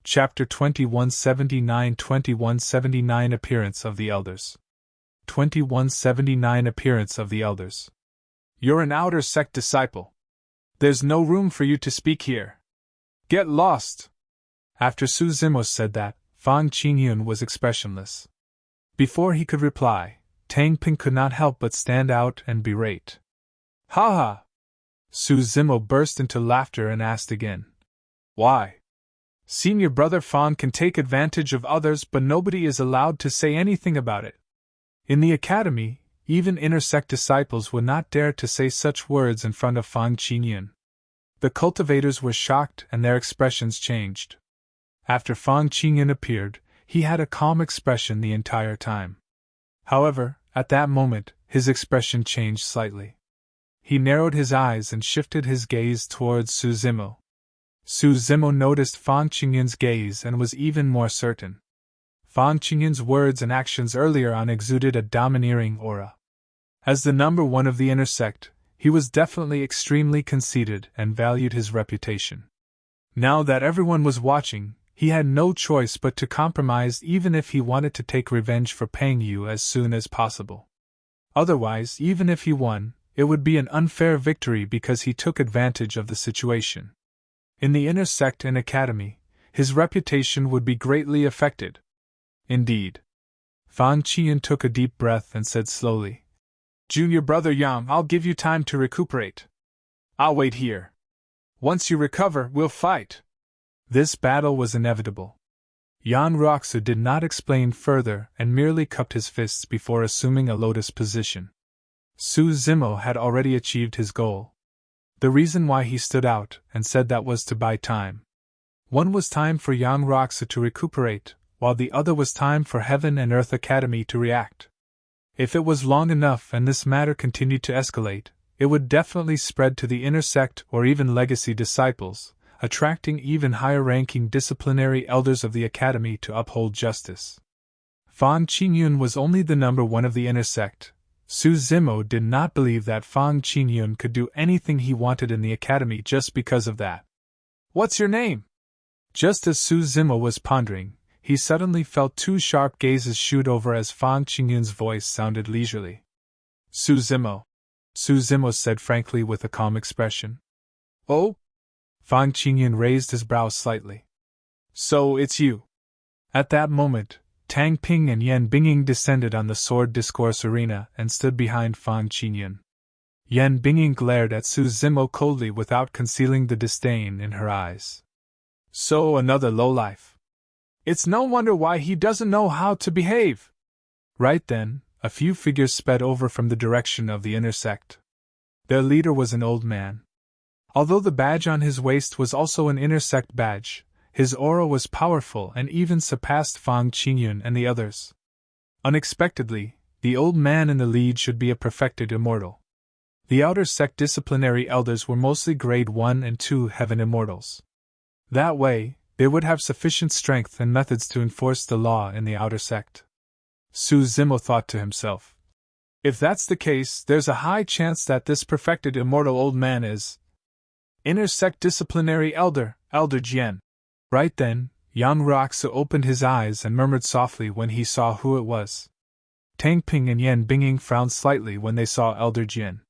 Chapter 2179 Appearance of the Elders. 2179 Appearance of the Elders. You're an outer sect disciple. There's no room for you to speak here. Get lost! After Su Zimo said that, Fang Qingyun was expressionless. Before he could reply, Tang Ping could not help but stand out and berate. Ha ha! Su Zimo burst into laughter and asked again. Why? Senior brother Fang can take advantage of others, but nobody is allowed to say anything about it. In the academy, even inner sect disciples would not dare to say such words in front of Fang Qingyun. The cultivators were shocked and their expressions changed. After Fang Qingyun appeared, he had a calm expression the entire time. However, at that moment, his expression changed slightly. He narrowed his eyes and shifted his gaze towards Su Zimo. Su Zimo noticed Fang Qingyun's gaze and was even more certain. Fang Qingyun's words and actions earlier on exuded a domineering aura. As the number one of the inner sect, he was definitely extremely conceited and valued his reputation. Now that everyone was watching, he had no choice but to compromise, even if he wanted to take revenge for Peng Yu as soon as possible. Otherwise, even if he won, it would be an unfair victory because he took advantage of the situation. In the inner sect and academy, his reputation would be greatly affected. Indeed. Fang Qingyun took a deep breath and said slowly, Junior brother Yang, I'll give you time to recuperate. I'll wait here. Once you recover, we'll fight. This battle was inevitable. Yan Roxu did not explain further and merely cupped his fists before assuming a lotus position. Su Zimo had already achieved his goal. The reason why he stood out and said that was to buy time. One was time for Yang Roxu to recuperate, while the other was time for Heaven and Earth Academy to react. If it was long enough and this matter continued to escalate, it would definitely spread to the inner sect or even legacy disciples, attracting even higher-ranking disciplinary elders of the academy to uphold justice. Fang Qingyun was only the number one of the inner sect. Su Zimo did not believe that Fang Qingyun could do anything he wanted in the academy just because of that. What's your name? Just as Su Zimo was pondering, he suddenly felt two sharp gazes shoot over as Fang Qingyun's voice sounded leisurely. Su Zimo. Su Zimo said frankly with a calm expression. Oh? Fang Qingyun raised his brows slightly. So it's you. At that moment, Tang Ping and Yan Bingying descended on the sword discourse arena and stood behind Fang Qingyun. Yan Bingying glared at Su Zimo coldly without concealing the disdain in her eyes. So another lowlife. It's no wonder why he doesn't know how to behave. Right then, a few figures sped over from the direction of the inner sect. Their leader was an old man. Although the badge on his waist was also an inner sect badge, his aura was powerful and even surpassed Fang Qingyun and the others. Unexpectedly, the old man in the lead should be a perfected immortal. The outer sect disciplinary elders were mostly grade 1 and 2 heaven immortals. That way, they would have sufficient strength and methods to enforce the law in the outer sect. Su Zimo thought to himself. If that's the case, there's a high chance that this perfected immortal old man is inner sect disciplinary elder, Elder Jian. Right then, Yang Roxu opened his eyes and murmured softly when he saw who it was. Tang Ping and Yan Bingying frowned slightly when they saw Elder Jian.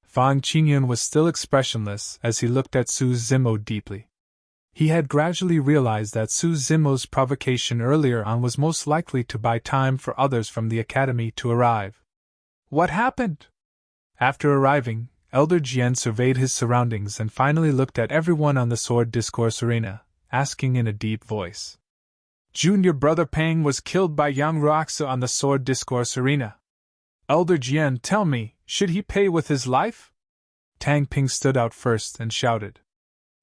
Fang Qingyun was still expressionless as he looked at Su Zimo deeply. He had gradually realized that Su Zimo's provocation earlier on was most likely to buy time for others from the academy to arrive. What happened? After arriving, Elder Jian surveyed his surroundings and finally looked at everyone on the sword discourse arena, asking in a deep voice. Junior brother Peng was killed by Yang Roxu on the sword discourse arena. Elder Jian, tell me, should he pay with his life? Tang Ping stood out first and shouted.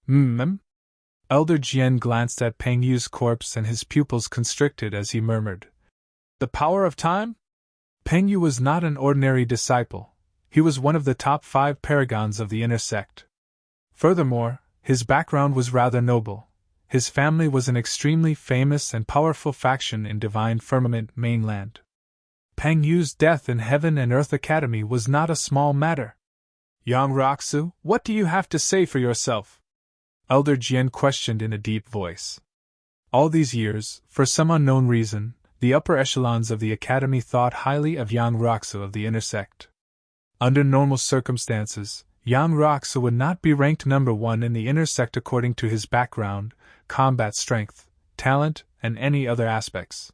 Elder Jian glanced at Peng Yu's corpse and his pupils constricted as he murmured. The power of time? Peng Yu was not an ordinary disciple. He was one of the top 5 paragons of the inner sect. Furthermore, his background was rather noble. His family was an extremely famous and powerful faction in Divine Firmament mainland. Peng Yu's death in Heaven and Earth Academy was not a small matter. Yang Roxu, what do you have to say for yourself? Elder Jian questioned in a deep voice. All these years, for some unknown reason, the upper echelons of the academy thought highly of Yang Roxu of the inner sect. Under normal circumstances, Yang Roxu would not be ranked number 1 in the inner sect according to his background, combat strength, talent, and any other aspects.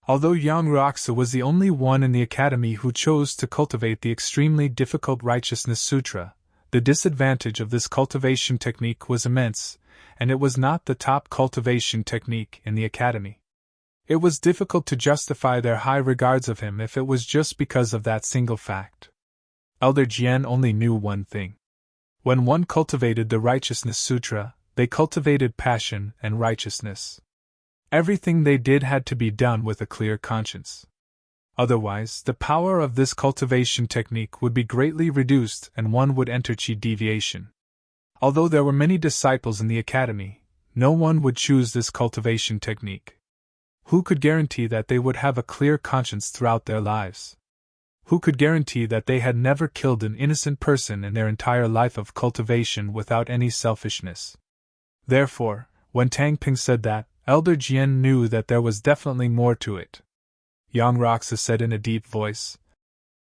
Although Yang Roxu was the only one in the academy who chose to cultivate the extremely difficult Righteousness Sutra, the disadvantage of this cultivation technique was immense, and it was not the top cultivation technique in the academy. It was difficult to justify their high regards of him if it was just because of that single fact. Elder Jian only knew one thing. When one cultivated the Righteousness Sutra, they cultivated passion and righteousness. Everything they did had to be done with a clear conscience. Otherwise, the power of this cultivation technique would be greatly reduced and one would enter Qi deviation. Although there were many disciples in the academy, no one would choose this cultivation technique. Who could guarantee that they would have a clear conscience throughout their lives? Who could guarantee that they had never killed an innocent person in their entire life of cultivation without any selfishness? Therefore, when Tang Ping said that, Elder Jian knew that there was definitely more to it. Yang Roxu said in a deep voice,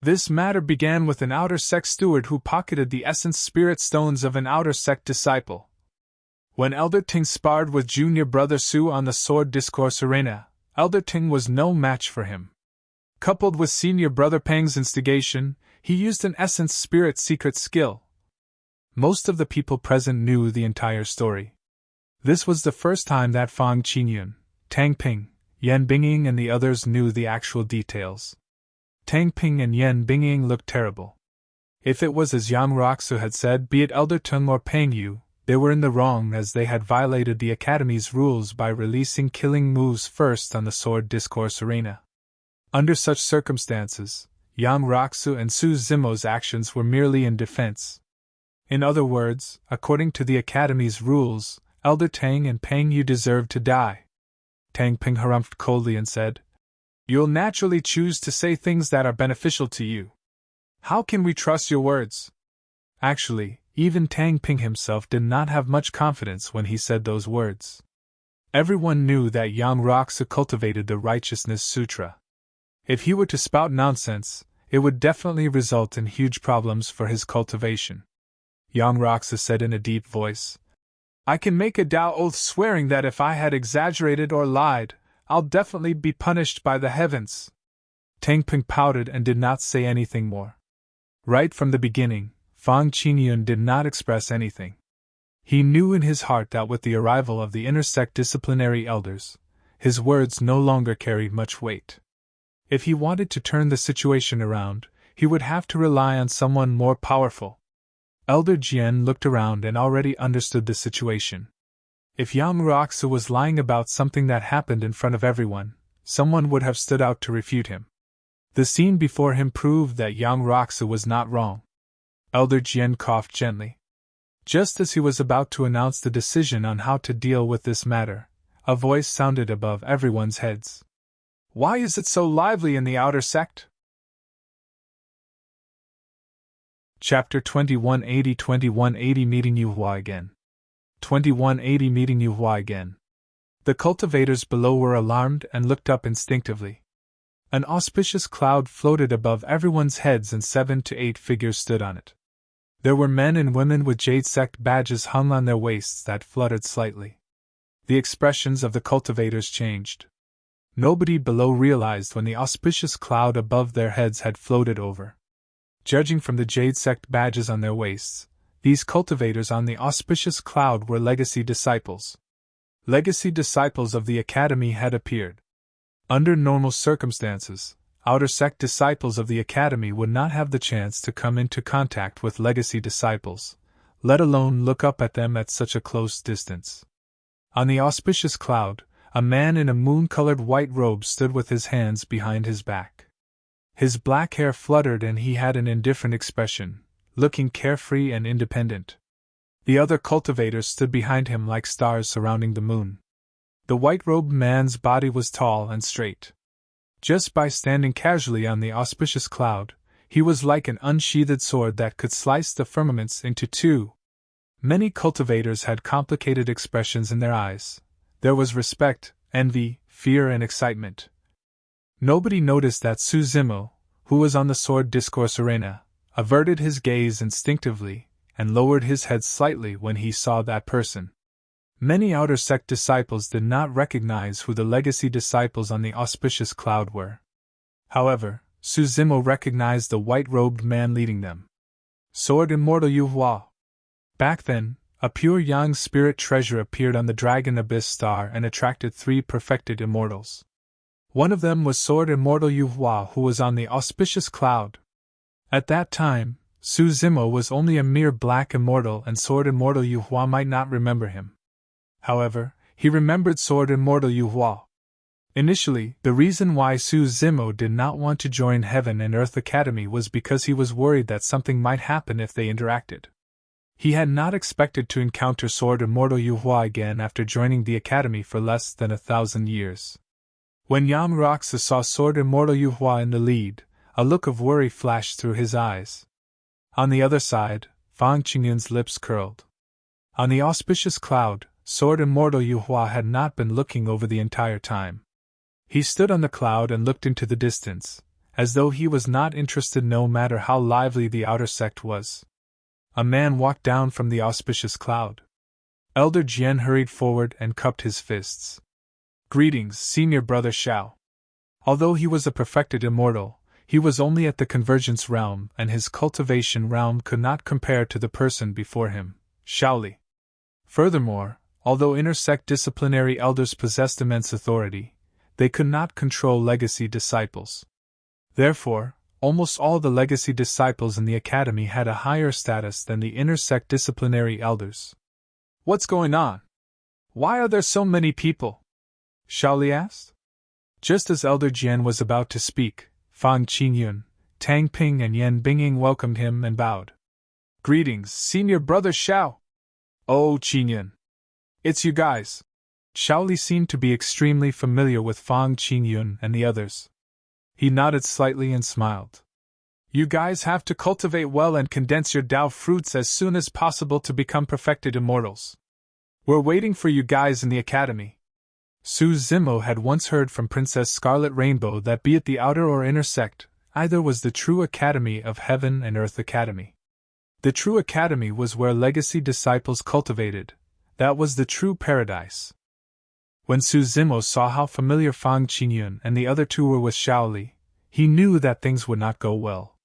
"This matter began with an outer sect steward who pocketed the essence spirit stones of an outer sect disciple. When Elder Ting sparred with junior brother Su on the sword discourse arena, Elder Ting was no match for him. Coupled with senior brother Peng's instigation, he used an essence spirit secret skill." Most of the people present knew the entire story. This was the first time that Fang Qingyun, Tang Ping, Yan Bingying and the others knew the actual details. Tang Ping and Yan Bingying looked terrible. If it was as Yang Roxu had said, be it Elder Tung or Peng Yu, they were in the wrong as they had violated the academy's rules by releasing killing moves first on the sword discourse arena. Under such circumstances, Yang Roxu and Su Zimo's actions were merely in defense. In other words, according to the academy's rules, Elder Tang and Peng Yu deserved to die. Tang Ping harumphed coldly and said, "You'll naturally choose to say things that are beneficial to you. How can we trust your words?" Actually, even Tang Ping himself did not have much confidence when he said those words. Everyone knew that Yang Roxu cultivated the Righteousness Sutra. If he were to spout nonsense, it would definitely result in huge problems for his cultivation. Yang Roxu said in a deep voice, "I can make a Tao oath swearing that if I had exaggerated or lied, I'll definitely be punished by the heavens." Tang Ping pouted and did not say anything more. Right from the beginning, Fang Qingyun did not express anything. He knew in his heart that with the arrival of the inner sect disciplinary elders, his words no longer carried much weight. If he wanted to turn the situation around, he would have to rely on someone more powerful. Elder Jian looked around and already understood the situation. If Yang Roxu was lying about something that happened in front of everyone, someone would have stood out to refute him. The scene before him proved that Yang Roxu was not wrong. Elder Jian coughed gently. Just as he was about to announce the decision on how to deal with this matter, a voice sounded above everyone's heads. "Why is it so lively in the outer sect?" Chapter 2180 Meeting Yuhua again. 2180 Meeting Yuhua again. The cultivators below were alarmed and looked up instinctively. An auspicious cloud floated above everyone's heads and 7 to 8 figures stood on it. There were men and women with Jade Sect badges hung on their waists that fluttered slightly. The expressions of the cultivators changed. Nobody below realized when the auspicious cloud above their heads had floated over. Judging from the Jade Sect badges on their waists, these cultivators on the auspicious cloud were legacy disciples. Legacy disciples of the academy had appeared. Under normal circumstances, outer sect disciples of the academy would not have the chance to come into contact with legacy disciples, let alone look up at them at such a close distance. On the auspicious cloud, a man in a moon-colored white robe stood with his hands behind his back. His black hair fluttered and he had an indifferent expression, looking carefree and independent. The other cultivators stood behind him like stars surrounding the moon. The white-robed man's body was tall and straight. Just by standing casually on the auspicious cloud, he was like an unsheathed sword that could slice the firmaments into two. Many cultivators had complicated expressions in their eyes, There was respect, envy, fear, and excitement. Nobody noticed that Su Zimo, who was on the sword discourse arena, averted his gaze instinctively and lowered his head slightly when he saw that person. Many outer sect disciples did not recognize who the legacy disciples on the auspicious cloud were. However, Su Zimo recognized the white-robed man leading them. Sword Immortal Yu Hua. Back then, a pure yang spirit treasure appeared on the Dragon Abyss Star and attracted 3 perfected immortals. One of them was Sword Immortal Yu Hua, who was on the auspicious cloud. At that time, Su Zimo was only a mere black immortal and Sword Immortal Yu Hua might not remember him. However, he remembered Sword Immortal Yu Hua. Initially, the reason why Su Zimo did not want to join Heaven and Earth Academy was because he was worried that something might happen if they interacted. He had not expected to encounter Sword Immortal Yu Hua again after joining the Academy for less than 1,000 years. When Yang Roxa saw Sword Immortal Yu Hua in the lead, a look of worry flashed through his eyes. On the other side, Fang Qingyun's lips curled. On the auspicious cloud, Sword Immortal Yu Hua had not been looking over the entire time. He stood on the cloud and looked into the distance, as though he was not interested no matter how lively the outer sect was. A man walked down from the auspicious cloud. Elder Jian hurried forward and cupped his fists. Greetings, Senior Brother Xiao. Although he was a perfected immortal, he was only at the convergence realm and his cultivation realm could not compare to the person before him, Shaoli. Furthermore, although inner sect disciplinary elders possessed immense authority, they could not control legacy disciples. Therefore, almost all the legacy disciples in the academy had a higher status than the inner sect disciplinary elders. What's going on? Why are there so many people? Shaoli asked. Just as Elder Jian was about to speak, Fang Qingyun, Tang Ping and Yan Bingying welcomed him and bowed. Greetings, Senior Brother Xiao. Oh, Qingyun. It's you guys. Shaoli seemed to be extremely familiar with Fang Qingyun and the others. He nodded slightly and smiled. You guys have to cultivate well and condense your Dao fruits as soon as possible to become perfected immortals. We're waiting for you guys in the academy. Su Zimo had once heard from Princess Scarlet Rainbow that be it the outer or inner sect, either was the true academy of Heaven and Earth Academy. The true academy was where legacy disciples cultivated. That was the true paradise. When Su Zimo saw how familiar Fang Qingyun and the other 2 were with Shaoli, he knew that things would not go well.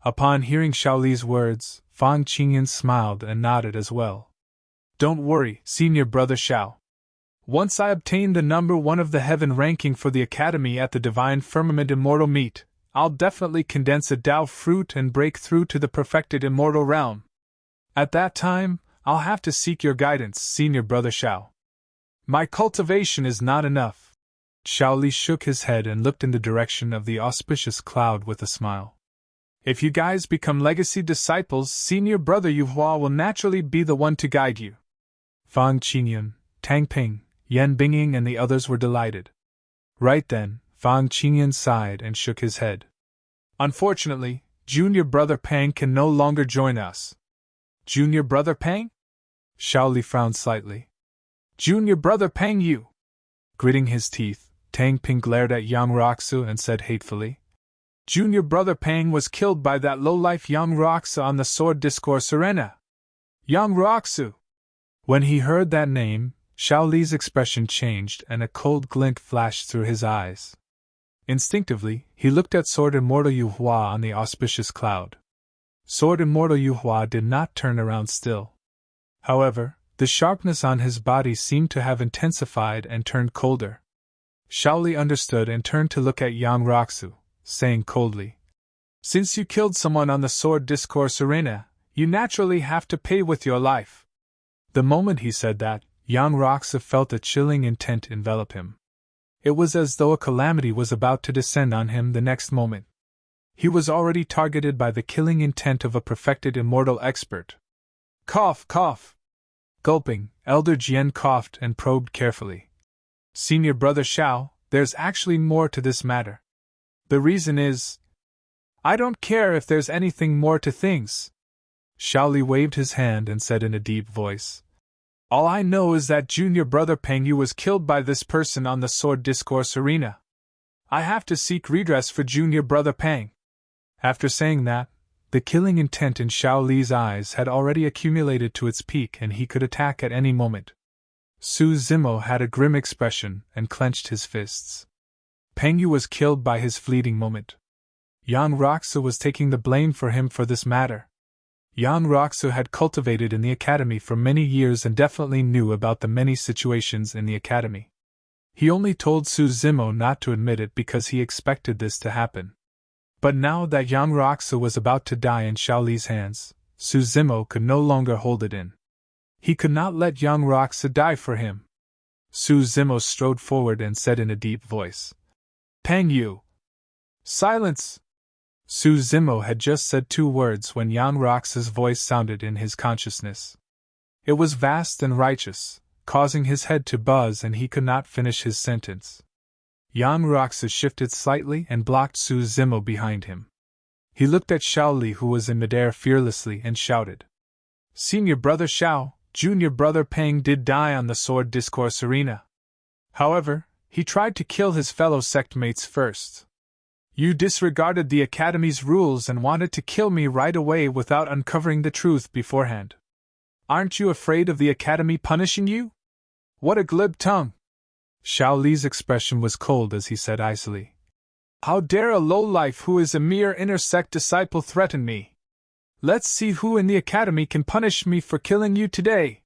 Upon hearing Shaoli's words, Fang Qingyun smiled and nodded as well. Don't worry, Senior Brother Xiao. Once I obtain the number 1 of the Heaven ranking for the Academy at the Divine Firmament Immortal Meet, I'll definitely condense a Dao fruit and break through to the perfected immortal realm. At that time, I'll have to seek your guidance, Senior Brother Xiao. My cultivation is not enough. Shaoli shook his head and looked in the direction of the auspicious cloud with a smile. If you guys become legacy disciples, Senior Brother Yu Hua will naturally be the one to guide you. Fang Qingyun, Tang Ping, Yan Bingying and the others were delighted. Right then, Fang Qingyun sighed and shook his head. Unfortunately, Junior Brother Pang can no longer join us. Junior Brother Pang? Shaoli frowned slightly. Junior Brother Pang you! Gritting his teeth, Tang Ping glared at Yang Roxa and said hatefully. Junior Brother Pang was killed by that lowlife Yang Roxa on the sword discourse arena. Yang Roxa! When he heard that name, Shaoli's expression changed and a cold glint flashed through his eyes. Instinctively, he looked at Sword Immortal Yu Hua on the auspicious cloud. Sword Immortal Yu Hua did not turn around still. However, the sharpness on his body seemed to have intensified and turned colder. Shaoli understood and turned to look at Yang Roxa, saying coldly, Since you killed someone on the sword discourse arena, you naturally have to pay with your life. The moment he said that, Yang Roxa felt a chilling intent envelop him. It was as though a calamity was about to descend on him the next moment. He was already targeted by the killing intent of a perfected immortal expert. Cough, cough! Gulping, Elder Jian coughed and probed carefully. Senior Brother Xiao, there's actually more to this matter. The reason is... I don't care if there's anything more to things. Shaoli waved his hand and said in a deep voice. All I know is that junior brother Peng Yu was killed by this person on the sword discourse arena. I have to seek redress for junior brother Peng. After saying that, the killing intent in Xiao Li's eyes had already accumulated to its peak and he could attack at any moment. Su Zimo had a grim expression and clenched his fists. Peng Yu was killed by his fleeting moment. Yang Roxu was taking the blame for him for this matter. Yang Roxu had cultivated in the academy for many years and definitely knew about the many situations in the academy. He only told Su Zimo not to admit it because he expected this to happen. But now that Yang Roxu was about to die in Xiao Li's hands, Su Zimo could no longer hold it in. He could not let Yang Roxu die for him. Su Zimo strode forward and said in a deep voice, "Peng Yu!" "Silence!" Su Zimo had just said 2 words when Yang Roxu's voice sounded in his consciousness. It was vast and righteous, causing his head to buzz and he could not finish his sentence. Yang Roxu shifted slightly and blocked Su Zimo behind him. He looked at Xiao Li who was in midair fearlessly and shouted, "Senior brother Xiao, junior brother Peng did die on the sword discourse arena. However, he tried to kill his fellow sectmates first. You disregarded the Academy's rules and wanted to kill me right away without uncovering the truth beforehand. Aren't you afraid of the Academy punishing you? What a glib tongue!" Xiao Li's expression was cold as he said icily, "How dare a lowlife who is a mere inner sect disciple threaten me? Let's see who in the Academy can punish me for killing you today."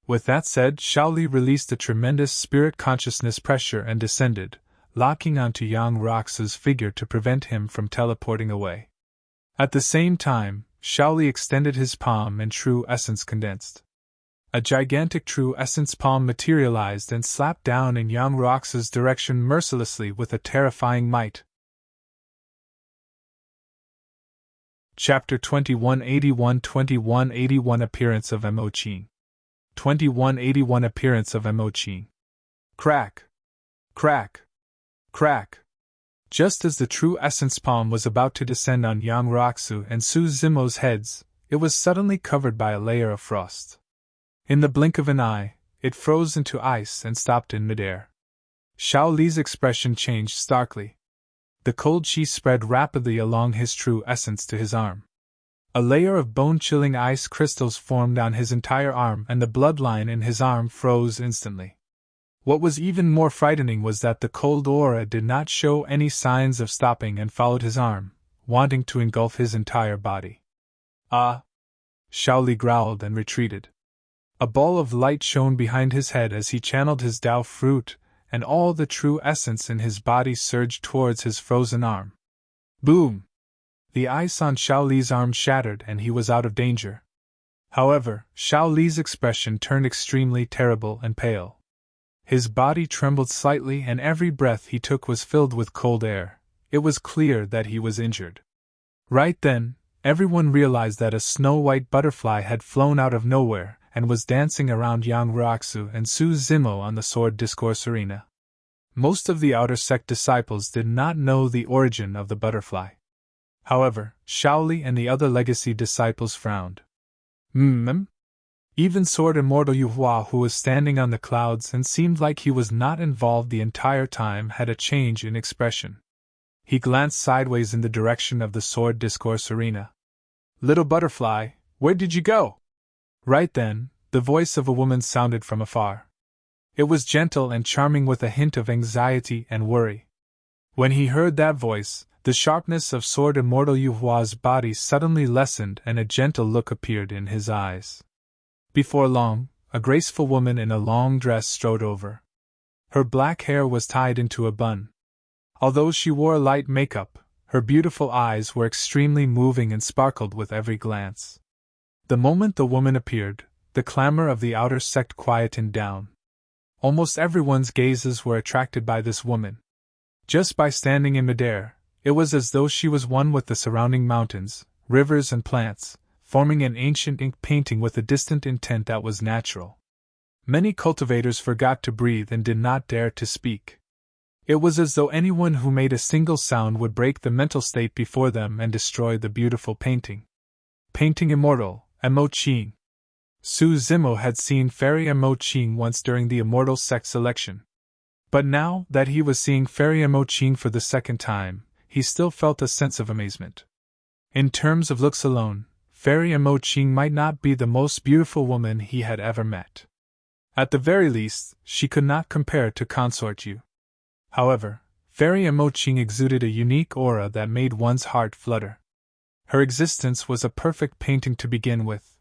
With that said, Xiao Li released a tremendous spirit consciousness pressure and descended, locking onto Yang Roxu's figure to prevent him from teleporting away. At the same time, Xiao Li extended his palm and true essence condensed. A gigantic true essence palm materialized and slapped down in Yang Roxu's direction mercilessly with a terrifying might. Chapter 2181 2181 Appearance of Mo Qing. 2181 Appearance of Mo Qing. Crack! Crack! Crack! Just as the true essence palm was about to descend on Yang Roxu and Su Zimo's heads, it was suddenly covered by a layer of frost. In the blink of an eye, it froze into ice and stopped in midair. Xiao Li's expression changed starkly. The cold chi spread rapidly along his true essence to his arm. A layer of bone-chilling ice crystals formed on his entire arm and the bloodline in his arm froze instantly. What was even more frightening was that the cold aura did not show any signs of stopping and followed his arm, wanting to engulf his entire body. "Ah!" Xiao Li growled and retreated. A ball of light shone behind his head as he channeled his Tao fruit, and all the true essence in his body surged towards his frozen arm. Boom! The ice on Xiao Li's arm shattered and he was out of danger. However, Xiao Li's expression turned extremely terrible and pale. His body trembled slightly and every breath he took was filled with cold air. It was clear that he was injured. Right then, everyone realized that a snow-white butterfly had flown out of nowhere and was dancing around Yang Roxu and Su Zimo on the sword discourse arena. Most of the outer sect disciples did not know the origin of the butterfly. However, Xiao Li and the other legacy disciples frowned. Even Sword Immortal Yu Hua, who was standing on the clouds and seemed like he was not involved the entire time, had a change in expression. He glanced sideways in the direction of the sword discourse arena. "Little butterfly, where did you go?" Right then, the voice of a woman sounded from afar. It was gentle and charming with a hint of anxiety and worry. When he heard that voice, the sharpness of Sword Immortal Yu Hua's body suddenly lessened and a gentle look appeared in his eyes. Before long, a graceful woman in a long dress strode over. Her black hair was tied into a bun. Although she wore light makeup, her beautiful eyes were extremely moving and sparkled with every glance. The moment the woman appeared, the clamor of the outer sect quietened down. Almost everyone's gazes were attracted by this woman. Just by standing in midair, it was as though she was one with the surrounding mountains, rivers and plants, forming an ancient ink painting with a distant intent that was natural. Many cultivators forgot to breathe and did not dare to speak. It was as though anyone who made a single sound would break the mental state before them and destroy the beautiful painting. Painting immortal, Mo Qing. Su Zimo had seen Fairy Mo Qing once during the Immortal sect selection. But now that he was seeing Fairy Mo Qing for the second time, he still felt a sense of amazement. In terms of looks alone, Fairy Mo Qing might not be the most beautiful woman he had ever met. At the very least, she could not compare to Consort Yu. However, Fairy Mo Qing exuded a unique aura that made one's heart flutter. Her existence was a perfect painting to begin with.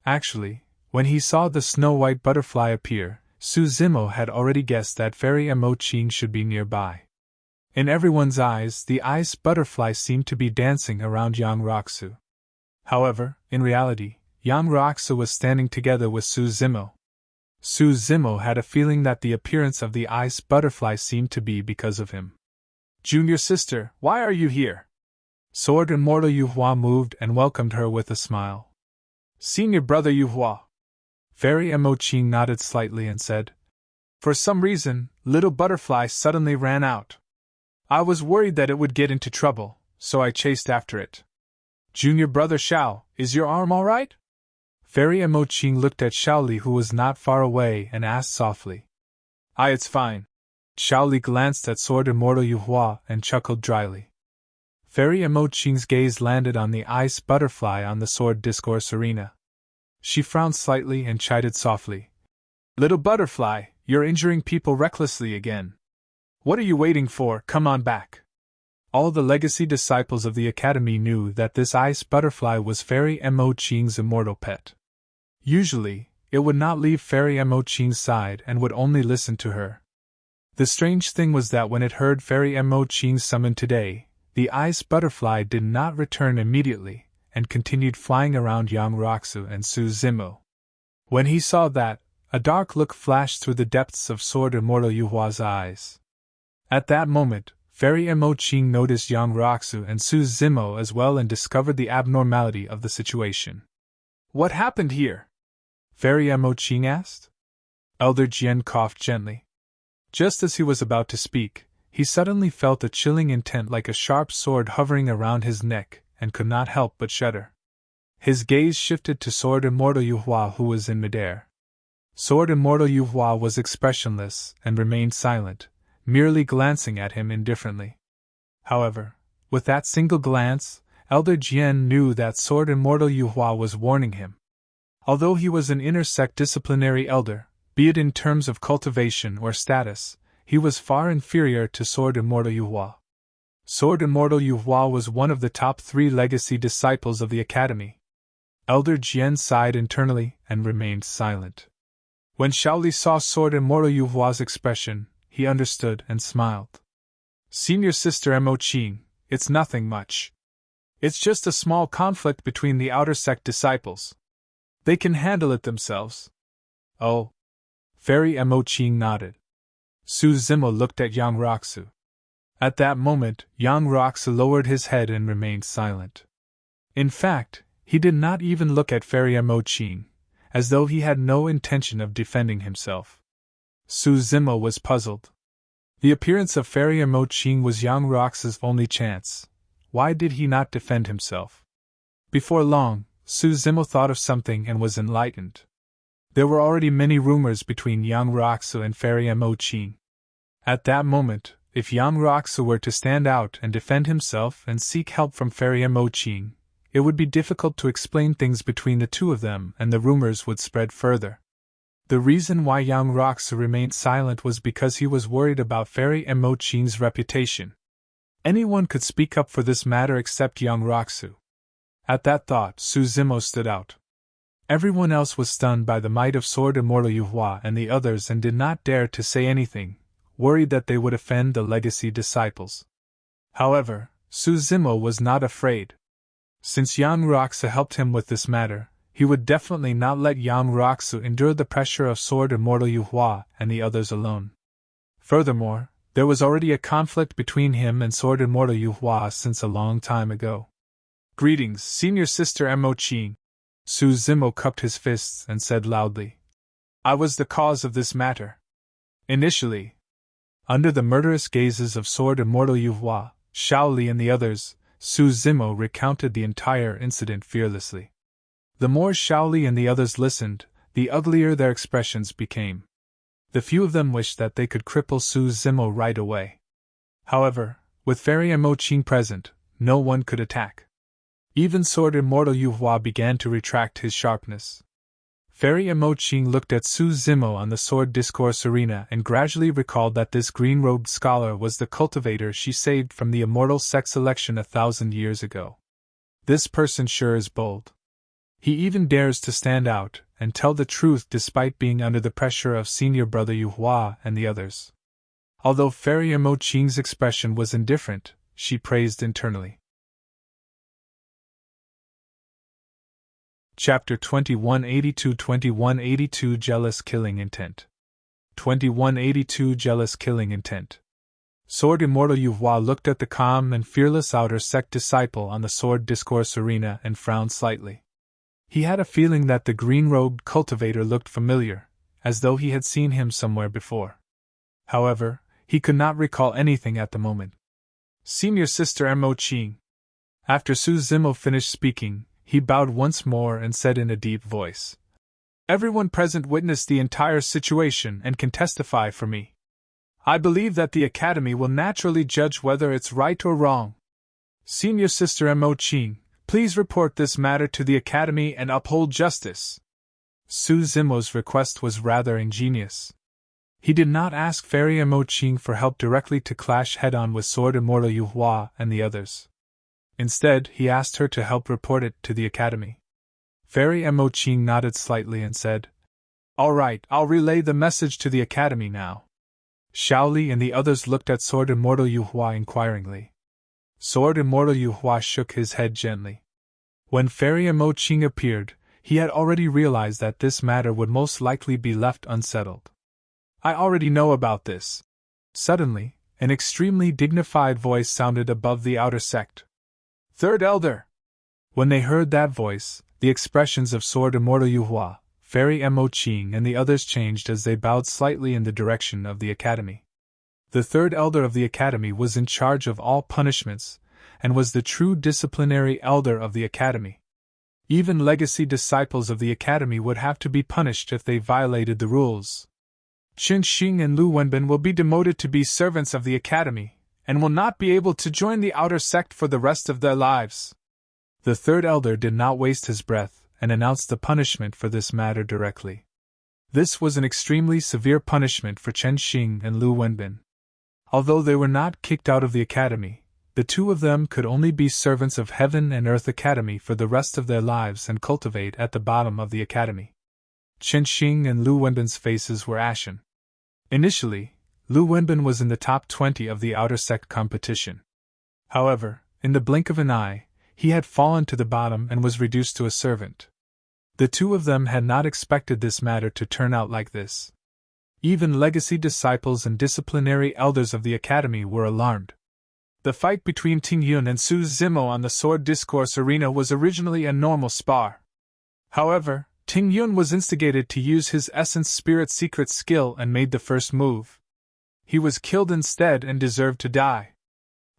Actually, when he saw the snow-white butterfly appear, Su Zimo had already guessed that Fairy Mo Qing should be nearby. In everyone's eyes, the ice butterfly seemed to be dancing around Yang Roxu. However, in reality, Yang Roxu was standing together with Su Zimo. Su Zimo had a feeling that the appearance of the ice butterfly seemed to be because of him. "Junior sister, why are you here?" Sword Immortal Yu Hua moved and welcomed her with a smile. "Senior brother Yu Hua." Fairy Mo Qing nodded slightly and said, "For some reason, Little Butterfly suddenly ran out. I was worried that it would get into trouble, so I chased after it." "Junior brother Xiao, is your arm all right?" Fairy Mo Qing looked at Xiaoli, who was not far away, and asked softly. It's fine." Xiaoli glanced at Sword Immortal Yu Hua and chuckled dryly. Fairy Mo Qing's gaze landed on the ice butterfly on the sword discourse arena. She frowned slightly and chided softly. "Little butterfly, you're injuring people recklessly again. What are you waiting for? Come on back." All the legacy disciples of the academy knew that this ice butterfly was Fairy Mo Qing's immortal pet. Usually, it would not leave Fairy Mo Qing's side and would only listen to her. The strange thing was that when it heard Fairy Mo Qing summoned today, the ice butterfly did not return immediately, and continued flying around Yang Roxu and Su Zimo. When he saw that, a dark look flashed through the depths of Sword Immortal Yu Hua's eyes. At that moment, Fairy Mo Qing noticed Yang Roxu and Su Zimo as well and discovered the abnormality of the situation. "What happened here?" Fairy Mo Qing asked. Elder Jian coughed gently. Just as he was about to speak, he suddenly felt a chilling intent like a sharp sword hovering around his neck, and could not help but shudder. His gaze shifted to Sword Immortal Yu Hua, who was in midair. Sword Immortal Yu Hua was expressionless and remained silent, merely glancing at him indifferently. However, with that single glance, Elder Jian knew that Sword Immortal Yu Hua was warning him. Although he was an inner-sect disciplinary elder, be it in terms of cultivation or status, he was far inferior to Sword Immortal Yu Hua. Sword Immortal Yu Hua was one of the top 3 legacy disciples of the academy. Elder Jian sighed internally and remained silent. When Xiaoli saw Sword Immortal Yu Hua's expression, he understood and smiled. "Senior sister Mo Qing, it's nothing much. It's just a small conflict between the outer sect disciples. They can handle it themselves." "Oh." Fairy Mo Qing nodded. Su Zimo looked at Yang Roxu. At that moment, Yang Roxu lowered his head and remained silent. In fact, he did not even look at Fairy Mo Qing, as though he had no intention of defending himself. Su Zimo was puzzled. The appearance of Fairy Mo Qing was Yang Roxu's only chance. Why did he not defend himself? Before long, Su Zimo thought of something and was enlightened. There were already many rumors between Yang Roxu and Fairy Mo Qing. At that moment, if Yang Roxu were to stand out and defend himself and seek help from Fairy Mo Qing, it would be difficult to explain things between the two of them and the rumors would spread further. The reason why Yang Roxu remained silent was because he was worried about Fairy Mo Qing's reputation. Anyone could speak up for this matter except Yang Roxu. At that thought, Su Zimo stood out. Everyone else was stunned by the might of Sword Immortal Yu Hua and the others and did not dare to say anything, worried that they would offend the legacy disciples. However, Su Zimo was not afraid. Since Yang Roxu helped him with this matter, he would definitely not let Yang Roxu endure the pressure of Sword Immortal Yu Hua and the others alone. Furthermore, there was already a conflict between him and Sword Immortal Yu Hua since a long time ago. "Greetings, Senior Sister Mo Qing." Su Zimo cupped his fists and said loudly. "I was the cause of this matter. Initially." Under the murderous gazes of Sword Immortal Yu Hua, Xiaoli and the others, Su Zimo recounted the entire incident fearlessly. The more Shaoli and the others listened, the uglier their expressions became. The few of them wished that they could cripple Su Zimo right away. However, with Fairy and Mo Qing present, no one could attack. Even Sword Immortal Yu Hua began to retract his sharpness. Fairy and Mo Qing looked at Su Zimo on the Sword Discourse arena and gradually recalled that this green-robed scholar was the cultivator she saved from the immortal sex selection 1,000 years ago. This person sure is bold. He even dares to stand out and tell the truth despite being under the pressure of senior brother Yu Hua and the others. Although Fairy and Mo Qing's expression was indifferent, she praised internally. Chapter 2182 Jealous Killing Intent. 2182 Jealous Killing Intent. Sword Immortal Yu Hua looked at the calm and fearless outer sect disciple on the Sword Discourse arena and frowned slightly. He had a feeling that the green-robed cultivator looked familiar, as though he had seen him somewhere before. However, he could not recall anything at the moment. Senior Sister Mo Qing. After Su Zimo finished speaking, he bowed once more and said in a deep voice, "Everyone present witnessed the entire situation and can testify for me. I believe that the Academy will naturally judge whether it's right or wrong. Senior Sister Mo Qing, please report this matter to the Academy and uphold justice." Su Zimo's request was rather ingenious. He did not ask Fairy Mo Qing for help directly to clash head-on with Sword Immortal Yu Hua and the others. Instead, he asked her to help report it to the Academy. Fairy Mo Qing nodded slightly and said, "All right, I'll relay the message to the Academy now." Shaoli and the others looked at Sword Immortal Yu Hua inquiringly. Sword Immortal Yu Hua shook his head gently. When Fairy Mo Qing appeared, he had already realized that this matter would most likely be left unsettled. "I already know about this." Suddenly, an extremely dignified voice sounded above the outer sect. "Third Elder!" When they heard that voice, the expressions of Sword Immortal Yu Hua, Fairy Mo Qing and the others changed as they bowed slightly in the direction of the Academy. The third elder of the Academy was in charge of all punishments, and was the true disciplinary elder of the Academy. Even legacy disciples of the Academy would have to be punished if they violated the rules. Qin Xing and Lu Wenbin will be demoted to be servants of the Academy, and will not be able to join the outer sect for the rest of their lives. The third elder did not waste his breath, and announced the punishment for this matter directly. This was an extremely severe punishment for Qin Xing and Lu Wenbin. Although they were not kicked out of the Academy, the two of them could only be servants of Heaven and Earth Academy for the rest of their lives and cultivate at the bottom of the Academy. Qin Xing and Lu Wenbin's faces were ashen. Initially, Lu Wenbin was in the top 20 of the outer sect competition. However, in the blink of an eye, he had fallen to the bottom and was reduced to a servant. The two of them had not expected this matter to turn out like this. Even legacy disciples and disciplinary elders of the Academy were alarmed. The fight between Ting Yun and Su Zimo on the Sword Discourse arena was originally a normal spar. However, Ting Yun was instigated to use his Essence Spirit secret skill and made the first move. He was killed instead and deserved to die.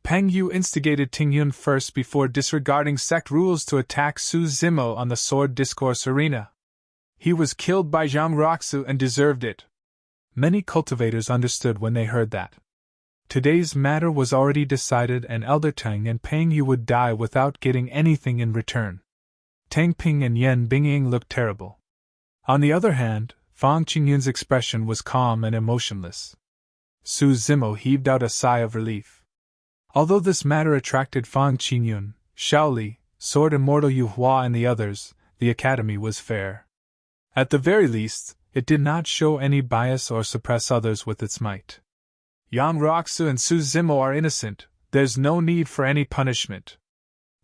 Peng Yu instigated Ting Yun first before disregarding sect rules to attack Su Zimo on the Sword Discourse arena. He was killed by Zhang Roxu and deserved it. Many cultivators understood when they heard that. Today's matter was already decided and Elder Tang and Peng Yu would die without getting anything in return. Tang Ping and Yan Bingying looked terrible. On the other hand, Fang Qingyun's expression was calm and emotionless. Su Zimo heaved out a sigh of relief. Although this matter attracted Fang Qingyun, Shaoli, Sword Immortal Yu Hua and the others, the Academy was fair. At the very least, it did not show any bias or suppress others with its might. Yang Roxu and Su Zimo are innocent, there's no need for any punishment.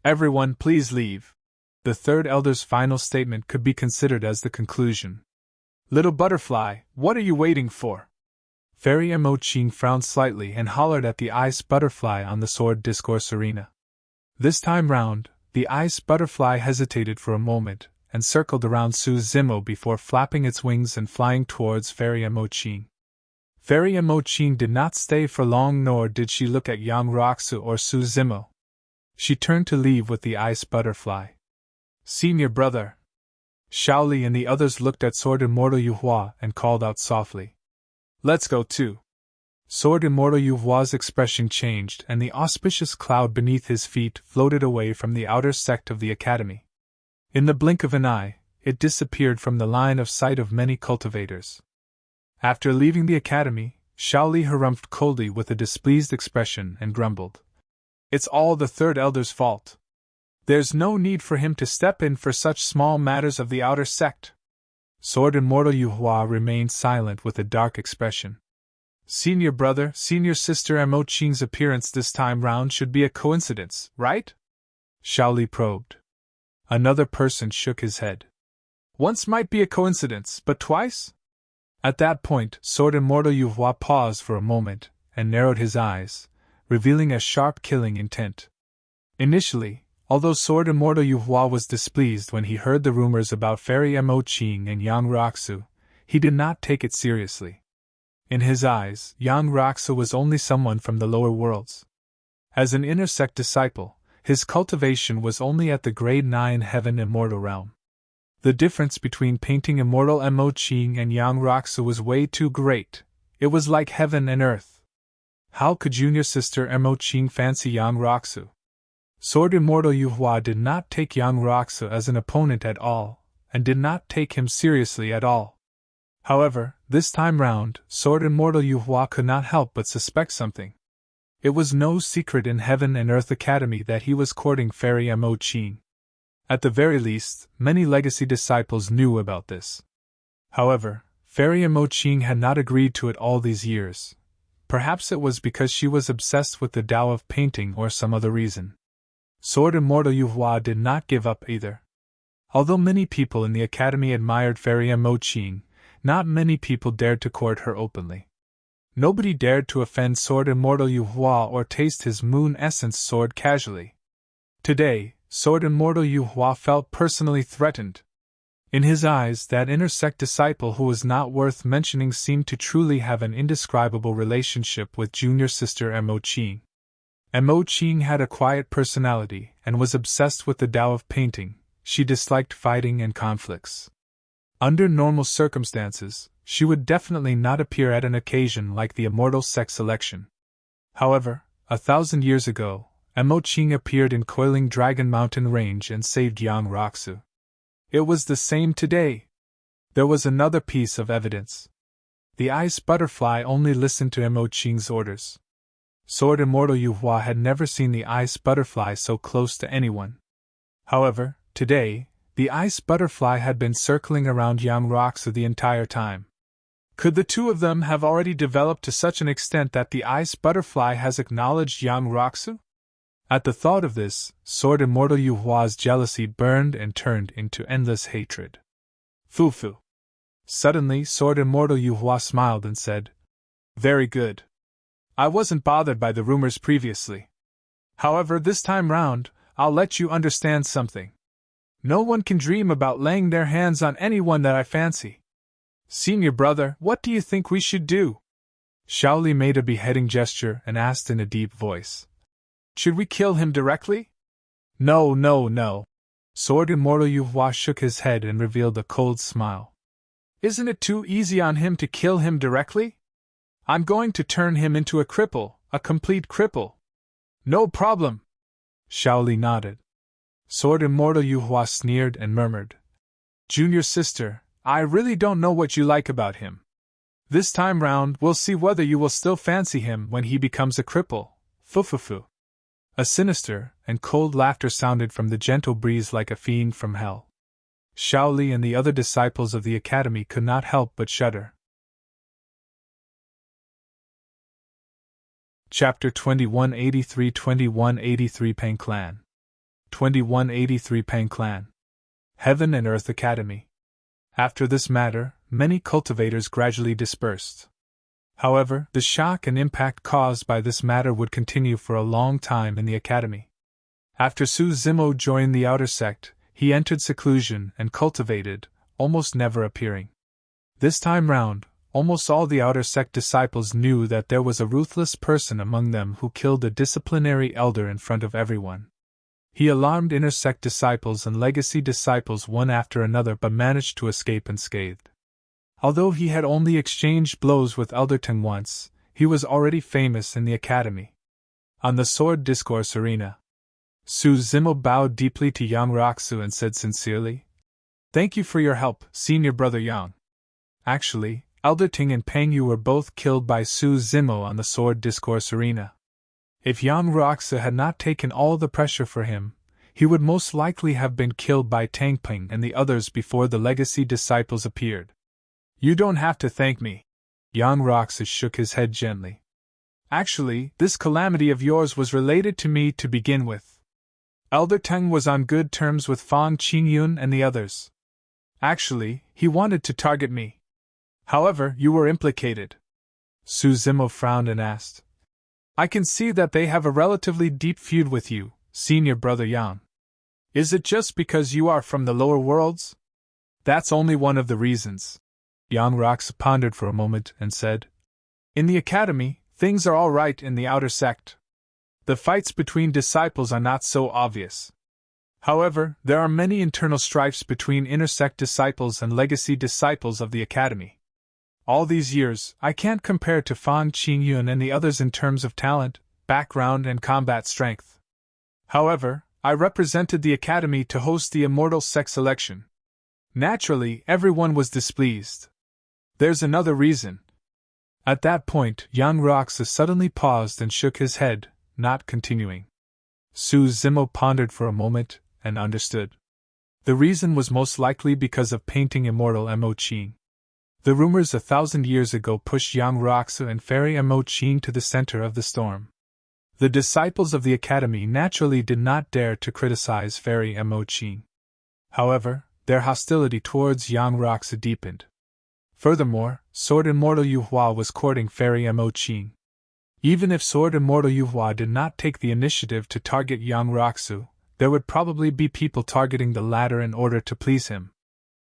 Everyone please leave. The third elder's final statement could be considered as the conclusion. Little butterfly, what are you waiting for? Fairy Mo Qing frowned slightly and hollered at the ice butterfly on the Sword Discourse arena. This time round, the ice butterfly hesitated for a moment and circled around Su Zimo before flapping its wings and flying towards Fairy Mo Qing. Fairy Mo Qing did not stay for long, nor did she look at Yang Roxu or Su Zimo. She turned to leave with the ice butterfly. Senior brother, Shaoli and the others looked at Sword Immortal Yuhua and called out softly, "Let's go too." Sword Immortal Yuhua's expression changed and the auspicious cloud beneath his feet floated away from the outer sect of the academy. In the blink of an eye, it disappeared from the line of sight of many cultivators. After leaving the academy, Shaoli harumphed coldly with a displeased expression and grumbled, "It's all the third elder's fault. There's no need for him to step in for such small matters of the outer sect." Sword Immortal Yuhua remained silent with a dark expression. "Senior brother, senior sister Mo Qing's appearance this time round should be a coincidence, right?" Shaoli probed. Another person shook his head. "Once might be a coincidence, but twice?" At that point, Sword Immortal Yuhua paused for a moment and narrowed his eyes, revealing a sharp killing intent. Initially, although Sword Immortal Yuhua was displeased when he heard the rumors about Fairy Mo Qing and Yang Roxu, he did not take it seriously. In his eyes, Yang Roxu was only someone from the lower worlds. As an inner sect disciple, his cultivation was only at the grade 9 heaven immortal realm. The difference between painting immortal Mo Qing and Yang Roxu was way too great. It was like heaven and earth. How could junior sister Mo Qing fancy Yang Roxu? Sword Immortal Yuhua did not take Yang Roxu as an opponent at all, and did not take him seriously at all. However, this time round, Sword Immortal Yuhua could not help but suspect something. It was no secret in Heaven and Earth Academy that he was courting Fairy Mo Qing. At the very least, many legacy disciples knew about this. However, Fairy Mo Qing had not agreed to it all these years. Perhaps it was because she was obsessed with the Tao of painting or some other reason. Sword Immortal Yuhua did not give up either. Although many people in the academy admired Fairy Mo Qing, not many people dared to court her openly. Nobody dared to offend Sword Immortal Yuhua or taste his moon essence sword casually. Today, Sword Immortal Yuhua felt personally threatened. In his eyes, that inner sect disciple who was not worth mentioning seemed to truly have an indescribable relationship with junior sister Mo Qing. Mo Qing had a quiet personality and was obsessed with the Tao of painting. She disliked fighting and conflicts. Under normal circumstances, she would definitely not appear at an occasion like the immortal sect selection. However, 1,000 years ago, Mo Qing appeared in Coiling Dragon Mountain Range and saved Yang Roxu. It was the same today. There was another piece of evidence. The ice butterfly only listened to Mo Qing's orders. Sword Immortal Yuhua had never seen the ice butterfly so close to anyone. However, today, the ice butterfly had been circling around Yang Roxu the entire time. Could the two of them have already developed to such an extent that the ice butterfly has acknowledged Yang Roxu? At the thought of this, Sword Immortal Yuhua's jealousy burned and turned into endless hatred. Fufu. Suddenly, Sword Immortal Yuhua smiled and said, "Very good. I wasn't bothered by the rumors previously. However, this time round, I'll let you understand something. No one can dream about laying their hands on anyone that I fancy. Senior brother, what do you think we should do?" Shaoli made a beheading gesture and asked in a deep voice, "Should we kill him directly?" "No, no, no." Sword Immortal Yuhua shook his head and revealed a cold smile. "Isn't it too easy on him to kill him directly? I'm going to turn him into a cripple, a complete cripple." "No problem." Shaoli nodded. Sword Immortal Yuhua sneered and murmured, "Junior sister, I really don't know what you like about him. This time round we'll see whether you will still fancy him when he becomes a cripple. Fufufu." A sinister and cold laughter sounded from the gentle breeze like a fiend from hell. Shaoli and the other disciples of the academy could not help but shudder. Chapter 2183 Pang Clan. 2183 Pang Clan. Heaven and Earth Academy. After this matter, many cultivators gradually dispersed. However, the shock and impact caused by this matter would continue for a long time in the academy. After Su Zimo joined the outer sect, he entered seclusion and cultivated, almost never appearing. This time round, almost all the outer sect disciples knew that there was a ruthless person among them who killed a disciplinary elder in front of everyone. He alarmed inner sect disciples and legacy disciples one after another but managed to escape unscathed. Although he had only exchanged blows with Elder Ting once, he was already famous in the academy. On the sword discourse arena, Su Zimo bowed deeply to Yang Roxu and said sincerely, "Thank you for your help, senior brother Yang." Actually, Elder Ting and Peng Yu were both killed by Su Zimo on the sword discourse arena. If Yang Roxu had not taken all the pressure for him, he would most likely have been killed by Tang Ping and the others before the legacy disciples appeared. "You don't have to thank me." Yang Roxu shook his head gently. "Actually, this calamity of yours was related to me to begin with. Elder Teng was on good terms with Fang Qingyun and the others. Actually, he wanted to target me. However, you were implicated." Su Zimo frowned and asked, "I can see that they have a relatively deep feud with you, senior brother Yang. Is it just because you are from the lower worlds?" "That's only one of the reasons." Yang Roxu pondered for a moment and said, "In the academy, things are all right in the outer sect. The fights between disciples are not so obvious. However, there are many internal strifes between inner sect disciples and legacy disciples of the academy. All these years, I can't compare to Fan Qingyun and the others in terms of talent, background, and combat strength. However, I represented the academy to host the Immortals sect selection. Naturally, everyone was displeased. There's another reason." At that point, Yang Roxu suddenly paused and shook his head, not continuing. Su Zimo pondered for a moment, and understood. The reason was most likely because of painting immortal Mo Qing. The rumors 1,000 years ago pushed Yang Roxu and Fairy Mo Qing to the center of the storm. The disciples of the academy naturally did not dare to criticize Fairy Mo Qing. However, their hostility towards Yang Roxu deepened. Furthermore, Sword Immortal Yu Hua was courting Fairy Mo Qing. Even if Sword Immortal Yu Hua did not take the initiative to target Yang Roxu, there would probably be people targeting the latter in order to please him.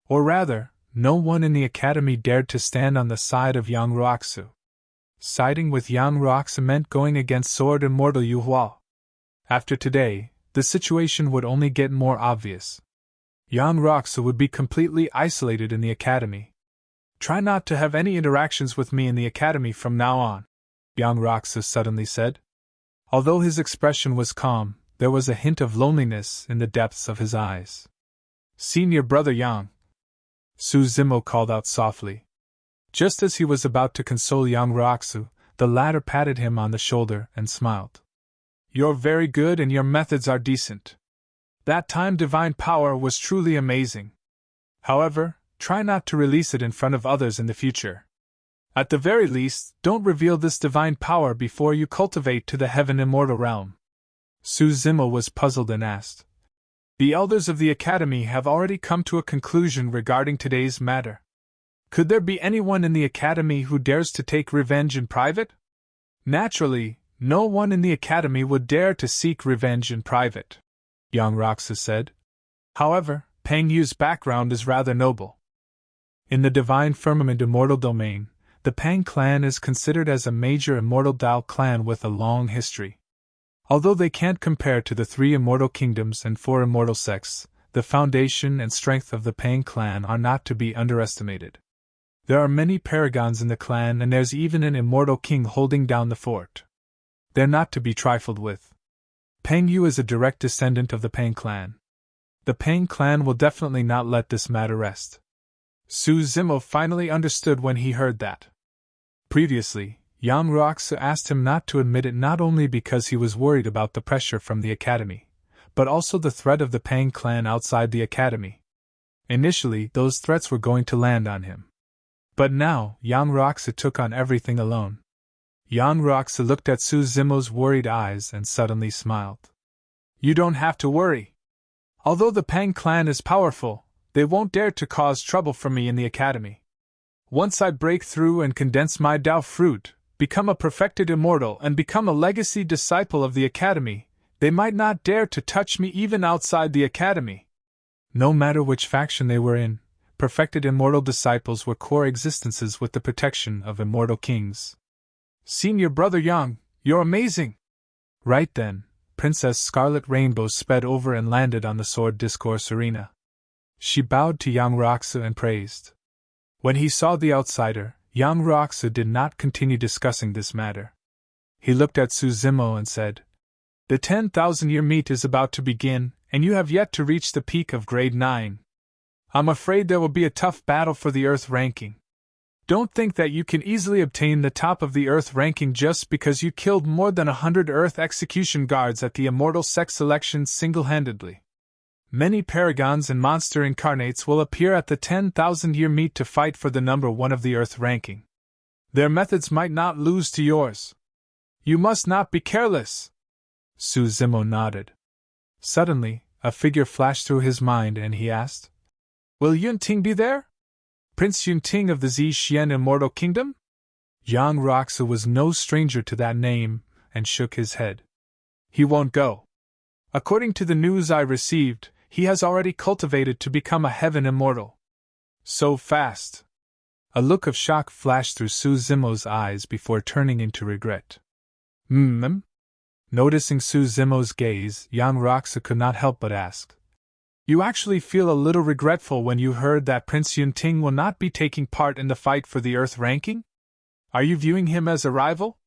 Or rather, no one in the academy dared to stand on the side of Yang Roxu. Siding with Yang Roxu meant going against Sword Immortal Yu Hua. After today, the situation would only get more obvious. Yang Roxu would be completely isolated in the academy. "Try not to have any interactions with me in the academy from now on," Yang Roxu suddenly said. Although his expression was calm, there was a hint of loneliness in the depths of his eyes. "Senior brother Yang," Su Zimo called out softly. Just as he was about to console Yang Roxu, the latter patted him on the shoulder and smiled. "You're very good and your methods are decent. That time divine power was truly amazing. However, try not to release it in front of others in the future. At the very least, don't reveal this divine power before you cultivate to the heaven immortal realm." Su Zimo was puzzled and asked, "The elders of the academy have already come to a conclusion regarding today's matter. Could there be anyone in the academy who dares to take revenge in private?" "Naturally, no one in the academy would dare to seek revenge in private," Yang Roxu said. "However, Peng Yu's background is rather noble. In the Divine Firmament Immortal Domain, the Pang clan is considered as a major immortal Dao clan with a long history. Although they can't compare to the 3 immortal kingdoms and 4 immortal sects, the foundation and strength of the Pang clan are not to be underestimated. There are many paragons in the clan and there's even an immortal king holding down the fort. They're not to be trifled with. Peng Yu is a direct descendant of the Pang clan. The Pang clan will definitely not let this matter rest." Su Zimo finally understood when he heard that. Previously, Yang Roxu asked him not to admit it not only because he was worried about the pressure from the academy, but also the threat of the Pang clan outside the academy. Initially, those threats were going to land on him. But now, Yang Roxu took on everything alone. Yang Roxu looked at Su Zimo's worried eyes and suddenly smiled. "You don't have to worry. Although the Pang clan is powerful, they won't dare to cause trouble for me in the academy. Once I break through and condense my Dao fruit, become a perfected immortal and become a legacy disciple of the academy, they might not dare to touch me even outside the academy." No matter which faction they were in, perfected immortal disciples were core existences with the protection of immortal kings. "Senior brother Yang, you're amazing!" Right then, Princess Scarlet Rainbow sped over and landed on the Sword Discourse arena. She bowed to Yang Roxu and praised. When he saw the outsider, Yang Roxu did not continue discussing this matter. He looked at Su Zimo and said, "The 10,000-year meet is about to begin, and you have yet to reach the peak of Grade 9. I'm afraid there will be a tough battle for the Earth ranking. Don't think that you can easily obtain the top of the Earth ranking just because you killed more than 100 Earth execution guards at the Immortal Sex elections single-handedly. Many paragons and monster incarnates will appear at the 10,000-year meet to fight for the number 1 of the Earth ranking. Their methods might not lose to yours. You must not be careless." Su Zimo nodded. Suddenly, a figure flashed through his mind and he asked, "Will Yun Ting be there? Prince Yun Ting of the Xie Qingcheng Immortal Kingdom?" Yang Roxu was no stranger to that name, and shook his head. "He won't go. According to the news I received, he has already cultivated to become a heaven immortal." "So fast?" A look of shock flashed through Su Zimo's eyes before turning into regret. Noticing Su Zimo's gaze, Yang Roxu could not help but ask, "You actually feel a little regretful when you heard that Prince Yun Ting will not be taking part in the fight for the Earth ranking? Are you viewing him as a rival?"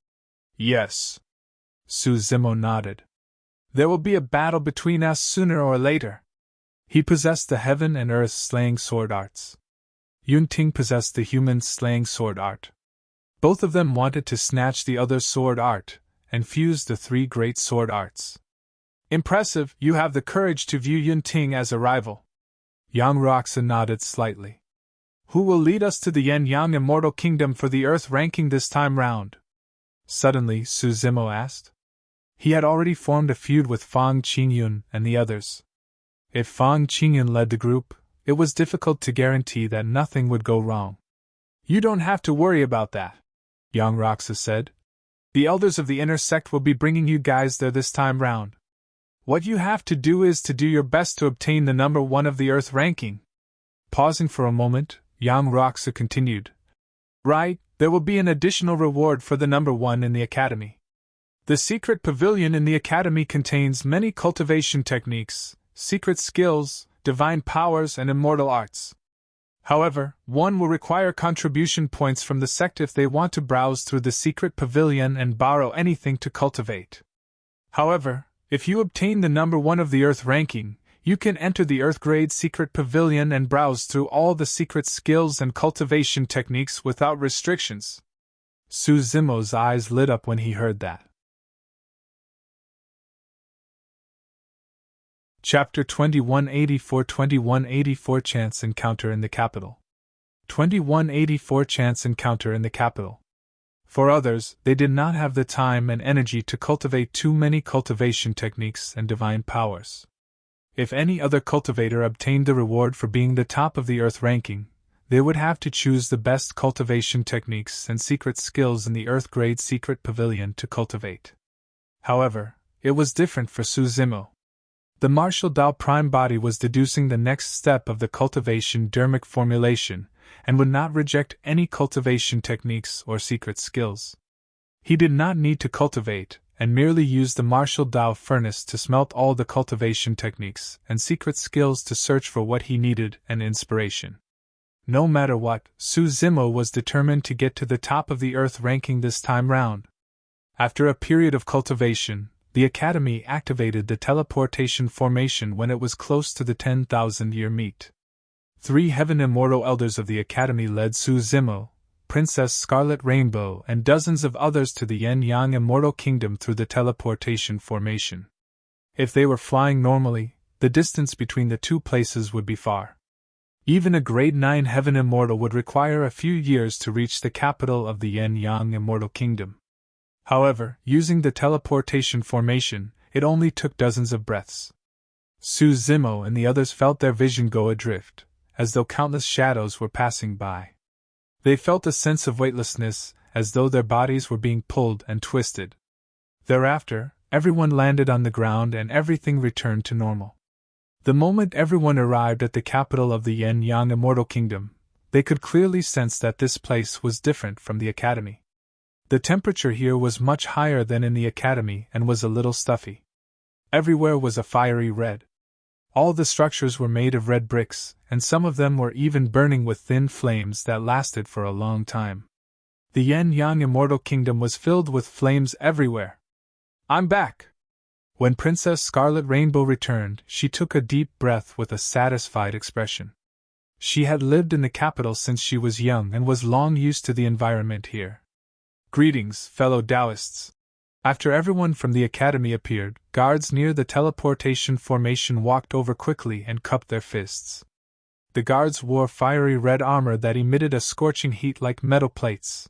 "Yes." Su Zimo nodded. "There will be a battle between us sooner or later. He possessed the heaven and earth slaying sword arts. Yun Ting possessed the human slaying sword art. Both of them wanted to snatch the other's sword art, and fuse the 3 great sword arts. Impressive, you have the courage to view Yun Ting as a rival." Yang Roxu nodded slightly. "Who will lead us to the Yin Yang Immortal Kingdom for the Earth ranking this time round?" Suddenly, Su Zimo asked. He had already formed a feud with Fang Qingyun and the others. If Fang Qingyun led the group, it was difficult to guarantee that nothing would go wrong. "You don't have to worry about that," Yang Roxu said. "The elders of the inner sect will be bringing you guys there this time round. What you have to do is to do your best to obtain the number 1 of the Earth ranking." Pausing for a moment, Yang Roxu continued. "Right, there will be an additional reward for the number 1 in the academy. The secret pavilion in the academy contains many cultivation techniques, secret skills, divine powers, and immortal arts. However, one will require contribution points from the sect if they want to browse through the secret pavilion and borrow anything to cultivate. However, if you obtain the number 1 of the Earth ranking, you can enter the Earth Grade Secret Pavilion and browse through all the secret skills and cultivation techniques without restrictions." Su Zimo's eyes lit up when he heard that. Chapter 2184 2184 Chance Encounter in the Capital. 2184 Chance Encounter in the Capital. For others, they did not have the time and energy to cultivate too many cultivation techniques and divine powers. If any other cultivator obtained the reward for being the top of the Earth ranking, they would have to choose the best cultivation techniques and secret skills in the Earth Grade Secret Pavilion to cultivate. However, it was different for Su Zimo. The martial Dao Prime Body was deducing the next step of the cultivation dermic formulation, and would not reject any cultivation techniques or secret skills. He did not need to cultivate, and merely used the martial Dao furnace to smelt all the cultivation techniques and secret skills to search for what he needed and inspiration. No matter what, Su Zimo was determined to get to the top of the Earth ranking this time round. After a period of cultivation, the Academy activated the teleportation formation when it was close to the 10,000-year meet. 3 Heaven Immortal Elders of the Academy led Su Zimo, Princess Scarlet Rainbow, and dozens of others to the Yin Yang Immortal Kingdom through the teleportation formation. If they were flying normally, the distance between the 2 places would be far. Even a Grade 9 Heaven Immortal would require a few years to reach the capital of the Yin Yang Immortal Kingdom. However, using the teleportation formation, it only took dozens of breaths. Su Zimo and the others felt their vision go adrift, as though countless shadows were passing by. They felt a sense of weightlessness, as though their bodies were being pulled and twisted. Thereafter, everyone landed on the ground and everything returned to normal. The moment everyone arrived at the capital of the Yin Yang Immortal Kingdom, they could clearly sense that this place was different from the Academy. The temperature here was much higher than in the Academy and was a little stuffy. Everywhere was a fiery red. All the structures were made of red bricks, and some of them were even burning with thin flames that lasted for a long time. The Yin-Yang Immortal Kingdom was filled with flames everywhere. "I'm back!" When Princess Scarlet Rainbow returned, she took a deep breath with a satisfied expression. She had lived in the capital since she was young and was long used to the environment here. "Greetings, fellow Taoists." After everyone from the academy appeared, guards near the teleportation formation walked over quickly and cupped their fists. The guards wore fiery red armor that emitted a scorching heat like metal plates.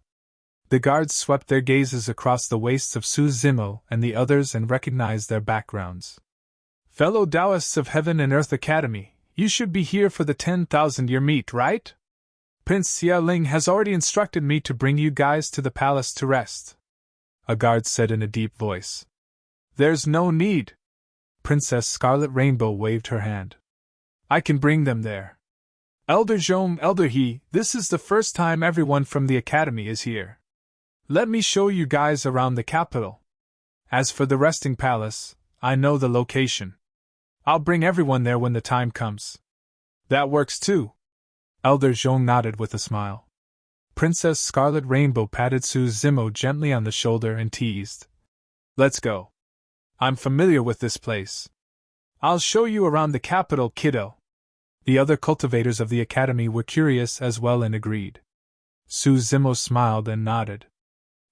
The guards swept their gazes across the waists of Su Zimo and the others and recognized their backgrounds. "Fellow Taoists of Heaven and Earth Academy, you should be here for the 10,000-year meet, right? Prince Xie Ling has already instructed me to bring you guys to the palace to rest," a guard said in a deep voice. "There's no need." Princess Scarlet Rainbow waved her hand. "I can bring them there. Elder Zhong, Elder He, this is the first time everyone from the academy is here. Let me show you guys around the capital. As for the resting palace, I know the location. I'll bring everyone there when the time comes." "That works too." Elder Zhong nodded with a smile. Princess Scarlet Rainbow patted Su Zimo gently on the shoulder and teased, "Let's go. I'm familiar with this place. I'll show you around the capital, kiddo." The other cultivators of the academy were curious as well and agreed. Su Zimo smiled and nodded.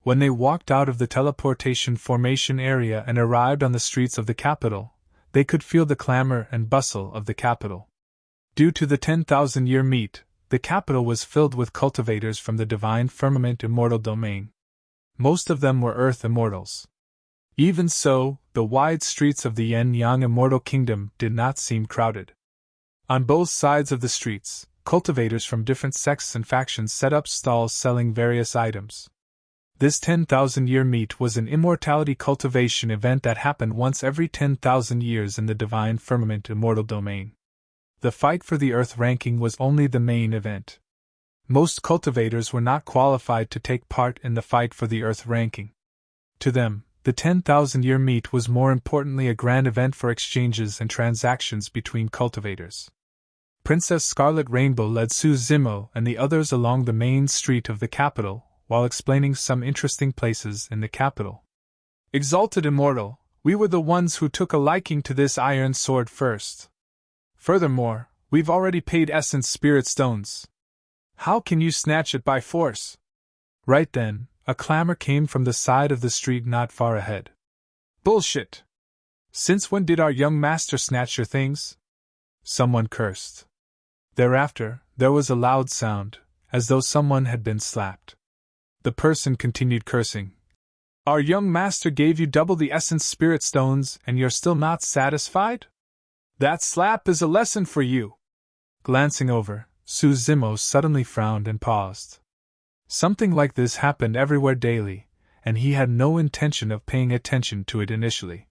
When they walked out of the teleportation formation area and arrived on the streets of the capital, they could feel the clamor and bustle of the capital. Due to the 10,000-year meet, the capital was filled with cultivators from the Divine Firmament Immortal Domain. Most of them were Earth Immortals. Even so, the wide streets of the Yin-Yang Immortal Kingdom did not seem crowded. On both sides of the streets, cultivators from different sects and factions set up stalls selling various items. This 10,000-year meet was an immortality cultivation event that happened once every 10,000 years in the Divine Firmament Immortal Domain. The fight for the Earth ranking was only the main event. Most cultivators were not qualified to take part in the fight for the Earth ranking. To them, the 10,000-year meet was more importantly a grand event for exchanges and transactions between cultivators. Princess Scarlet Rainbow led Su Zimo and the others along the main street of the capital, while explaining some interesting places in the capital. "Exalted Immortal, we were the ones who took a liking to this iron sword first. Furthermore, we've already paid Essence Spirit Stones. How can you snatch it by force?" Right then, a clamor came from the side of the street not far ahead. "Bullshit! Since when did our young master snatch your things?" Someone cursed. Thereafter, there was a loud sound, as though someone had been slapped. The person continued cursing. "Our young master gave you double the Essence Spirit Stones and you're still not satisfied? That slap is a lesson for you." Glancing over, Su Zimo suddenly frowned and paused. Something like this happened everywhere daily, and he had no intention of paying attention to it initially.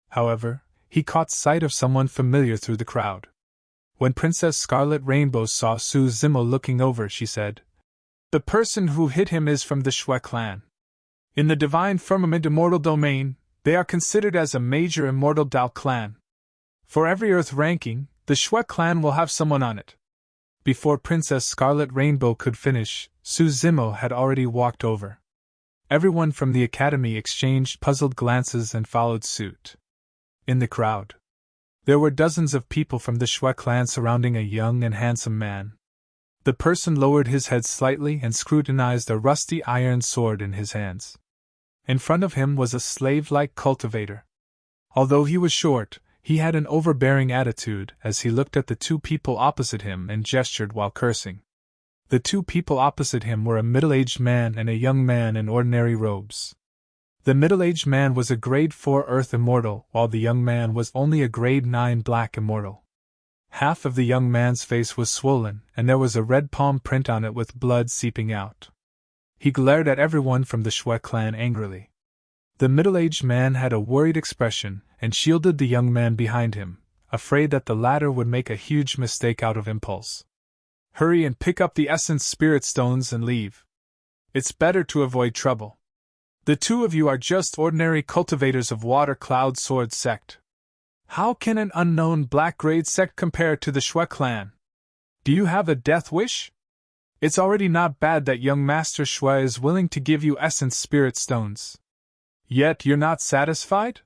However, he caught sight of someone familiar through the crowd. When Princess Scarlet Rainbow saw Su Zimo looking over, she said, "The person who hit him is from the Xie clan. In the Divine Firmament Immortal Domain, they are considered as a major Immortal Dao clan. For every Earth ranking, the Xie clan will have someone on it." Before Princess Scarlet Rainbow could finish, Su Zimo had already walked over. Everyone from the academy exchanged puzzled glances and followed suit. In the crowd, there were dozens of people from the Xie clan surrounding a young and handsome man. The person lowered his head slightly and scrutinized a rusty iron sword in his hands. In front of him was a slave-like cultivator. Although he was short, he had an overbearing attitude as he looked at the two people opposite him and gestured while cursing. The two people opposite him were a middle-aged man and a young man in ordinary robes. The middle-aged man was a Grade 4 Earth Immortal, while the young man was only a Grade 9 Black Immortal. Half of the young man's face was swollen, and there was a red palm print on it with blood seeping out. He glared at everyone from the Xie clan angrily. The middle-aged man had a worried expression and shielded the young man behind him, afraid that the latter would make a huge mistake out of impulse. "Hurry and pick up the Essence Spirit Stones and leave. It's better to avoid trouble. The two of you are just ordinary cultivators of Water Cloud Sword Sect. How can an unknown black-grade sect compare to the Xue clan? Do you have a death wish? It's already not bad that young Master Xue is willing to give you essence spirit stones. Yet you're not satisfied?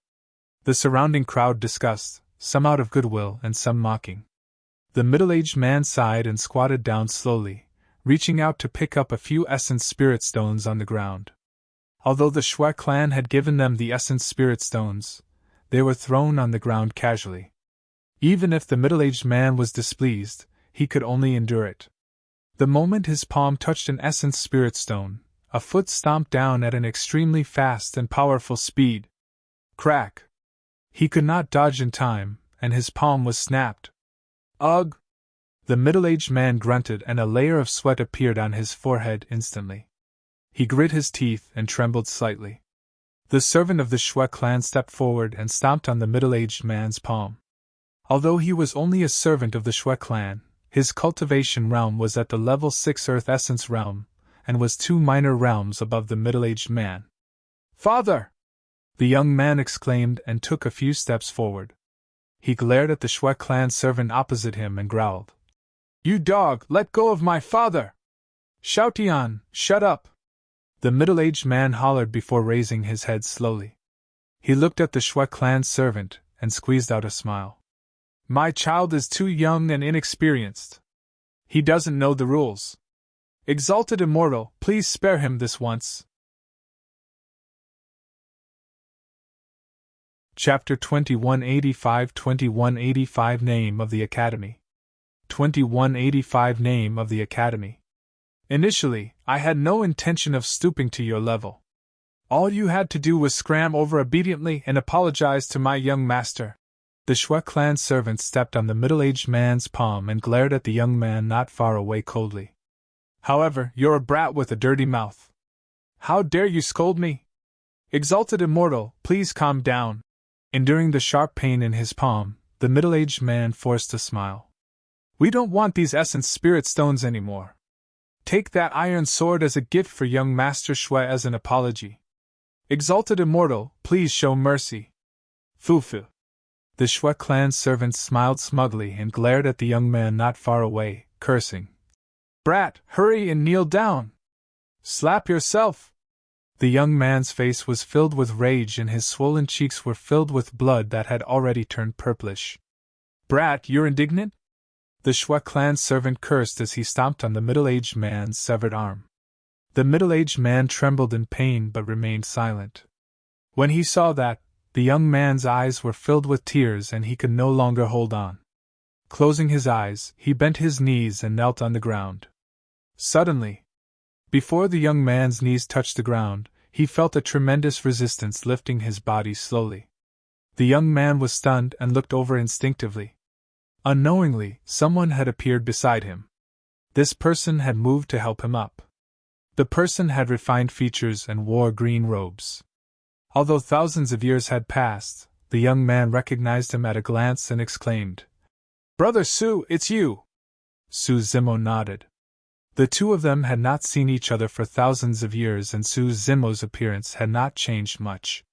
The surrounding crowd discussed, some out of goodwill and some mocking. The middle-aged man sighed and squatted down slowly, reaching out to pick up a few essence spirit stones on the ground. Although the Xue clan had given them the essence spirit stones, they were thrown on the ground casually. Even if the middle-aged man was displeased, he could only endure it. The moment his palm touched an essence spirit stone, a foot stomped down at an extremely fast and powerful speed. Crack! He could not dodge in time, and his palm was snapped. Ugh! The middle-aged man grunted and a layer of sweat appeared on his forehead instantly. He grit his teeth and trembled slightly. The servant of the Xue clan stepped forward and stomped on the middle-aged man's palm. Although he was only a servant of the Xue clan, his cultivation realm was at the level 6 Earth Essence realm, and was 2 minor realms above the middle-aged man. Father! The young man exclaimed and took a few steps forward. He glared at the Xue clan servant opposite him and growled. You dog, let go of my father! Xiaotian, shut up! The middle-aged man hollered before raising his head slowly. He looked at the Xue clan servant and squeezed out a smile. My child is too young and inexperienced. He doesn't know the rules. Exalted Immortal, please spare him this once. Chapter 2185 Name of the Academy. 2185 Name of the Academy. Initially, I had no intention of stooping to your level. All you had to do was scram over obediently and apologize to my young master. The Xue clan servant stepped on the middle-aged man's palm and glared at the young man not far away coldly. However, you're a brat with a dirty mouth. How dare you scold me? Exalted Immortal, please calm down. Enduring the sharp pain in his palm, the middle-aged man forced a smile. We don't want these essence spirit stones anymore. Take that iron sword as a gift for young Master Xue as an apology. Exalted Immortal, please show mercy. Fufu. The Xue clan servant smiled smugly and glared at the young man not far away, cursing. Brat, hurry and kneel down! Slap yourself! The young man's face was filled with rage and his swollen cheeks were filled with blood that had already turned purplish. Brat, you're indignant? The Xue clan servant cursed as he stomped on the middle-aged man's severed arm. The middle-aged man trembled in pain but remained silent. When he saw that, the young man's eyes were filled with tears and he could no longer hold on. Closing his eyes, he bent his knees and knelt on the ground. Suddenly, before the young man's knees touched the ground, he felt a tremendous resistance lifting his body slowly. The young man was stunned and looked over instinctively. Unknowingly, someone had appeared beside him. This person had moved to help him up. The person had refined features and wore green robes. Although thousands of years had passed, the young man recognized him at a glance and exclaimed, Brother Su, it's you! Su Zimo nodded. The two of them had not seen each other for thousands of years and Su Zimo's appearance had not changed much.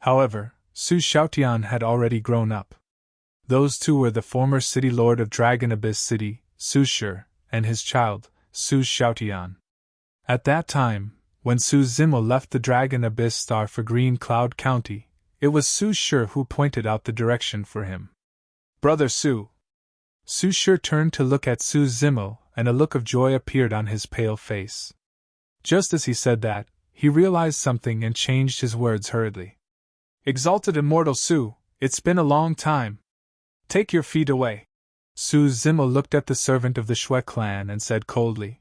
However, Su Xiaotian had already grown up. Those two were the former city lord of Dragon Abyss City, Su Shi, and his child, Su Xiaotian. At that time, when Su Zimo left the Dragon Abyss Star for Green Cloud County, it was Su Shi who pointed out the direction for him. Brother Su. Su Shi turned to look at Su Zimo, and a look of joy appeared on his pale face. Just as he said that, he realized something and changed his words hurriedly. Exalted Immortal Su, it's been a long time. Take your feet away. Su Zimo looked at the servant of the Xue clan and said coldly.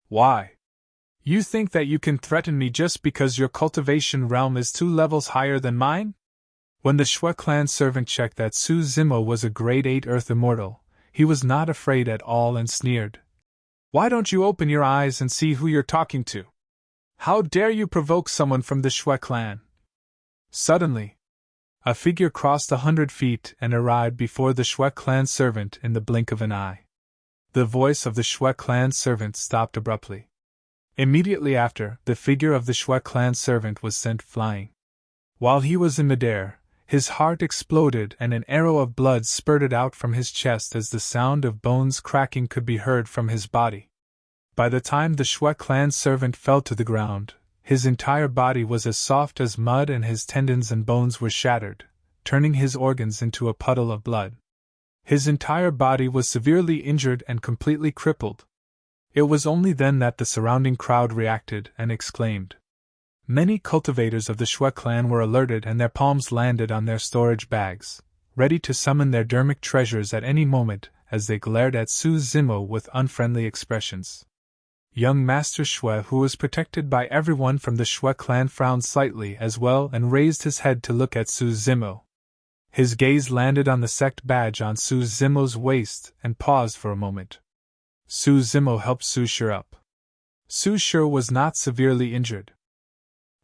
Why? You think that you can threaten me just because your cultivation realm is 2 levels higher than mine? When the Xue clan servant checked that Su Zimo was a grade 8 Earth Immortal, he was not afraid at all and sneered. Why don't you open your eyes and see who you're talking to? How dare you provoke someone from the Xue clan? Suddenly, a figure crossed 100 feet and arrived before the Xue clan servant in the blink of an eye. The voice of the Xue clan servant stopped abruptly. Immediately after, the figure of the Xue clan servant was sent flying. While he was in midair, his heart exploded and an arrow of blood spurted out from his chest as the sound of bones cracking could be heard from his body. By the time the Xie clan servant fell to the ground, his entire body was as soft as mud and his tendons and bones were shattered, turning his organs into a puddle of blood. His entire body was severely injured and completely crippled. It was only then that the surrounding crowd reacted and exclaimed. Many cultivators of the Xie clan were alerted and their palms landed on their storage bags, ready to summon their dermic treasures at any moment as they glared at Su Zimo with unfriendly expressions. Young Master Xue, who was protected by everyone from the Xie clan, frowned slightly as well and raised his head to look at Su Zimo. His gaze landed on the sect badge on Su Zimo's waist and paused for a moment. Su Zimo helped Su Shi up. Su Shi was not severely injured.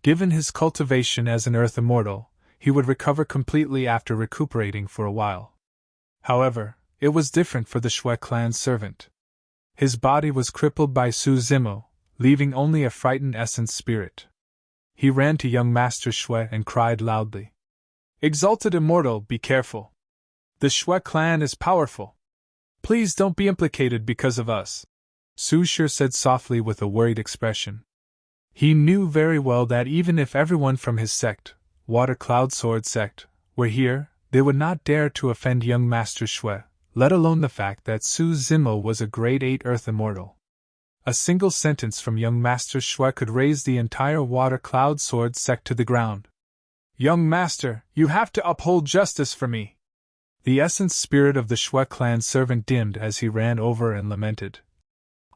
Given his cultivation as an Earth Immortal, he would recover completely after recuperating for a while. However, it was different for the Xie clan servant. His body was crippled by Su Zimo, leaving only a frightened essence spirit. He ran to young Master Xue and cried loudly. "Exalted Immortal, be careful. The Xie clan is powerful. Please don't be implicated because of us," Su Shi said softly with a worried expression. He knew very well that even if everyone from his sect, Water Cloud Sword sect, were here, they would not dare to offend young Master Xue, let alone the fact that Su Zimo was a grade 8 Earth Immortal. A single sentence from young Master Xue could raise the entire Water Cloud Sword sect to the ground. "Young Master, you have to uphold justice for me." The essence spirit of the Xie clan servant dimmed as he ran over and lamented.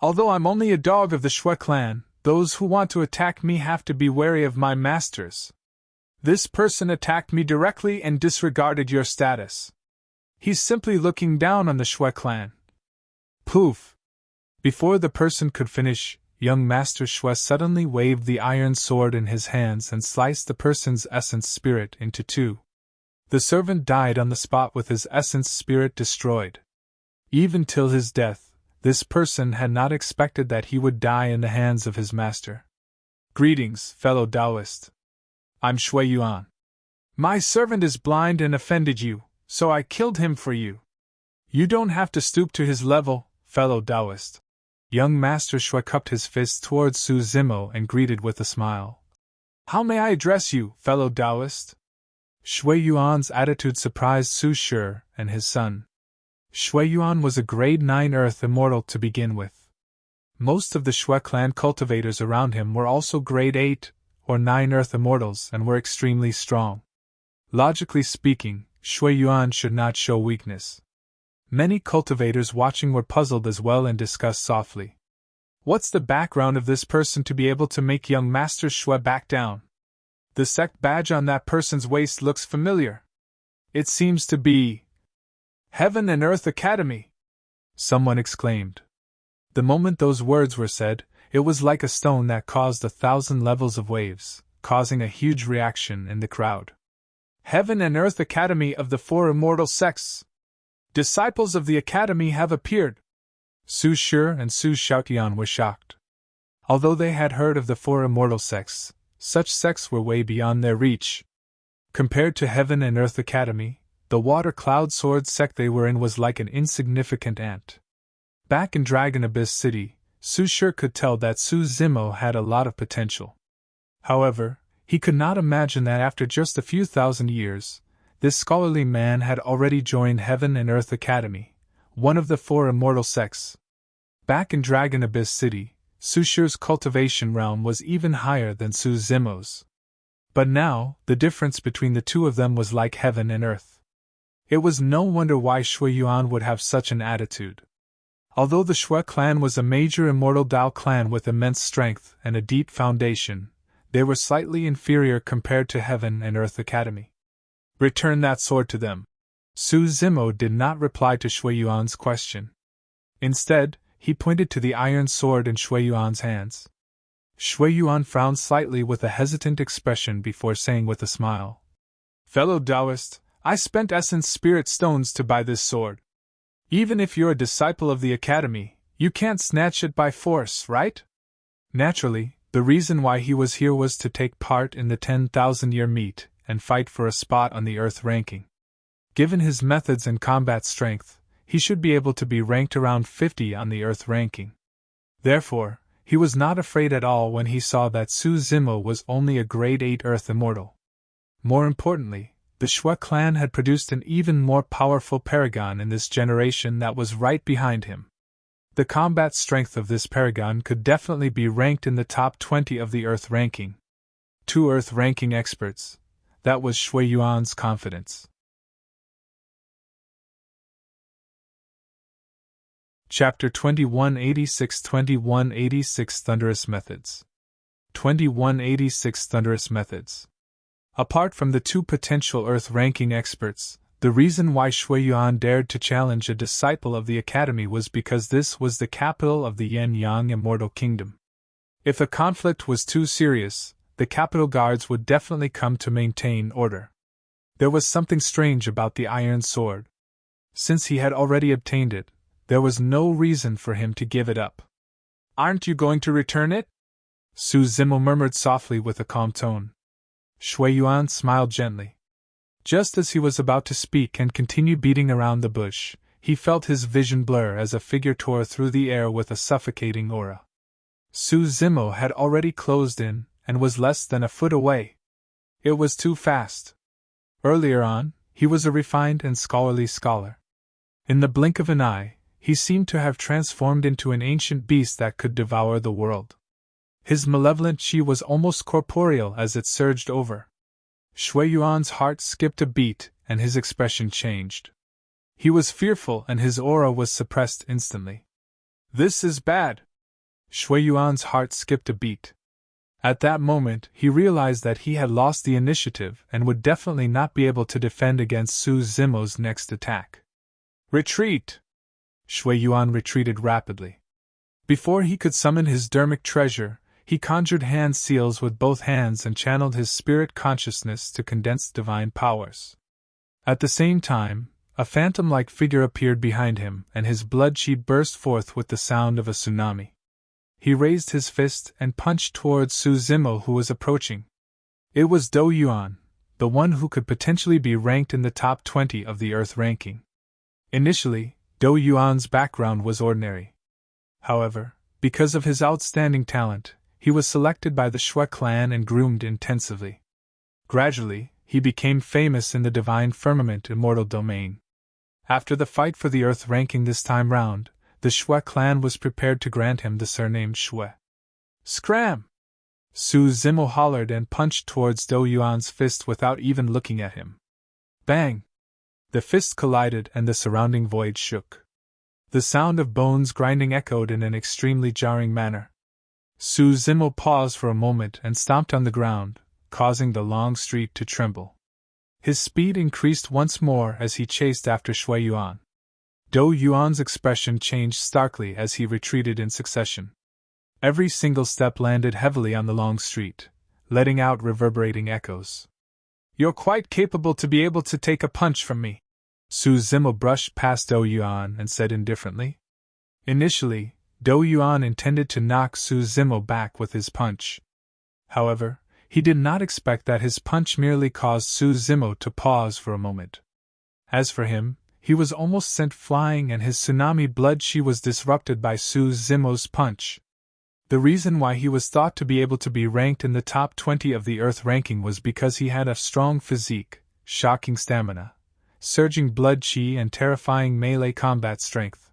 "Although I'm only a dog of the Xie clan, those who want to attack me have to be wary of my masters. This person attacked me directly and disregarded your status. He's simply looking down on the Xie clan." Poof! Before the person could finish, young Master Xue suddenly waved the iron sword in his hands and sliced the person's essence spirit into two. The servant died on the spot with his essence spirit destroyed. Even till his death, this person had not expected that he would die in the hands of his master. "Greetings, fellow Taoist. I'm Xue Yuan. My servant is blind and offended you, so I killed him for you. You don't have to stoop to his level, fellow Taoist." Young Master Xue cupped his fist towards Su Zimo and greeted with a smile. "How may I address you, fellow Taoist?" Xue Yuan's attitude surprised Su Shi and his son. Xue Yuan was a grade 9 Earth Immortal to begin with. Most of the Xie clan cultivators around him were also grade 8 or 9 Earth Immortals and were extremely strong. Logically speaking, Xue Yuan should not show weakness. Many cultivators watching were puzzled as well and discussed softly. "What's the background of this person to be able to make young Master Xue back down? The sect badge on that person's waist looks familiar. It seems to be Heaven and Earth Academy," someone exclaimed. The moment those words were said, it was like a stone that caused 1,000 levels of waves, causing a huge reaction in the crowd. "Heaven and Earth Academy of the 4 immortal sects. Disciples of the Academy have appeared." Su Shi and Su Xiaotian were shocked. Although they had heard of the 4 immortal sects, such sects were way beyond their reach. Compared to Heaven and Earth Academy, the Water Cloud Sword sect they were in was like an insignificant ant. Back in Dragon Abyss City, Su Shi could tell that Su Zimo had a lot of potential. However, he could not imagine that after just a few thousand years, this scholarly man had already joined Heaven and Earth Academy, one of the 4 immortal sects. Back in Dragon Abyss City, Su Shi's cultivation realm was even higher than Su Zimo's. But now, the difference between the two of them was like heaven and earth. It was no wonder why Xue Yuan would have such an attitude. Although the Xue clan was a major immortal Dao clan with immense strength and a deep foundation, they were slightly inferior compared to Heaven and Earth Academy. "Return that sword to them." Su Zimo did not reply to Xue Yuan's question. Instead, he pointed to the iron sword in Xue Yuan's hands. Xue Yuan frowned slightly with a hesitant expression before saying with a smile, "Fellow Taoist, I spent essence spirit stones to buy this sword. Even if you're a disciple of the Academy, you can't snatch it by force, right?" Naturally, the reason why he was here was to take part in the 10,000-year meet, and fight for a spot on the Earth ranking. Given his methods and combat strength, he should be able to be ranked around 50 on the Earth ranking. Therefore, he was not afraid at all when he saw that Su Zimo was only a grade 8 Earth Immortal. More importantly, the Xie clan had produced an even more powerful paragon in this generation that was right behind him. The combat strength of this paragon could definitely be ranked in the top 20 of the Earth ranking. 2 Earth ranking experts. That was Xie Yuan's confidence. Chapter 2186 Thunderous Methods. 2186 Thunderous Methods. Apart from the 2 potential Earth ranking experts, the reason why Xie Yuan dared to challenge a disciple of the Academy was because this was the capital of the Yin-Yang Immortal Kingdom. If a conflict was too serious, the capital guards would definitely come to maintain order. There was something strange about the Iron Sword. Since he had already obtained it, there was no reason for him to give it up. "Aren't you going to return it?" Su Zimo murmured softly with a calm tone. Xie Yuan smiled gently. Just as he was about to speak and continue beating around the bush, he felt his vision blur as a figure tore through the air with a suffocating aura. Su Zimo had already closed in, and was less than a foot away. It was too fast. Earlier on, he was a refined and scholarly scholar. In the blink of an eye, he seemed to have transformed into an ancient beast that could devour the world. His malevolent chi was almost corporeal as it surged over. Xie Yuan's heart skipped a beat, and his expression changed. He was fearful and his aura was suppressed instantly. "This is bad." Xie Yuan's heart skipped a beat. At that moment, he realized that he had lost the initiative and would definitely not be able to defend against Su Zimo's next attack. "Retreat!" Xie Yuan retreated rapidly. Before he could summon his dermic treasure, he conjured hand seals with both hands and channeled his spirit consciousness to condense divine powers. At the same time, a phantom-like figure appeared behind him, and his blood chi burst forth with the sound of a tsunami. He raised his fist and punched towards Su Zimo, who was approaching. It was Dou Yuan, the one who could potentially be ranked in the top 20 of the Earth ranking. Initially, Dou Yuan's background was ordinary. However, because of his outstanding talent, he was selected by the Xie clan and groomed intensively. Gradually, he became famous in the Divine Firmament Immortal domain. After the fight for the Earth ranking this time round, the Xie clan was prepared to grant him the surname Xue. "Scram!" Su Zimo hollered and punched towards Dou Yuan's fist without even looking at him. Bang! The fists collided and the surrounding void shook. The sound of bones grinding echoed in an extremely jarring manner. Su Zimo paused for a moment and stomped on the ground, causing the long street to tremble. His speed increased once more as he chased after Xie Yuan. Dou Yuan's expression changed starkly as he retreated in succession. Every single step landed heavily on the long street, letting out reverberating echoes. "You're quite capable to be able to take a punch from me." Su Zimo brushed past Dou Yuan and said indifferently. Initially, Dou Yuan intended to knock Su Zimo back with his punch. However, he did not expect that his punch merely caused Su Zimo to pause for a moment. As for him, he was almost sent flying and his tsunami blood chi was disrupted by Su Zimo's punch. The reason why he was thought to be able to be ranked in the top 20 of the Earth ranking was because he had a strong physique, shocking stamina, surging blood chi and terrifying melee combat strength.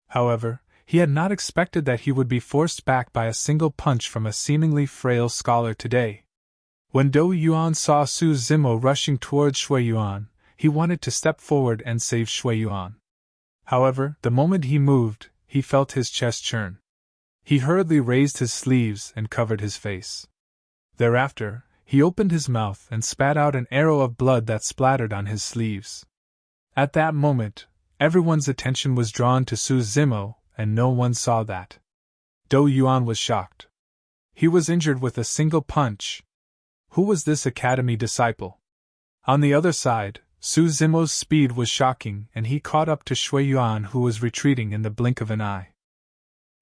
However, he had not expected that he would be forced back by a single punch from a seemingly frail scholar today. When Dou Yuan saw Su Zimo rushing towards Xie Yuan, he wanted to step forward and save Xie Yuan. However, the moment he moved, he felt his chest churn. He hurriedly raised his sleeves and covered his face. Thereafter, he opened his mouth and spat out an arrow of blood that splattered on his sleeves. At that moment, everyone's attention was drawn to Su Zimo, and no one saw that. Dou Yuan was shocked. He was injured with a single punch. Who was this academy disciple? On the other side, Su Zimo's speed was shocking and he caught up to Xie Yuan, who was retreating in the blink of an eye.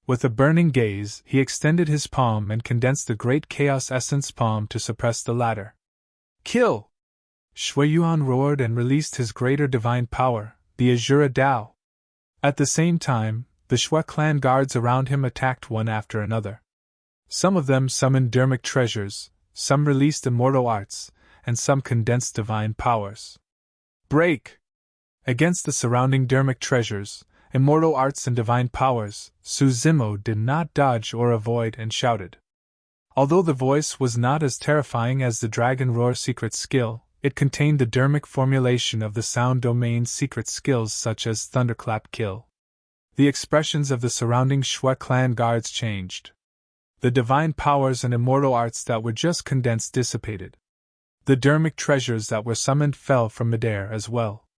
With a burning gaze, he extended his palm and condensed the great Chaos Essence palm to suppress the latter. "Kill!" Shui Yuan roared and released his greater divine power, the Azura Dao. At the same time, the Shui clan guards around him attacked one after another. Some of them summoned dermic treasures, some released immortal arts, and some condensed divine powers. Break! Against the surrounding dermic treasures, immortal arts and divine powers, Su Zimo did not dodge or avoid and shouted. Although the voice was not as terrifying as the Dragon Roar secret skill, it contained the dermic formulation of the sound domain's secret skills such as Thunderclap Kill. The expressions of the surrounding Shui clan guards changed. The divine powers and immortal arts that were just condensed dissipated. The dermic treasures that were summoned fell from midair as well.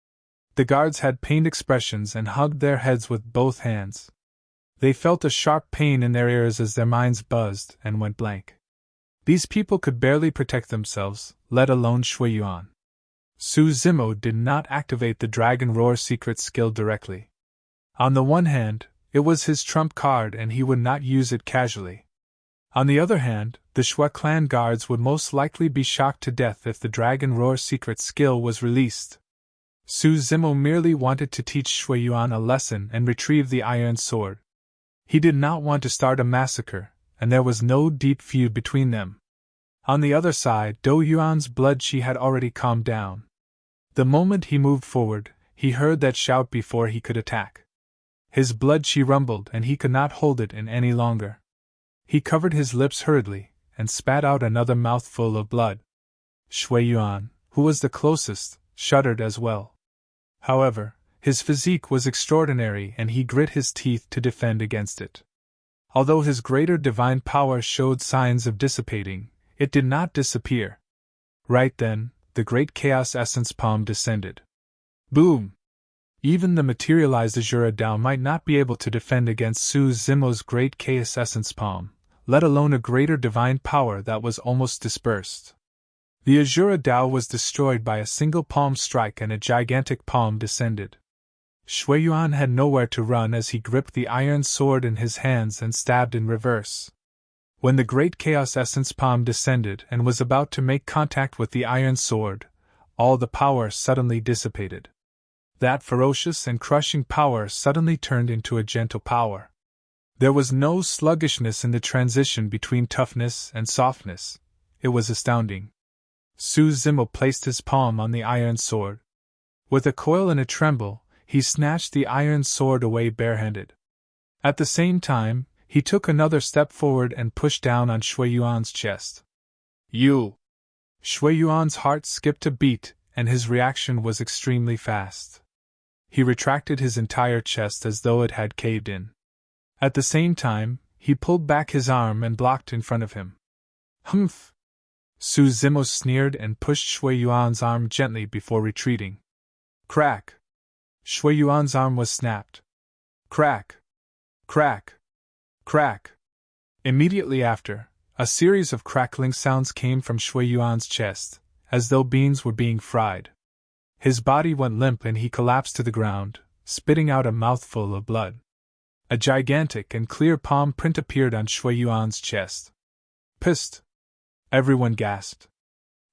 The guards had pained expressions and hugged their heads with both hands. They felt a sharp pain in their ears as their minds buzzed and went blank. These people could barely protect themselves, let alone Shui Yuan. Su Zimo did not activate the Dragon Roar secret skill directly. On the one hand, it was his trump card and he would not use it casually. On the other hand, the Shui clan guards would most likely be shocked to death if the Dragon Roar secret skill was released. Su Zimo merely wanted to teach Shui Yuan a lesson and retrieve the iron sword. He did not want to start a massacre, and there was no deep feud between them. On the other side, Dou Yuan's blood qi had already calmed down. The moment he moved forward, he heard that shout before he could attack. His blood qi rumbled and he could not hold it in any longer. He covered his lips hurriedly, and spat out another mouthful of blood. Shui Yuan, who was the closest, shuddered as well. However, his physique was extraordinary and he grit his teeth to defend against it. Although his greater divine power showed signs of dissipating, it did not disappear. Right then, the great chaos essence palm descended. Boom! Even the materialized Azura Dao might not be able to defend against Su Zimo's great chaos essence palm, let alone a greater divine power that was almost dispersed. The Azura Dao was destroyed by a single palm strike and a gigantic palm descended. Shui Yuan had nowhere to run as he gripped the iron sword in his hands and stabbed in reverse. When the great chaos essence palm descended and was about to make contact with the iron sword, all the power suddenly dissipated. That ferocious and crushing power suddenly turned into a gentle power. There was no sluggishness in the transition between toughness and softness. It was astounding. Su Zimo placed his palm on the iron sword. With a coil and a tremble, he snatched the iron sword away barehanded. At the same time, he took another step forward and pushed down on Shui Yuan's chest. You! Shui Yuan's heart skipped a beat, and his reaction was extremely fast. He retracted his entire chest as though it had caved in. At the same time, he pulled back his arm and blocked in front of him. Humph! Su Zimo sneered and pushed Shui Yuan's arm gently before retreating. Crack! Shui Yuan's arm was snapped. Crack! Crack! Crack! Immediately after, a series of crackling sounds came from Shui Yuan's chest, as though beans were being fried. His body went limp and he collapsed to the ground, spitting out a mouthful of blood. A gigantic and clear palm print appeared on Shui Yuan's chest. Psst! Everyone gasped.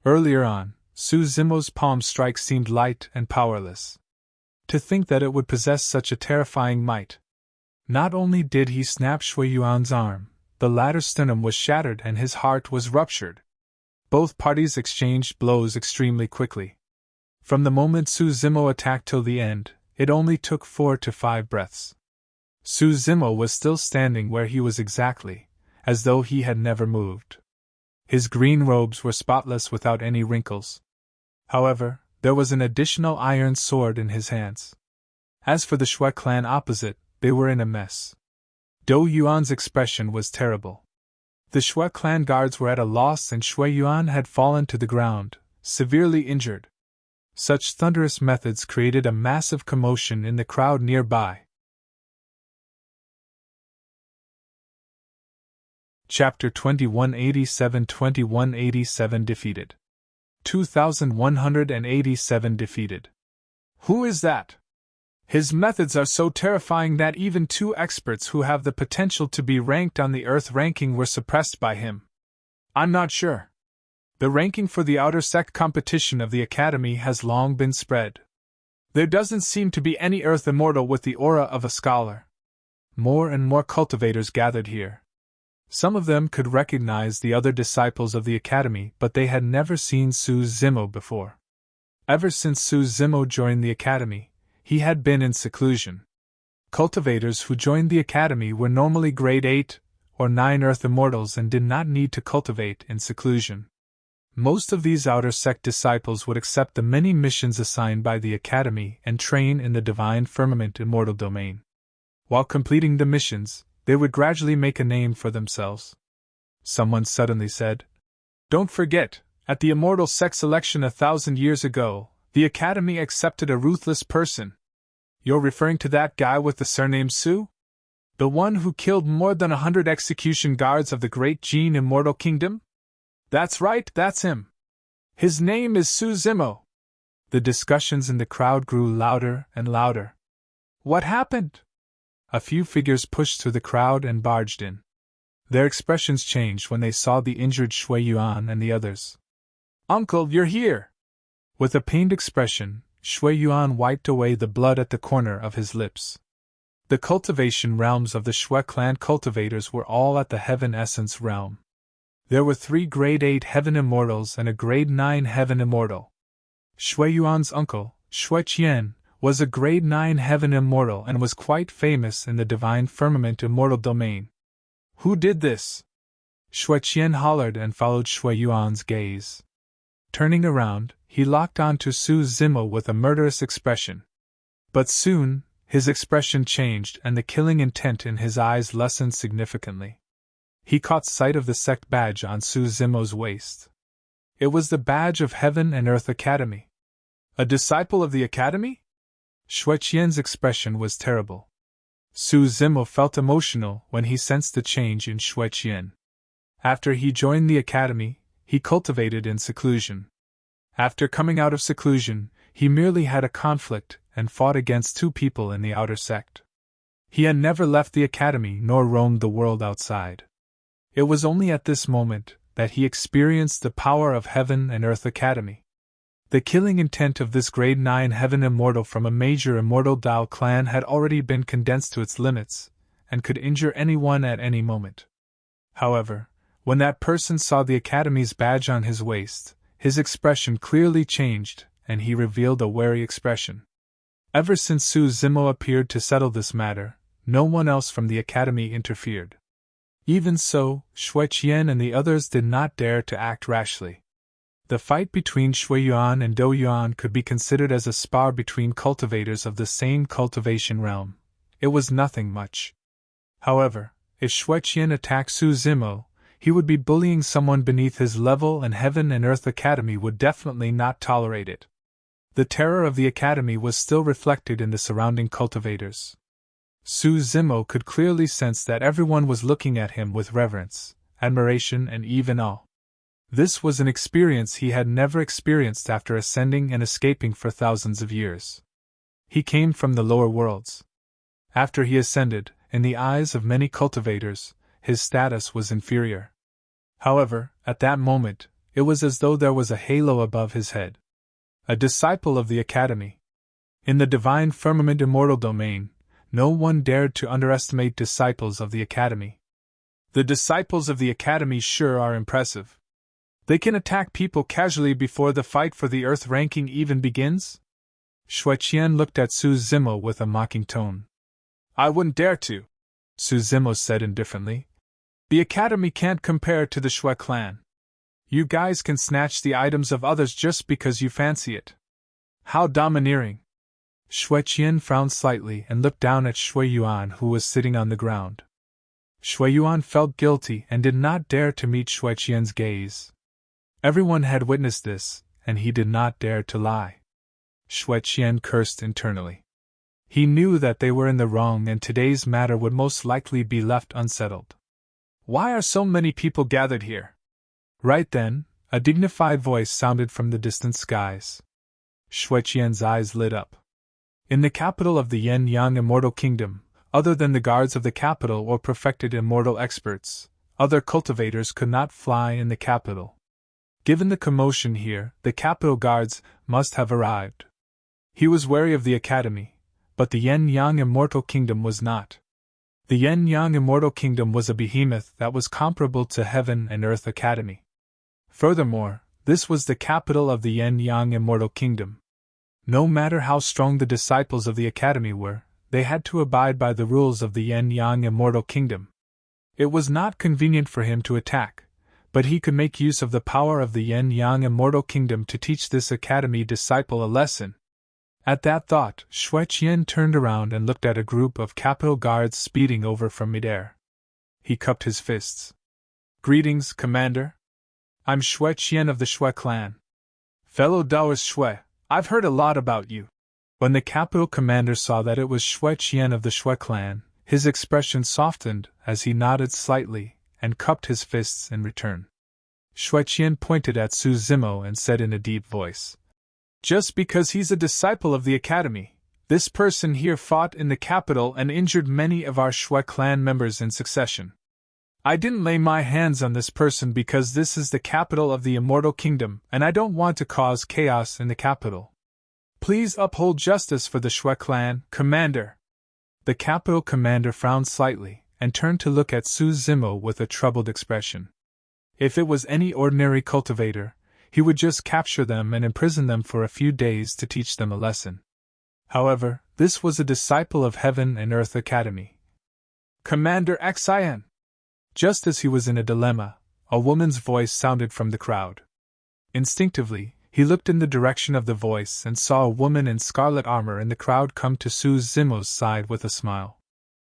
Earlier on, Su Zimo's palm strike seemed light and powerless. To think that it would possess such a terrifying might. Not only did he snap Shui Yuan's arm, the latter's sternum was shattered and his heart was ruptured. Both parties exchanged blows extremely quickly. From the moment Su Zimo attacked till the end, it only took 4 to 5 breaths. Su Zimo was still standing where he was exactly, as though he had never moved. His green robes were spotless without any wrinkles. However, there was an additional iron sword in his hands. As for the Shui clan opposite, they were in a mess. Dou Yuan's expression was terrible. The Shui clan guards were at a loss and Shui Yuan had fallen to the ground, severely injured. Such thunderous methods created a massive commotion in the crowd nearby. Chapter 2187 defeated. 2187 defeated. Who is that? His methods are so terrifying that even 2 experts who have the potential to be ranked on the Earth ranking were suppressed by him. I'm not sure. The ranking for the outer sect competition of the Academy has long been spread. There doesn't seem to be any Earth immortal with the aura of a scholar. More and more cultivators gathered here. Some of them could recognize the other disciples of the Academy, but they had never seen Su Zimo before. Ever since Su Zimo joined the Academy, he had been in seclusion. Cultivators who joined the Academy were normally grade 8 or 9 Earth immortals and did not need to cultivate in seclusion. Most of these outer sect disciples would accept the many missions assigned by the Academy and train in the Divine Firmament Immortal Domain. While completing the missions, they would gradually make a name for themselves. Someone suddenly said, "Don't forget, at the Immortal Sect selection 1,000 years ago, the Academy accepted a ruthless person. You're referring to that guy with the surname Su? The one who killed more than 100 execution guards of the great Qing Immortal Kingdom? That's right, that's him. His name is Su Zimo." The discussions in the crowd grew louder and louder. What happened? A few figures pushed through the crowd and barged in. Their expressions changed when they saw the injured Shui Yuan and the others. "Uncle, you're here!" With a pained expression, Shui Yuan wiped away the blood at the corner of his lips. The cultivation realms of the Shui clan cultivators were all at the Heaven Essence realm. There were 3 grade 8 Heaven Immortals and a grade 9 Heaven Immortal. Shui Yuan's uncle, Xie Qingcheng, was a grade 9 Heaven Immortal and was quite famous in the Divine Firmament Immortal Domain. Who did this? Xie Qingcheng hollered and followed Shui Yuan's gaze. Turning around, he locked onto Su Zimo with a murderous expression. But soon, his expression changed and the killing intent in his eyes lessened significantly. He caught sight of the sect badge on Su Zimo's waist. It was the badge of Heaven and Earth Academy. A disciple of the Academy? Xie Qingcheng's expression was terrible. Su Zimo felt emotional when he sensed the change in Xie Qingcheng. After he joined the Academy, he cultivated in seclusion. After coming out of seclusion, he merely had a conflict and fought against 2 people in the outer sect. He had never left the Academy nor roamed the world outside. It was only at this moment that he experienced the power of Heaven and Earth Academy. The killing intent of this grade 9 Heaven Immortal from a major Immortal Dao clan had already been condensed to its limits, and could injure anyone at any moment. However, when that person saw the Academy's badge on his waist, his expression clearly changed, and he revealed a wary expression. Ever since Su Zimo appeared to settle this matter, no one else from the Academy interfered. Even so, Xie Qingcheng and the others did not dare to act rashly. The fight between Shui Yuan and Dou Yuan could be considered as a spar between cultivators of the same cultivation realm. It was nothing much. However, if Xie Qingcheng attacked Su Zimo, he would be bullying someone beneath his level, and Heaven and Earth Academy would definitely not tolerate it. The terror of the Academy was still reflected in the surrounding cultivators. Su Zimo could clearly sense that everyone was looking at him with reverence, admiration, and even awe. This was an experience he had never experienced after ascending and escaping for thousands of years. He came from the lower worlds. After he ascended, in the eyes of many cultivators, his status was inferior. However, at that moment, it was as though there was a halo above his head. A disciple of the Academy. In the Divine Firmament Immortal Domain, no one dared to underestimate disciples of the Academy. The disciples of the Academy sure are impressive. They can attack people casually before the fight for the Earth ranking even begins? Xie Qingcheng looked at Su Zimo with a mocking tone. "I wouldn't dare to," Su Zimo said indifferently. "The Academy can't compare to the Shui clan. You guys can snatch the items of others just because you fancy it. How domineering." Xie Qingcheng frowned slightly and looked down at Shui Yuan, who was sitting on the ground. Shui Yuan felt guilty and did not dare to meet Xie Qingcheng's gaze. Everyone had witnessed this, and he did not dare to lie. Xie Qingcheng cursed internally. He knew that they were in the wrong, and today's matter would most likely be left unsettled. "Why are so many people gathered here?" Right then, a dignified voice sounded from the distant skies. Xie Qingcheng's eyes lit up. In the capital of the Yin-Yang Immortal Kingdom, other than the guards of the capital or perfected immortal experts, other cultivators could not fly in the capital. Given the commotion here, the capital guards must have arrived. He was wary of the academy, but the Yen-Yang Immortal Kingdom was not. The Yen-Yang Immortal Kingdom was a behemoth that was comparable to Heaven and Earth Academy. Furthermore, this was the capital of the Yen-Yang Immortal Kingdom. No matter how strong the disciples of the academy were, they had to abide by the rules of the Yen-Yang Immortal Kingdom. It was not convenient for him to attack, but he could make use of the power of the Yen-Yang Immortal Kingdom to teach this academy disciple a lesson. At that thought, Xie Qingcheng turned around and looked at a group of capital guards speeding over from midair. He cupped his fists. "Greetings, Commander. I'm Xie Qingcheng of the Xue clan. Fellow Taoist Xue, I've heard a lot about you." When the capital commander saw that it was Xie Qingcheng of the Xue clan, his expression softened as he nodded slightly and cupped his fists in return. Xie Qingcheng pointed at Su Zimo and said in a deep voice, "Just because he's a disciple of the academy, this person here fought in the capital and injured many of our Xue clan members in succession. I didn't lay my hands on this person because this is the capital of the Immortal Kingdom and I don't want to cause chaos in the capital. Please uphold justice for the Xue clan, Commander." The capital commander frowned slightly and turned to look at Su Zimo with a troubled expression. If it was any ordinary cultivator, he would just capture them and imprison them for a few days to teach them a lesson. However, this was a disciple of Heaven and Earth Academy. "Commander Xie." Just as he was in a dilemma, a woman's voice sounded from the crowd. Instinctively, he looked in the direction of the voice and saw a woman in scarlet armor in the crowd come to Su Zimo's side with a smile.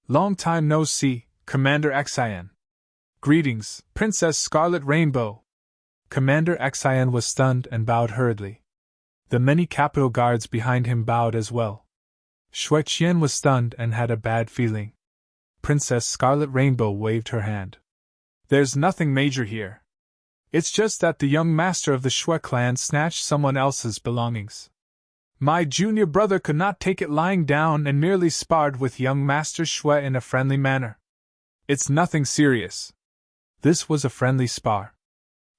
"Long time no see, Commander Xie." "Greetings, Princess Scarlet Rainbow." Commander Xie was stunned and bowed hurriedly. The many capital guards behind him bowed as well. Xie Qingcheng was stunned and had a bad feeling. Princess Scarlet Rainbow waved her hand. "There's nothing major here. It's just that the young master of the Xue clan snatched someone else's belongings. My junior brother could not take it lying down and merely sparred with young Master Xue in a friendly manner. It's nothing serious." This was a friendly spar.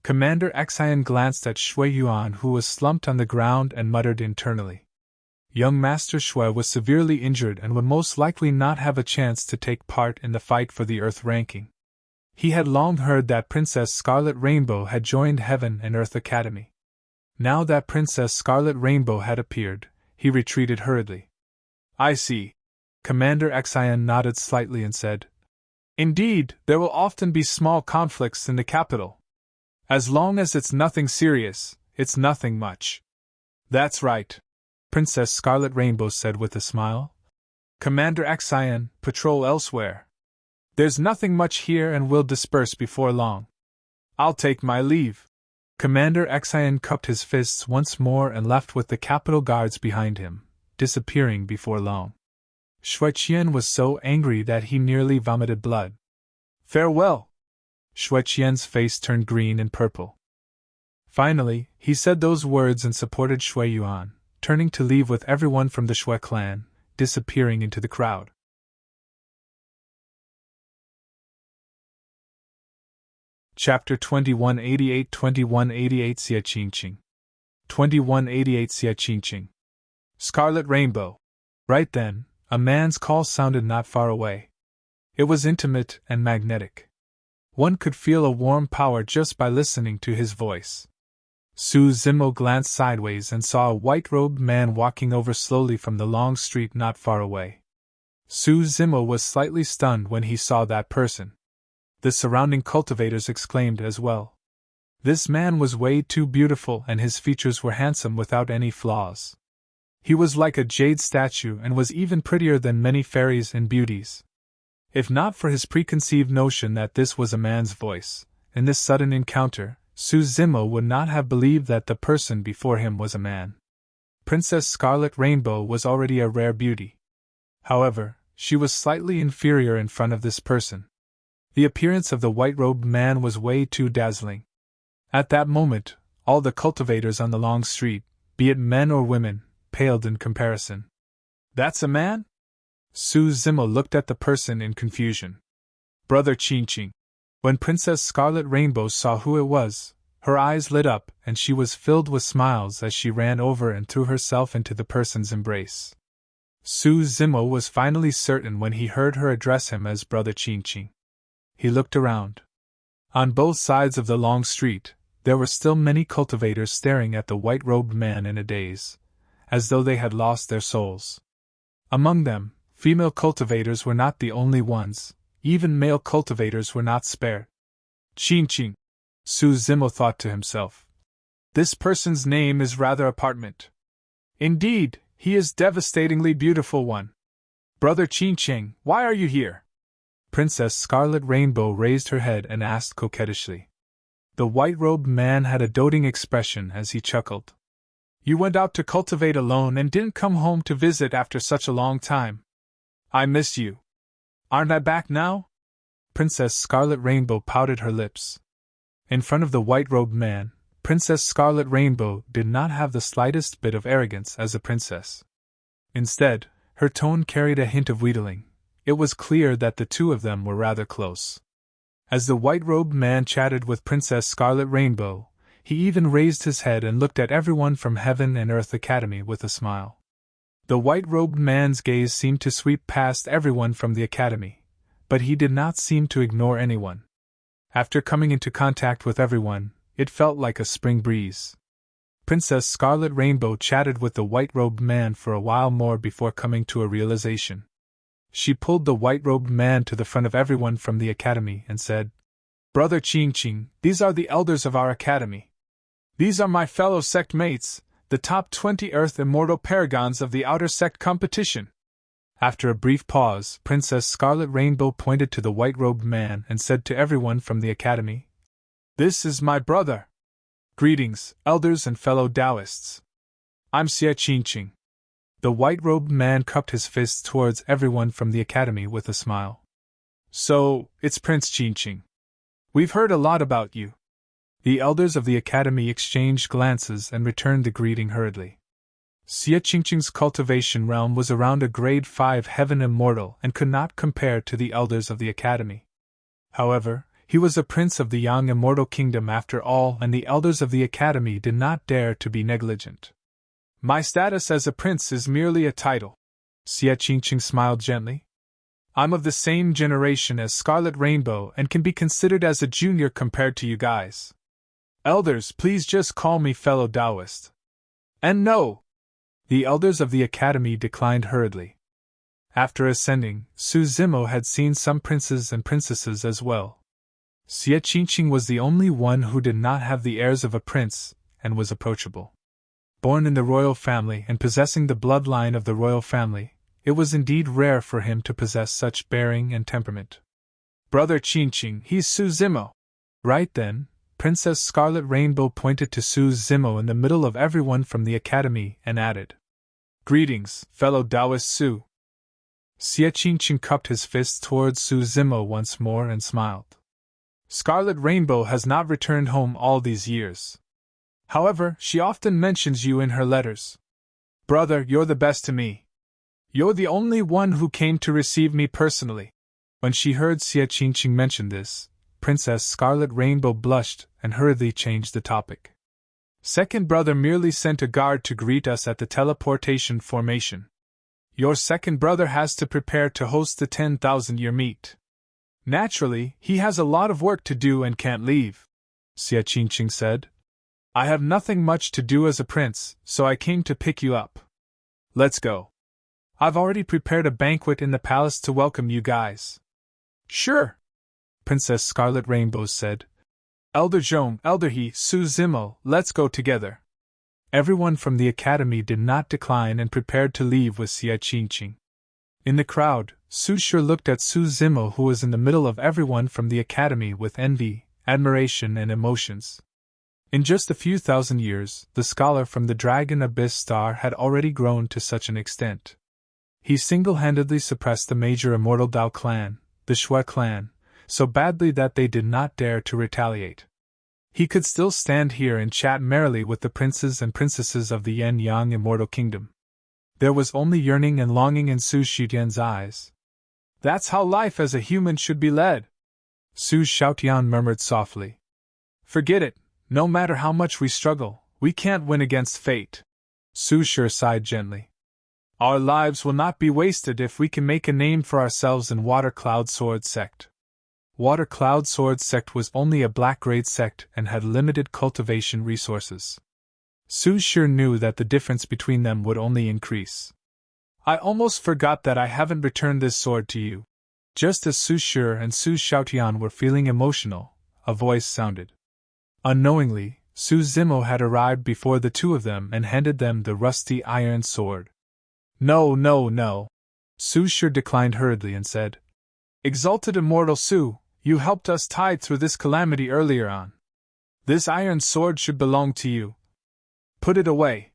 Commander Xie glanced at Xue Yuan, who was slumped on the ground, and muttered internally. Young Master Xue was severely injured and would most likely not have a chance to take part in the fight for the Earth ranking. He had long heard that Princess Scarlet Rainbow had joined Heaven and Earth Academy. Now that Princess Scarlet Rainbow had appeared, he retreated hurriedly. "I see." Commander Xie nodded slightly and said, "Indeed, there will often be small conflicts in the capital. As long as it's nothing serious, it's nothing much." "That's right," Princess Scarlet Rainbow said with a smile. "Commander Xie, patrol elsewhere. There's nothing much here and we'll disperse before long. I'll take my leave." Commander Xie cupped his fists once more and left with the capital guards behind him, disappearing before long. Xie Qingcheng was so angry that he nearly vomited blood. "Farewell!" Xie Qingcheng's face turned green and purple. Finally, he said those words and supported Xue Yuan, turning to leave with everyone from the Xue clan, disappearing into the crowd. Chapter 2188 Xie Qingcheng 2188 Xie Qingcheng. Scarlet Rainbow. Right then, a man's call sounded not far away. It was intimate and magnetic. One could feel a warm power just by listening to his voice. Su Zimo glanced sideways and saw a white-robed man walking over slowly from the long street not far away. Su Zimo was slightly stunned when he saw that person. The surrounding cultivators exclaimed as well. This man was way too beautiful and his features were handsome without any flaws. He was like a jade statue and was even prettier than many fairies and beauties. If not for his preconceived notion that this was a man's voice, in this sudden encounter, Su Zimo would not have believed that the person before him was a man. Princess Scarlet Rainbow was already a rare beauty. However, she was slightly inferior in front of this person. The appearance of the white-robed man was way too dazzling. At that moment, all the cultivators on the long street, be it men or women, paled in comparison. "That's a man?" Su Zimo looked at the person in confusion. "Brother Qingqing." When Princess Scarlet Rainbow saw who it was, Her eyes lit up, and she was filled with smiles as she ran over and threw herself into the person's embrace. Su Zimo was finally certain when he heard her address him as Brother Qingcheng. He looked around. On both sides of the long street, there were still many cultivators staring at the white-robed man in a daze, as though they had lost their souls. Among them, female cultivators were not the only ones, even male cultivators were not spared. Qingcheng, Su Zimo thought to himself. This person's name is rather apartment. Indeed, he is devastatingly beautiful one. Brother Qingcheng, why are you here? Princess Scarlet Rainbow raised her head and asked coquettishly. The white-robed man had a doting expression as he chuckled. You went out to cultivate alone and didn't come home to visit after such a long time. I miss you. Aren't I back now? Princess Scarlet Rainbow pouted her lips. In front of the white-robed man, Princess Scarlet Rainbow did not have the slightest bit of arrogance as a princess. Instead, her tone carried a hint of wheedling. It was clear that the two of them were rather close. As the white-robed man chatted with Princess Scarlet Rainbow, he even raised his head and looked at everyone from Heaven and Earth Academy with a smile. The white-robed man's gaze seemed to sweep past everyone from the academy, but he did not seem to ignore anyone. After coming into contact with everyone, it felt like a spring breeze. Princess Scarlet Rainbow chatted with the white-robed man for a while more before coming to a realization. She pulled the white-robed man to the front of everyone from the academy and said, Brother Qingcheng, these are the elders of our academy. These are my fellow sect mates, the top 20 Earth Immortal Paragons of the Outer Sect competition. After a brief pause, Princess Scarlet Rainbow pointed to the white-robed man and said to everyone from the academy, This is my brother. Greetings, elders and fellow Taoists. I'm Xie Qingcheng. The white-robed man cupped his fists towards everyone from the academy with a smile. So, it's Prince Qingcheng. We've heard a lot about you. The elders of the academy exchanged glances and returned the greeting hurriedly. Xie Qingcheng's cultivation realm was around a grade 5 heaven immortal and could not compare to the elders of the academy. However, he was a prince of the Yang immortal kingdom after all, and the elders of the academy did not dare to be negligent. My status as a prince is merely a title. Xie Qingcheng smiled gently. I'm of the same generation as Scarlet Rainbow and can be considered as a junior compared to you guys. Elders, please just call me fellow Taoist. And no! The elders of the academy declined hurriedly. After ascending, Su Zimo had seen some princes and princesses as well. Xie Qingcheng was the only one who did not have the airs of a prince, and was approachable. Born in the royal family and possessing the bloodline of the royal family, it was indeed rare for him to possess such bearing and temperament. Brother Qingcheng, he's Su Zimo. Right then, Princess Scarlet Rainbow pointed to Su Zimo in the middle of everyone from the academy and added, Greetings, fellow Taoist Su. Xie Qingcheng cupped his fists towards Su Zimo once more and smiled. Scarlet Rainbow has not returned home all these years. However, she often mentions you in her letters. Brother, you're the best to me. You're the only one who came to receive me personally. When she heard Xie Qingcheng mention this, Princess Scarlet Rainbow blushed and hurriedly changed the topic. Second brother merely sent a guard to greet us at the teleportation formation. Your second brother has to prepare to host the 10,000-year meet. Naturally, he has a lot of work to do and can't leave, Xie Qingcheng said. I have nothing much to do as a prince, so I came to pick you up. Let's go. I've already prepared a banquet in the palace to welcome you guys. Sure, Princess Scarlet Rainbow said. Elder Zhong, Elder He, Su Zimo, let's go together. Everyone from the academy did not decline and prepared to leave with Xie Qingcheng. In the crowd, Su Shi looked at Su Zimo, who was in the middle of everyone from the academy, with envy, admiration and emotions. In just a few thousand years, the scholar from the Dragon Abyss Star had already grown to such an extent. He single-handedly suppressed the major immortal Dao clan, the Shui clan, so badly that they did not dare to retaliate. He could still stand here and chat merrily with the princes and princesses of the Yin-Yang immortal kingdom. There was only yearning and longing in Su Xiutian's eyes. That's how life as a human should be led, Su Xiaotian murmured softly. Forget it, No matter how much we struggle, we can't win against fate. Su Shi sighed gently. Our lives will not be wasted if we can make a name for ourselves in Water Cloud Sword Sect. Water Cloud Sword Sect was only a black grade sect and had limited cultivation resources. Su Shi knew that the difference between them would only increase. I almost forgot that I haven't returned this sword to you. Just as Su Shi and Su Xiaotian were feeling emotional, a voice sounded. Unknowingly, Su Zimo had arrived before the two of them and handed them the rusty iron sword. No, no, no. Su Shi declined hurriedly and said, Exalted Immortal Su, you helped us tide through this calamity earlier on. This iron sword should belong to you. Put it away.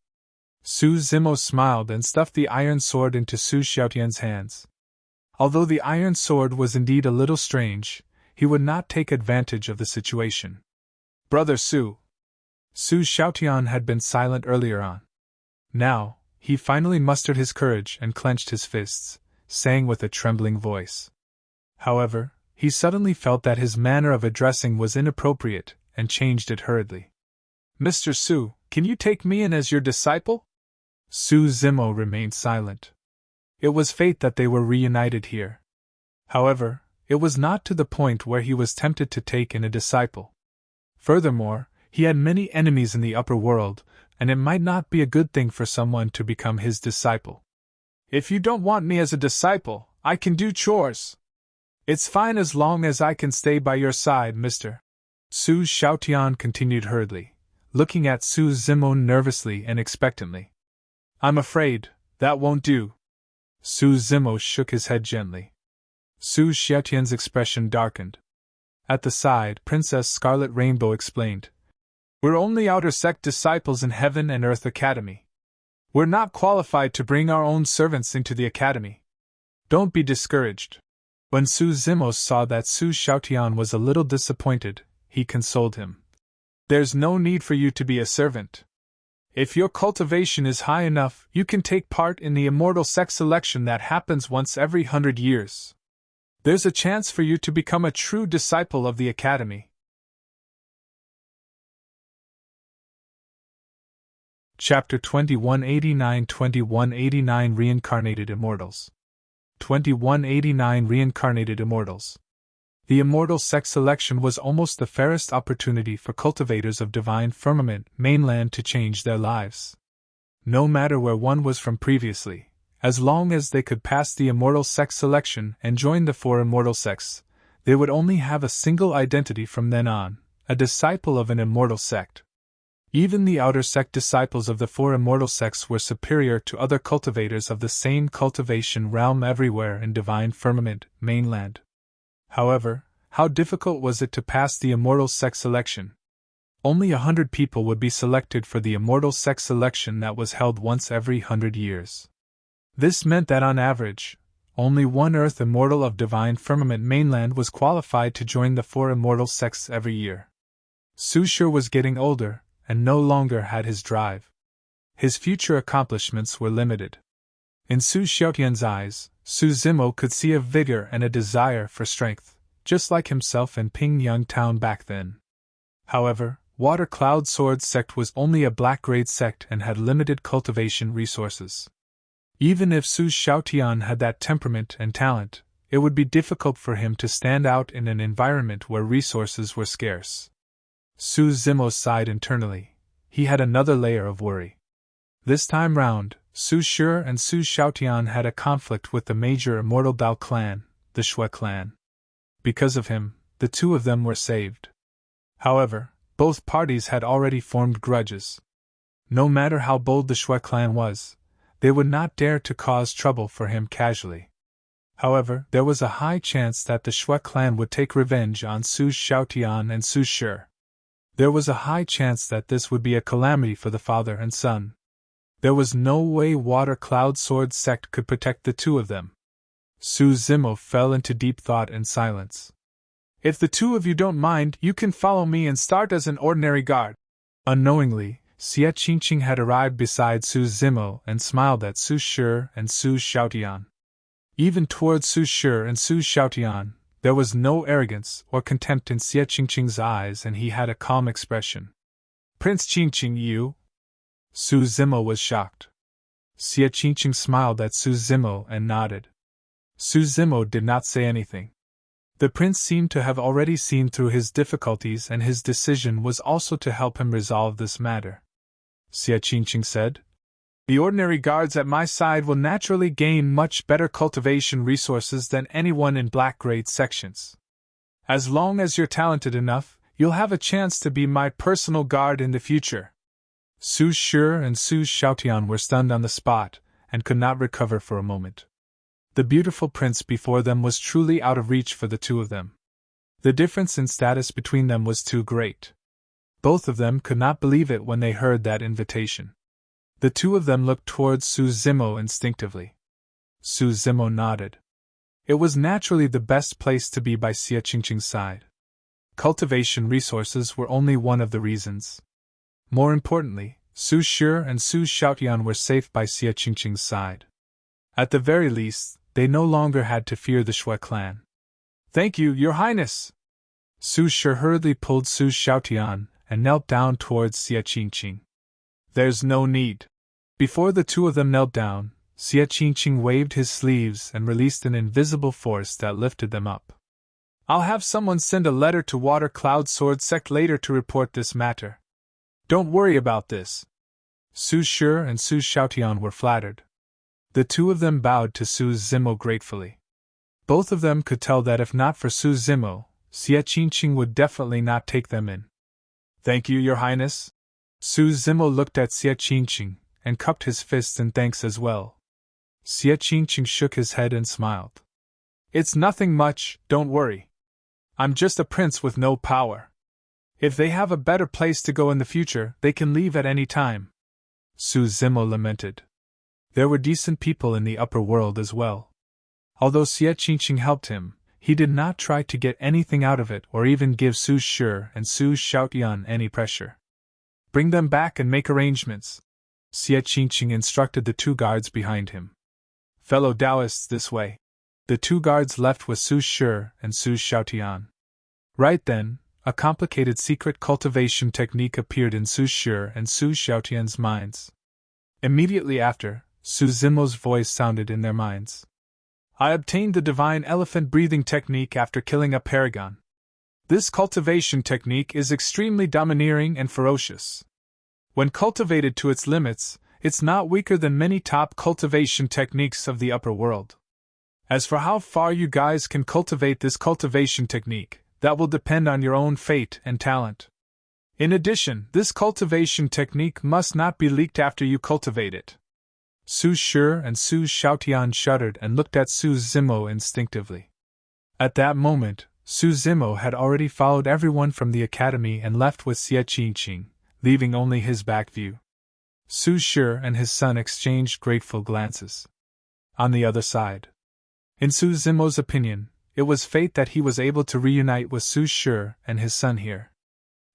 Su Zimo smiled and stuffed the iron sword into Su Xiaotian's hands. Although the iron sword was indeed a little strange, he would not take advantage of the situation. Brother Su. Su Xiaotian had been silent earlier on. Now, he finally mustered his courage and clenched his fists, saying with a trembling voice. However, he suddenly felt that his manner of addressing was inappropriate, and changed it hurriedly. Mr. Su, can you take me in as your disciple? Su Zimo remained silent. It was fate that they were reunited here. However, it was not to the point where he was tempted to take in a disciple. Furthermore, he had many enemies in the upper world, and it might not be a good thing for someone to become his disciple. If you don't want me as a disciple, I can do chores. It's fine as long as I can stay by your side, Mr. Su Xiaotian continued hurriedly, looking at Su Zimo nervously and expectantly. I'm afraid that won't do. Su Zimo shook his head gently. Su Xiaotian's expression darkened. At the side, Princess Scarlet Rainbow explained. We're only outer sect disciples in Heaven and Earth Academy. We're not qualified to bring our own servants into the academy. Don't be discouraged. When Su Zimo saw that Su Xiaotian was a little disappointed, he consoled him. There's no need for you to be a servant. If your cultivation is high enough, you can take part in the immortal sect selection that happens once every 100 years. There's a chance for you to become a true disciple of the academy. Chapter 2189 Reincarnated Immortals. 2189 Reincarnated Immortals. The immortal sect selection was almost the fairest opportunity for cultivators of divine firmament mainland to change their lives. No matter where one was from previously, as long as they could pass the immortal sect selection and join the four immortal sects, they would only have a single identity from then on, a disciple of an immortal sect. Even the outer sect disciples of the four immortal sects were superior to other cultivators of the same cultivation realm everywhere in divine firmament mainland. However, how difficult was it to pass the immortal sect selection? Only 100 people would be selected for the immortal sect selection that was held once every 100 years. This meant that on average, only one Earth Immortal of divine firmament mainland was qualified to join the four immortal sects every year. Su Shi was getting older, and no longer had his drive. His future accomplishments were limited. In Su Xiaotian's eyes, Su Zimo could see a vigor and a desire for strength, just like himself in Pingyang Town back then. However, Water Cloud Sword Sect was only a black grade sect and had limited cultivation resources. Even if Su Xiaotian had that temperament and talent, it would be difficult for him to stand out in an environment where resources were scarce. Su Zimo sighed internally. He had another layer of worry. This time round, Su Shi and Su Xiaotian had a conflict with the major immortal Dao clan, the Xue clan. Because of him, the two of them were saved. However, both parties had already formed grudges. No matter how bold the Xue clan was, they would not dare to cause trouble for him casually. However, there was a high chance that the Xue clan would take revenge on Su Xiaotian and Su Shi. There was a high chance that this would be a calamity for the father and son. There was no way Water Cloud Sword Sect could protect the two of them. Su Zimo fell into deep thought and silence. If the two of you don't mind, you can follow me and start as an ordinary guard. Unknowingly, Xie Qingcheng had arrived beside Su Zimo and smiled at Su Shi and Su Xiaotian. Even towards Su Shi and Su Xiaotian, there was no arrogance or contempt in Xie Qingcheng's eyes, and he had a calm expression. Prince Qingcheng, you? Su Zimo was shocked. Xie Qingcheng smiled at Su Zimo and nodded. Su Zimo did not say anything. The prince seemed to have already seen through his difficulties, and his decision was also to help him resolve this matter. Xie Qingcheng said, "The ordinary guards at my side will naturally gain much better cultivation resources than anyone in black grade sections. As long as you're talented enough, you'll have a chance to be my personal guard in the future." Su Shi and Su Xiaotian were stunned on the spot, and could not recover for a moment. The beautiful prince before them was truly out of reach for the two of them. The difference in status between them was too great. Both of them could not believe it when they heard that invitation. The two of them looked towards Su Zimo instinctively. Su Zimo nodded. It was naturally the best place to be by Xie Qingcheng's side. Cultivation resources were only one of the reasons. More importantly, Su Shi and Su Xiaotian were safe by Xie Qingcheng's side. At the very least, they no longer had to fear the Shui clan. "Thank you, Your Highness!" Su Shi hurriedly pulled Su Xiaotian and knelt down towards Xie Qingcheng. "There's no need." Before the two of them knelt down, Xie Qingcheng waved his sleeves and released an invisible force that lifted them up. "I'll have someone send a letter to Water Cloud Sword Sect later to report this matter. Don't worry about this." Su Shi and Su Xiaotian were flattered. The two of them bowed to Su Zimo gratefully. Both of them could tell that if not for Su Zimo, Xie Qingcheng would definitely not take them in. "Thank you, Your Highness." Su Zimo looked at Xie Qingcheng and cupped his fists in thanks as well. Xie Qingcheng shook his head and smiled. "It's nothing much, don't worry. I'm just a prince with no power. If they have a better place to go in the future, they can leave at any time." Su Zimo lamented. There were decent people in the upper world as well. Although Xie Qingcheng helped him, he did not try to get anything out of it or even give Su Shi and Su Xiaotian any pressure. "Bring them back and make arrangements," Xie Qingcheng instructed the two guards behind him. "Fellow Taoists, this way." The two guards left with Su Shi and Su Xiaotian. Right then, a complicated secret cultivation technique appeared in Su Shi and Su Xiaotian's minds. Immediately after, Su Zimo's voice sounded in their minds. "I obtained the divine elephant breathing technique after killing a paragon. This cultivation technique is extremely domineering and ferocious. When cultivated to its limits, it's not weaker than many top cultivation techniques of the upper world. As for how far you guys can cultivate this cultivation technique, that will depend on your own fate and talent. In addition, this cultivation technique must not be leaked after you cultivate it." Su Shi and Su Xiaotian shuddered and looked at Su Zimo instinctively. At that moment, Su Zimo had already followed everyone from the academy and left with Xie Qingcheng, leaving only his back view. Su Shi and his son exchanged grateful glances. On the other side, in Su Zimo's opinion, it was fate that he was able to reunite with Su Shi and his son here.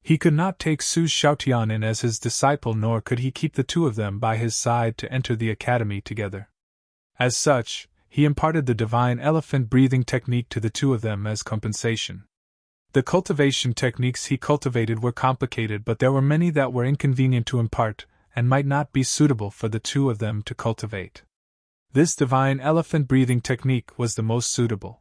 He could not take Su Xiaotian in as his disciple, nor could he keep the two of them by his side to enter the academy together. As such, he imparted the divine elephant breathing technique to the two of them as compensation. The cultivation techniques he cultivated were complicated, but there were many that were inconvenient to impart, and might not be suitable for the two of them to cultivate. This divine elephant breathing technique was the most suitable.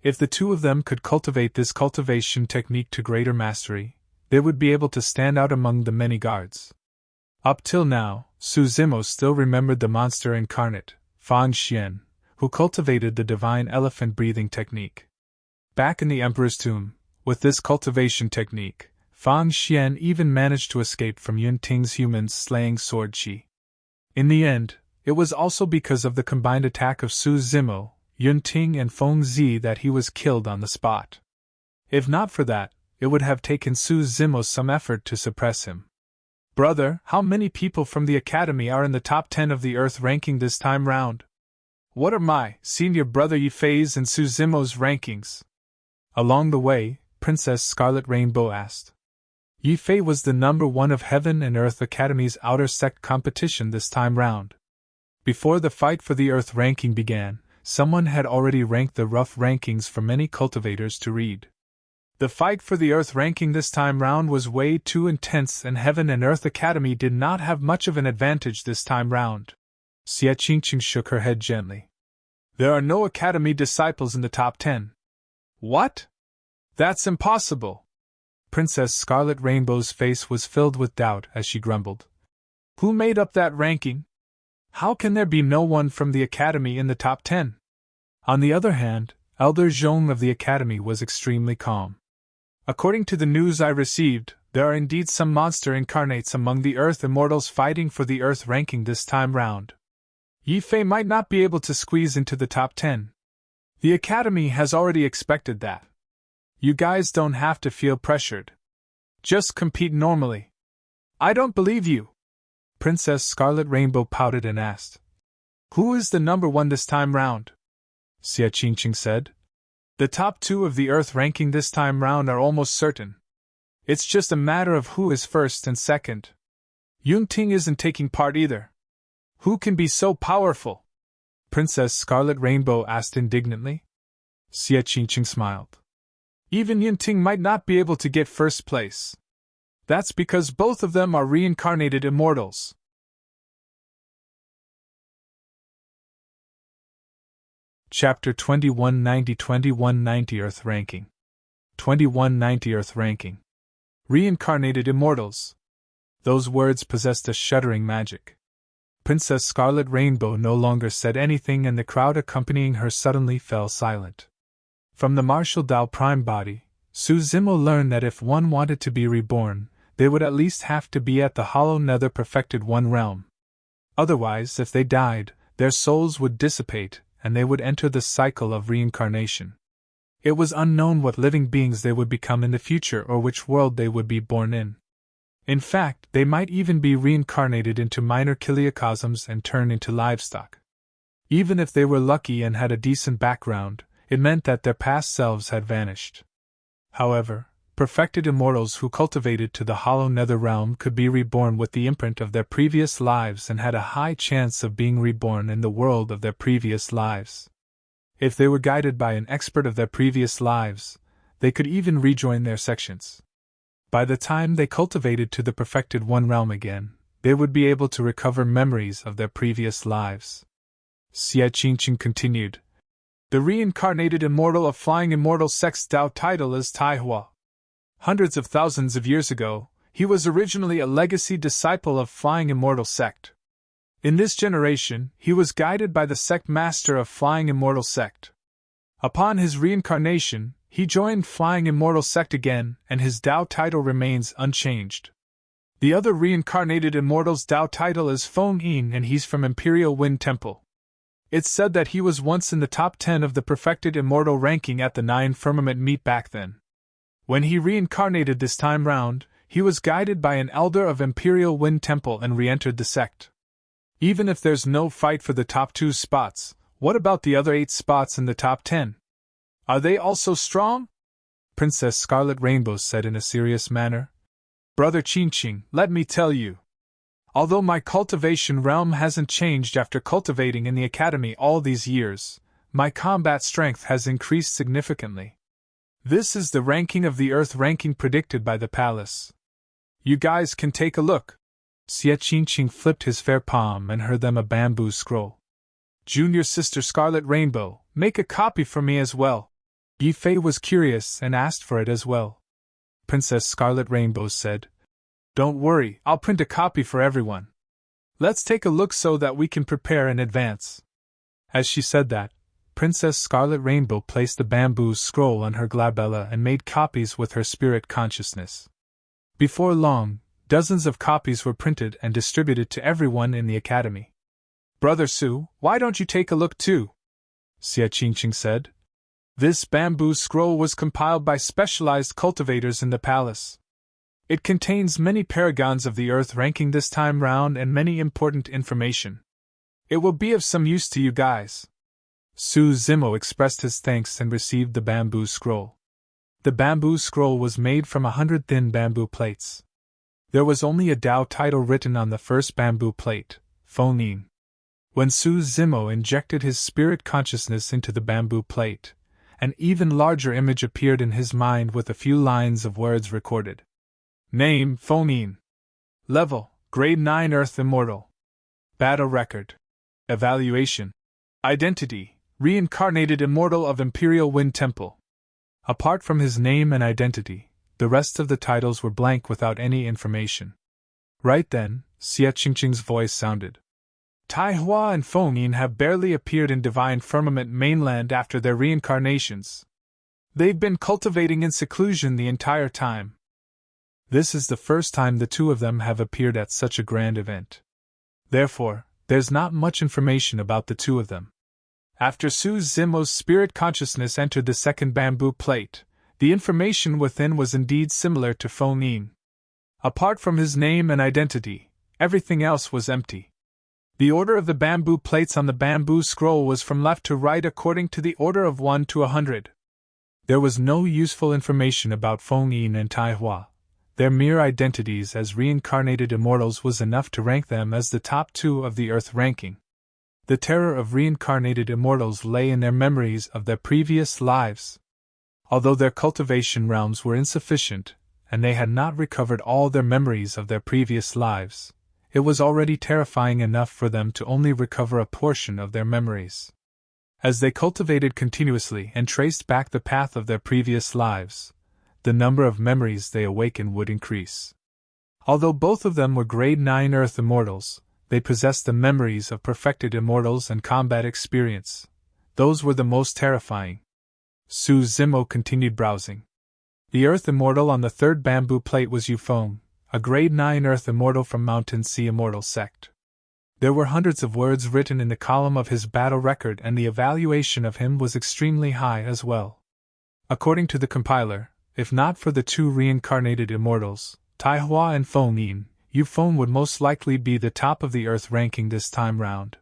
If the two of them could cultivate this cultivation technique to greater mastery, they would be able to stand out among the many guards. Up till now, Su Zimo still remembered the monster incarnate, Fang Xian, who cultivated the divine elephant breathing technique. Back in the Emperor's tomb, with this cultivation technique, Fang Xian even managed to escape from Yun Ting's humans slaying sword Qi. In the end, it was also because of the combined attack of Su Zimo, Yun Ting and Feng Zi that he was killed on the spot. If not for that, it would have taken Su Zimo some effort to suppress him. "Brother, how many people from the academy are in the top 10 of the Earth ranking this time round? What are my senior brother Yifei's and Su Zimo's rankings?" Along the way, Princess Scarlet Rainbow asked. Yifei was the number 1 of Heaven and Earth Academy's outer sect competition this time round. Before the fight for the Earth ranking began, someone had already ranked the rough rankings for many cultivators to read. The fight for the Earth ranking this time round was way too intense, and Heaven and Earth Academy did not have much of an advantage this time round. Xie Qingcheng shook her head gently. There are no Academy disciples in the top 10. What? That's impossible. Princess Scarlet Rainbow's face was filled with doubt as she grumbled. Who made up that ranking? How can there be no one from the Academy in the top 10? On the other hand, Elder Zhong of the Academy was extremely calm. According to the news I received, there are indeed some monster incarnates among the Earth Immortals fighting for the Earth ranking this time round. Yi Fei might not be able to squeeze into the top 10. The Academy has already expected that. You guys don't have to feel pressured. Just compete normally. I don't believe you. Princess Scarlet Rainbow pouted and asked. Who is the number one this time round? Xie Qingcheng said. The top 2 of the Earth ranking this time round are almost certain. It's just a matter of who is first and second. Ting isn't taking part either. Who can be so powerful? Princess Scarlet Rainbow asked indignantly. Xie Qingcheng smiled. Even Ting might not be able to get first place. That's because both of them are reincarnated immortals. Chapter 2190 Earth Ranking. 2190 Earth Ranking. Reincarnated Immortals. Those words possessed a shuddering magic. Princess Scarlet Rainbow no longer said anything, and the crowd accompanying her suddenly fell silent. From the martial Dao Prime body, Su Zimo learned that if one wanted to be reborn, they would at least have to be at the Hollow Nether Perfected One realm. Otherwise, if they died, their souls would dissipate, and they would enter the cycle of reincarnation. It was unknown what living beings they would become in the future or which world they would be born in. In fact, they might even be reincarnated into minor kiliocosms and turn into livestock. Even if they were lucky and had a decent background, it meant that their past selves had vanished. However, perfected immortals who cultivated to the Hollow Nether realm could be reborn with the imprint of their previous lives and had a high chance of being reborn in the world of their previous lives. If they were guided by an expert of their previous lives, they could even rejoin their sections. By the time they cultivated to the Perfected One realm again, they would be able to recover memories of their previous lives. Xie Qingcheng continued. The reincarnated immortal of Flying Immortal Sect's Dao title is Tai Hua. Hundreds of thousands of years ago, he was originally a legacy disciple of Flying Immortal Sect. In this generation, he was guided by the sect master of Flying Immortal Sect. Upon his reincarnation, he joined Flying Immortal Sect again, and his Dao title remains unchanged. The other reincarnated immortal's Dao title is Feng Ying, and he's from Imperial Wind Temple. It's said that he was once in the top 10 of the perfected immortal ranking at the 9 Firmament meet back then. When he reincarnated this time round, he was guided by an elder of Imperial Wind Temple and re-entered the sect. Even if there's no fight for the top 2 spots, what about the other 8 spots in the top 10? Are they also strong? Princess Scarlet Rainbow said in a serious manner. Brother Qingcheng, let me tell you. Although my cultivation realm hasn't changed after cultivating in the academy all these years, my combat strength has increased significantly. This is the ranking of the Earth ranking predicted by the palace. You guys can take a look. Xie Qingcheng flipped his fair palm and handed them a bamboo scroll. Junior sister Scarlet Rainbow, make a copy for me as well. Yi Fei was curious and asked for it as well. Princess Scarlet Rainbow said, Don't worry, I'll print a copy for everyone. Let's take a look so that we can prepare in advance. As she said that, Princess Scarlet Rainbow placed the bamboo scroll on her glabella and made copies with her spirit consciousness. Before long, dozens of copies were printed and distributed to everyone in the academy. Brother Su, why don't you take a look too? Xie Qingcheng said. This bamboo scroll was compiled by specialized cultivators in the palace. It contains many paragons of the Earth ranking this time round and many important information. It will be of some use to you guys. Su Zimo expressed his thanks and received the bamboo scroll. The bamboo scroll was made from 100 thin bamboo plates. There was only a Dao title written on the first bamboo plate, Feng Ying. When Su Zimo injected his spirit consciousness into the bamboo plate, an even larger image appeared in his mind with a few lines of words recorded. Name: Phonine. Level: Grade 9 Earth Immortal. Battle Record. Evaluation. Identity: Reincarnated Immortal of Imperial Wind Temple. Apart from his name and identity, the rest of the titles were blank without any information. Right then, Xie Qingcheng's voice sounded. Tai Hua and Phonine have barely appeared in Divine Firmament mainland after their reincarnations. They've been cultivating in seclusion the entire time. This is the first time the two of them have appeared at such a grand event. Therefore, there's not much information about the two of them. After Su Zimo's spirit consciousness entered the second bamboo plate, the information within was indeed similar to Phonine. Apart from his name and identity, everything else was empty. The order of the bamboo plates on the bamboo scroll was from left to right according to the order of 1 to 100. There was no useful information about Phonine and Tai Hua. Their mere identities as reincarnated immortals was enough to rank them as the top 2 of the Earth ranking. The terror of reincarnated immortals lay in their memories of their previous lives. Although their cultivation realms were insufficient, and they had not recovered all their memories of their previous lives, it was already terrifying enough for them to only recover a portion of their memories. As they cultivated continuously and traced back the path of their previous lives, the number of memories they awakened would increase. Although both of them were Grade 9 Earth Immortals, they possessed the memories of perfected immortals and combat experience. Those were the most terrifying. Su Zimo continued browsing. The Earth Immortal on the third bamboo plate was Euphone, a Grade 9 Earth Immortal from Mountain Sea Immortal Sect. There were hundreds of words written in the column of his battle record, and the evaluation of him was extremely high as well. According to the compiler, if not for the two reincarnated immortals, Tai Hua and Phonine, Euphone would most likely be the top of the Earth ranking this time round.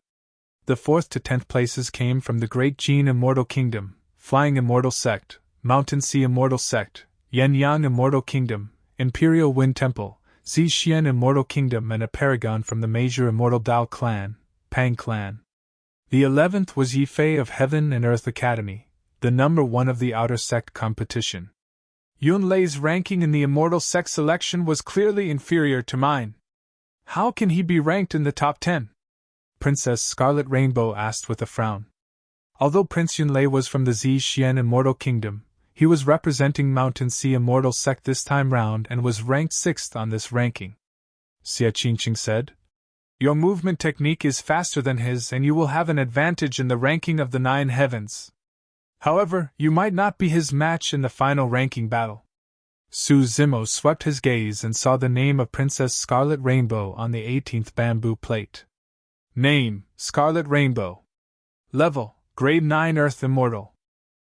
The 4th to 10th places came from the Great Qing Immortal Kingdom, Flying Immortal Sect, Mountain Sea Immortal Sect, Yen Yang Immortal Kingdom, Imperial Wind Temple, Xie Xian Immortal Kingdom, and a paragon from the major Immortal Dao clan, Pang clan. The 11th was Yi Fei of Heaven and Earth Academy, the number 1 of the Outer Sect competition. Yun Lei's ranking in the Immortal Sect selection was clearly inferior to mine. How can he be ranked in the top 10? Princess Scarlet Rainbow asked with a frown. Although Prince Yun Lei was from the Xie Xian Immortal Kingdom, he was representing Mountain Sea Immortal Sect this time round and was ranked 6th on this ranking. Xie Qingcheng said, "Your movement technique is faster than his and you will have an advantage in the ranking of the 9 heavens. However, you might not be his match in the final ranking battle." Su Zimo swept his gaze and saw the name of Princess Scarlet Rainbow on the 18th bamboo plate. Name: Scarlet Rainbow. Level: Grade 9 Earth Immortal.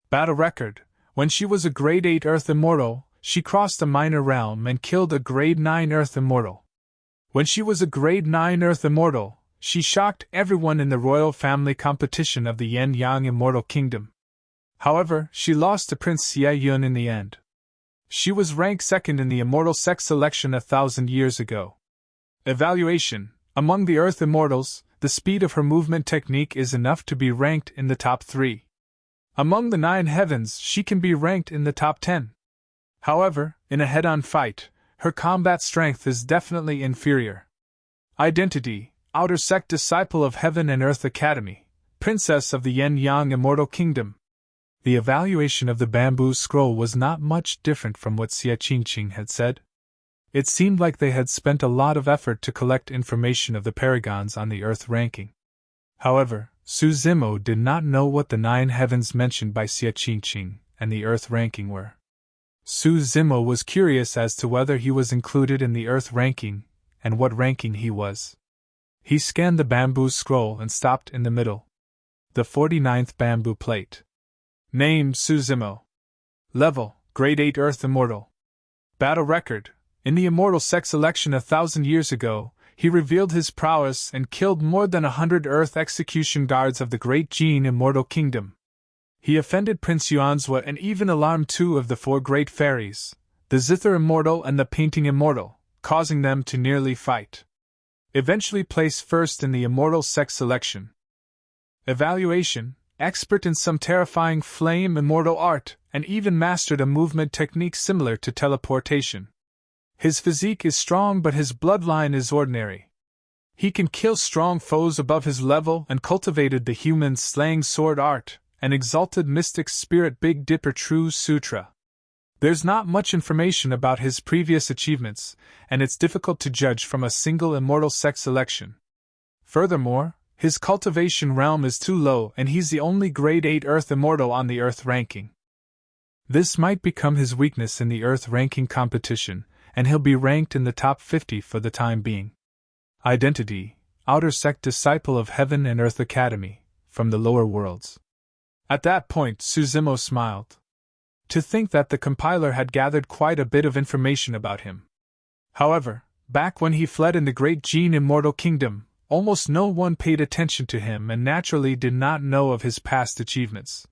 Battle Record: when she was a Grade 8 Earth Immortal, she crossed a minor realm and killed a Grade 9 Earth Immortal. When she was a Grade 9 Earth Immortal, she shocked everyone in the royal family competition of the Yen Yang Immortal Kingdom. However, she lost to Prince Xie Yun in the end. She was ranked 2nd in the Immortal Sect selection 1,000 years ago. Evaluation: among the Earth Immortals, the speed of her movement technique is enough to be ranked in the top 3. Among the 9 heavens, she can be ranked in the top 10. However, in a head-on fight, her combat strength is definitely inferior. Identity: Outer Sect Disciple of Heaven and Earth Academy, Princess of the Yen Yang Immortal Kingdom. The evaluation of the bamboo scroll was not much different from what Xie Qingcheng had said. It seemed like they had spent a lot of effort to collect information of the paragons on the Earth ranking. However, Su Zimo did not know what the 9 heavens mentioned by Xie Qingcheng and the Earth ranking were. Su Zimo was curious as to whether he was included in the Earth ranking, and what ranking he was. He scanned the bamboo scroll and stopped in the middle. The 49th bamboo plate. Name: Su Zimo. Level: Grade 8 Earth Immortal. Battle Record: in the Immortal Sect selection 1,000 years ago, he revealed his prowess and killed more than 100 Earth execution guards of the Great Qing Immortal Kingdom. He offended Prince Yuanzhua and even alarmed 2 of the 4 Great Fairies, the Zither Immortal and the Painting Immortal, causing them to nearly fight. Eventually placed 1st in the Immortal Sect selection. Evaluation: expert in some terrifying flame immortal art, and even mastered a movement technique similar to teleportation. His physique is strong, but his bloodline is ordinary. He can kill strong foes above his level and cultivated the human slaying sword art, an exalted mystic spirit Big Dipper True Sutra. There's not much information about his previous achievements, and it's difficult to judge from a single immortal sex selection. Furthermore, his cultivation realm is too low and he's the only grade 8 Earth immortal on the Earth ranking. This might become his weakness in the Earth ranking competition, and he'll be ranked in the top 50 for the time being. Identity: Outer Sect Disciple of Heaven and Earth Academy, from the lower worlds. At that point, Suzimo smiled. To think that the compiler had gathered quite a bit of information about him. However, back when he fled in the Great Qing Immortal Kingdom, almost no one paid attention to him and naturally did not know of his past achievements.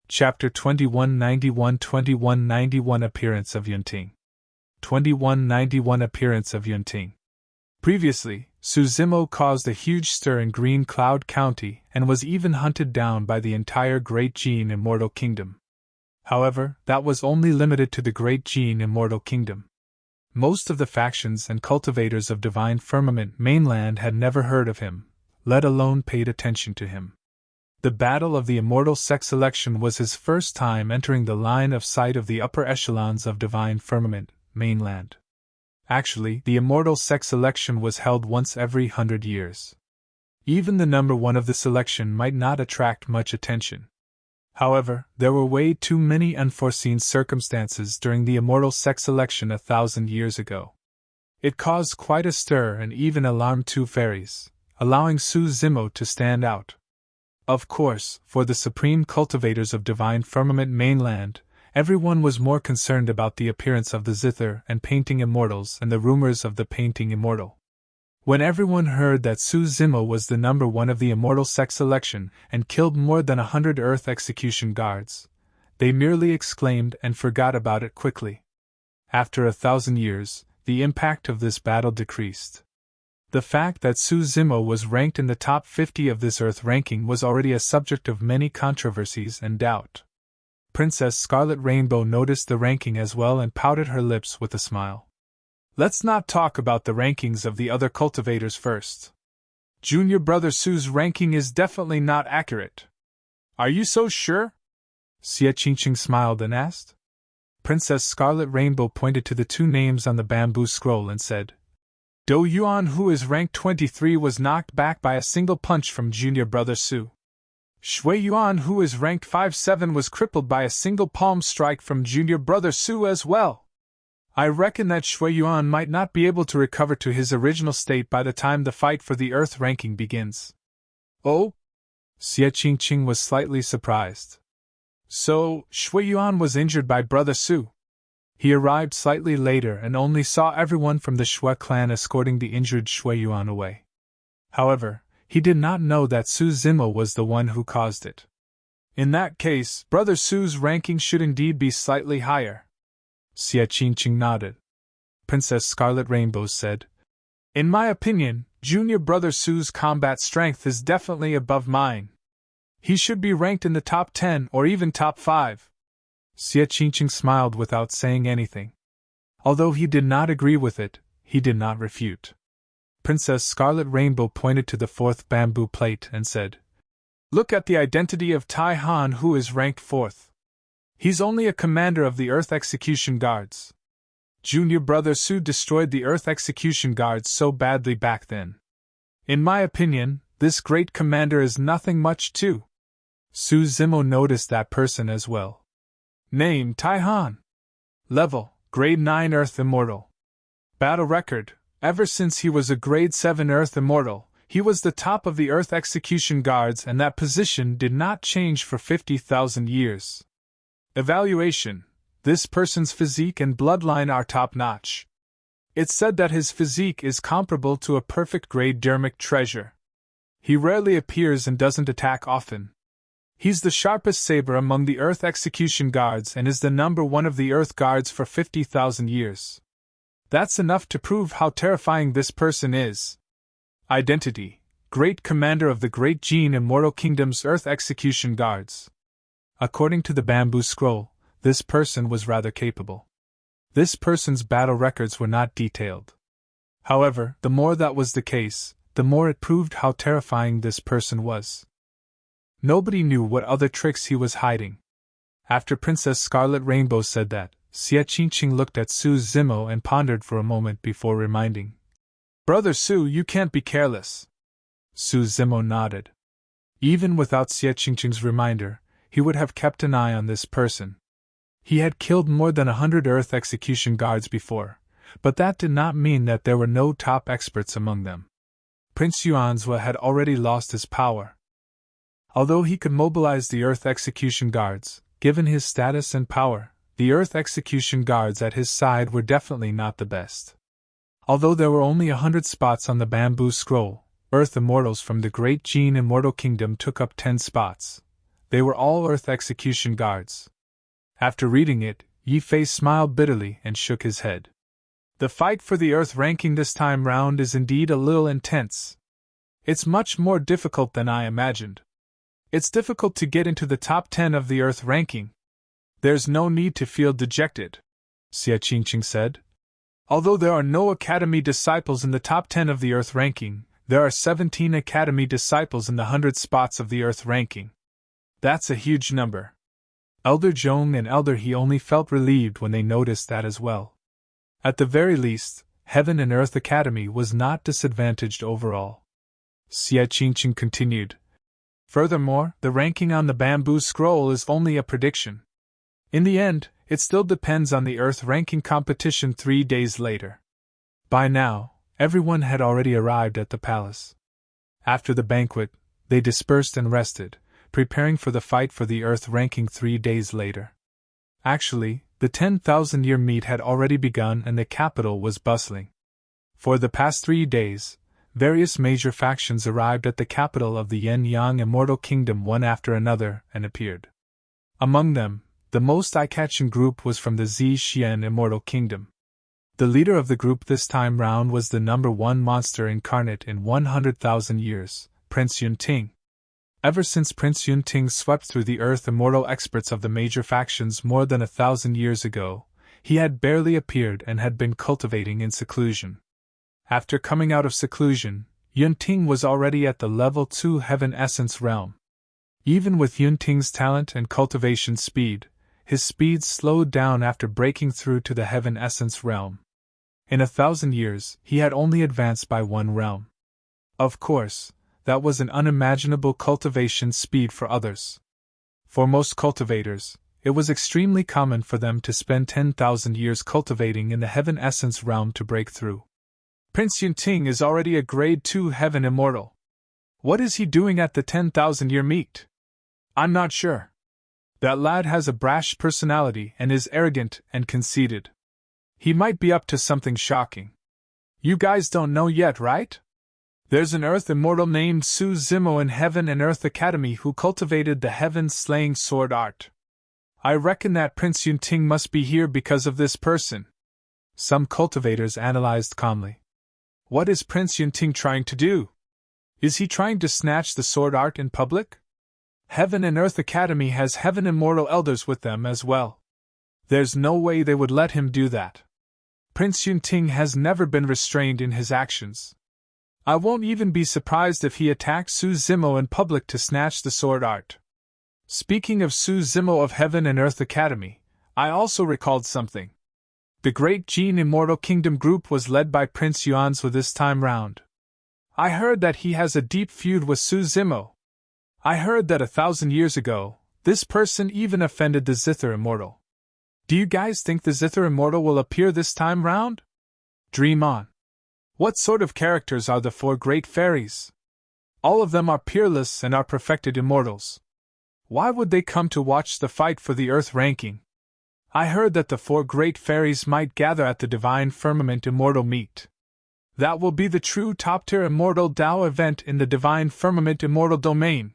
Chapter 2191 Appearance of Yunting. 2191 Appearance of Yunting. Previously, Suzimo caused a huge stir in Green Cloud County and was even hunted down by the entire Great Qing Immortal Kingdom. However, that was only limited to the Great Qing Immortal Kingdom. Most of the factions and cultivators of Divine Firmament mainland had never heard of him, let alone paid attention to him. The Battle of the Immortal Sex Selection was his first time entering the line of sight of the upper echelons of Divine Firmament mainland. Actually, the Immortal Sex Selection was held once every 100 years. Even the number one of the selection might not attract much attention. However, there were way too many unforeseen circumstances during the Immortal Sex Selection 1,000 years ago. It caused quite a stir and even alarmed two fairies, allowing Suzimo to stand out. Of course, for the supreme cultivators of Divine Firmament mainland, everyone was more concerned about the appearance of the Zither and Painting Immortals and the rumors of the Painting Immortal. When everyone heard that Suzimo was the number one of the Immortal Sex Selection and killed more than 100 Earth Execution Guards, they merely exclaimed and forgot about it quickly. After 1,000 years, the impact of this battle decreased. The fact that Suzimo was ranked in the top 50 of this Earth ranking was already a subject of many controversies and doubt. Princess Scarlet Rainbow noticed the ranking as well and pouted her lips with a smile. Let's not talk about the rankings of the other cultivators first. Junior Brother Su's ranking is definitely not accurate. Are you so sure? Xie Qingcheng smiled and asked. Princess Scarlet Rainbow pointed to the two names on the bamboo scroll and said, Do Yuan, who is ranked 23, was knocked back by a single punch from Junior Brother Su. Shui Yuan, who is ranked 5-7, was crippled by a single palm strike from Junior Brother Su as well. I reckon that Shui Yuan might not be able to recover to his original state by the time the fight for the Earth ranking begins. Oh? Xie Qingcheng was slightly surprised. So, Shui Yuan was injured by Brother Su. He arrived slightly later and only saw everyone from the Shui clan escorting the injured Shui Yuan away. However, he did not know that Suzimo was the one who caused it. In that case, Brother Su's ranking should indeed be slightly higher. Xie Qingcheng nodded. Princess Scarlet Rainbow said, In my opinion, Junior Brother Su's combat strength is definitely above mine. He should be ranked in the top 10 or even top 5. Xie Qingcheng smiled without saying anything. Although he did not agree with it, he did not refute. Princess Scarlet Rainbow pointed to the fourth bamboo plate and said, Look at the identity of Tai Han, who is ranked 4th. He's only a commander of the Earth Execution Guards. Junior Brother Su destroyed the Earth Execution Guards so badly back then. In my opinion, this great commander is nothing much too. Suzimo noticed that person as well. Name: Tai Han. Level: Grade 9 Earth Immortal. Battle record: ever since he was a Grade 7 Earth Immortal, he was the top of the Earth Execution Guards, and that position did not change for 50,000 years. Evaluation: this person's physique and bloodline are top-notch. It's said that his physique is comparable to a perfect grade dermic treasure. He rarely appears and doesn't attack often. He's the sharpest saber among the Earth Execution Guards and is the number one of the Earth Guards for 50,000 years. That's enough to prove how terrifying this person is. Identity: Great Commander of the Great Qing Immortal Kingdom's Earth Execution Guards. According to the bamboo scroll, this person was rather capable. This person's battle records were not detailed. However, the more that was the case, the more it proved how terrifying this person was. Nobody knew what other tricks he was hiding. After Princess Scarlet Rainbow said that, Xie Qingcheng looked at Su Zimo and pondered for a moment before reminding. Brother Su, you can't be careless. Su Zimo nodded. Even without Xie Qingcheng's reminder, he would have kept an eye on this person. He had killed more than 100 Earth Execution Guards before, but that did not mean that there were no top experts among them. Prince Yuanzhua had already lost his power. Although he could mobilize the Earth Execution Guards, given his status and power, the Earth Execution Guards at his side were definitely not the best. Although there were only 100 spots on the bamboo scroll, Earth Immortals from the Great Qing Immortal Kingdom took up 10 spots. They were all Earth Execution Guards. After reading it, Yi Fei smiled bitterly and shook his head. The fight for the Earth ranking this time round is indeed a little intense. It's much more difficult than I imagined. It's difficult to get into the top 10 of the Earth ranking. There's no need to feel dejected, Xie Qingcheng said. Although there are no Academy disciples in the top 10 of the Earth ranking, there are 17 Academy disciples in the 100 spots of the Earth ranking. That's a huge number. Elder Zhong and Elder He only felt relieved when they noticed that as well. At the very least, Heaven and Earth Academy was not disadvantaged overall. Xie Qingcheng continued. Furthermore, the ranking on the bamboo scroll is only a prediction. In the end, it still depends on the Earth ranking competition 3 days later. By now, everyone had already arrived at the palace. After the banquet, they dispersed and rested, preparing for the fight for the Earth ranking 3 days later. Actually, the 10,000-year meet had already begun and the capital was bustling. For the past 3 days, various major factions arrived at the capital of the Yin-Yang Immortal Kingdom one after another and appeared. Among them, the most eye-catching group was from the Xie Immortal Kingdom. The leader of the group this time round was the number 1 monster incarnate in 100,000 years, Prince Ting. Ever since Prince Ting swept through the Earth Immortal experts of the major factions more than 1,000 years ago, he had barely appeared and had been cultivating in seclusion. After coming out of seclusion, Ting was already at the level 2 Heaven Essence realm. Even with Ting's talent and cultivation speed, his speed slowed down after breaking through to the Heaven Essence realm. In 1,000 years, he had only advanced by 1 realm. Of course, that was an unimaginable cultivation speed for others. For most cultivators, it was extremely common for them to spend 10,000 years cultivating in the Heaven Essence realm to break through. Prince Ting is already a Grade 2 Heaven Immortal. What is he doing at the 10,000-year meet? I'm not sure. That lad has a brash personality and is arrogant and conceited. He might be up to something shocking. You guys don't know yet, right? There's an Earth Immortal named Su Zimo in Heaven and Earth Academy who cultivated the Heaven-slaying sword art. I reckon that Prince Ting must be here because of this person. Some cultivators analyzed calmly. What is Prince Ting trying to do? Is he trying to snatch the sword art in public? Heaven and Earth Academy has Heaven Immortal elders with them as well. There's no way they would let him do that. Prince Ting has never been restrained in his actions. I won't even be surprised if he attacks Su Zimo in public to snatch the sword art. Speaking of Su Zimo of Heaven and Earth Academy, I also recalled something. The Great Qing Immortal Kingdom group was led by Prince Yuanzhua this time round. I heard that he has a deep feud with Su Zimo. I heard that 1,000 years ago, this person even offended the Zither Immortal. Do you guys think the Zither Immortal will appear this time round? Dream on. What sort of characters are the 4 great fairies? All of them are peerless and are perfected immortals. Why would they come to watch the fight for the Earth ranking? I heard that the 4 great fairies might gather at the Divine Firmament Immortal Meet. That will be the true top-tier Immortal Dao event in the Divine Firmament Immortal Domain.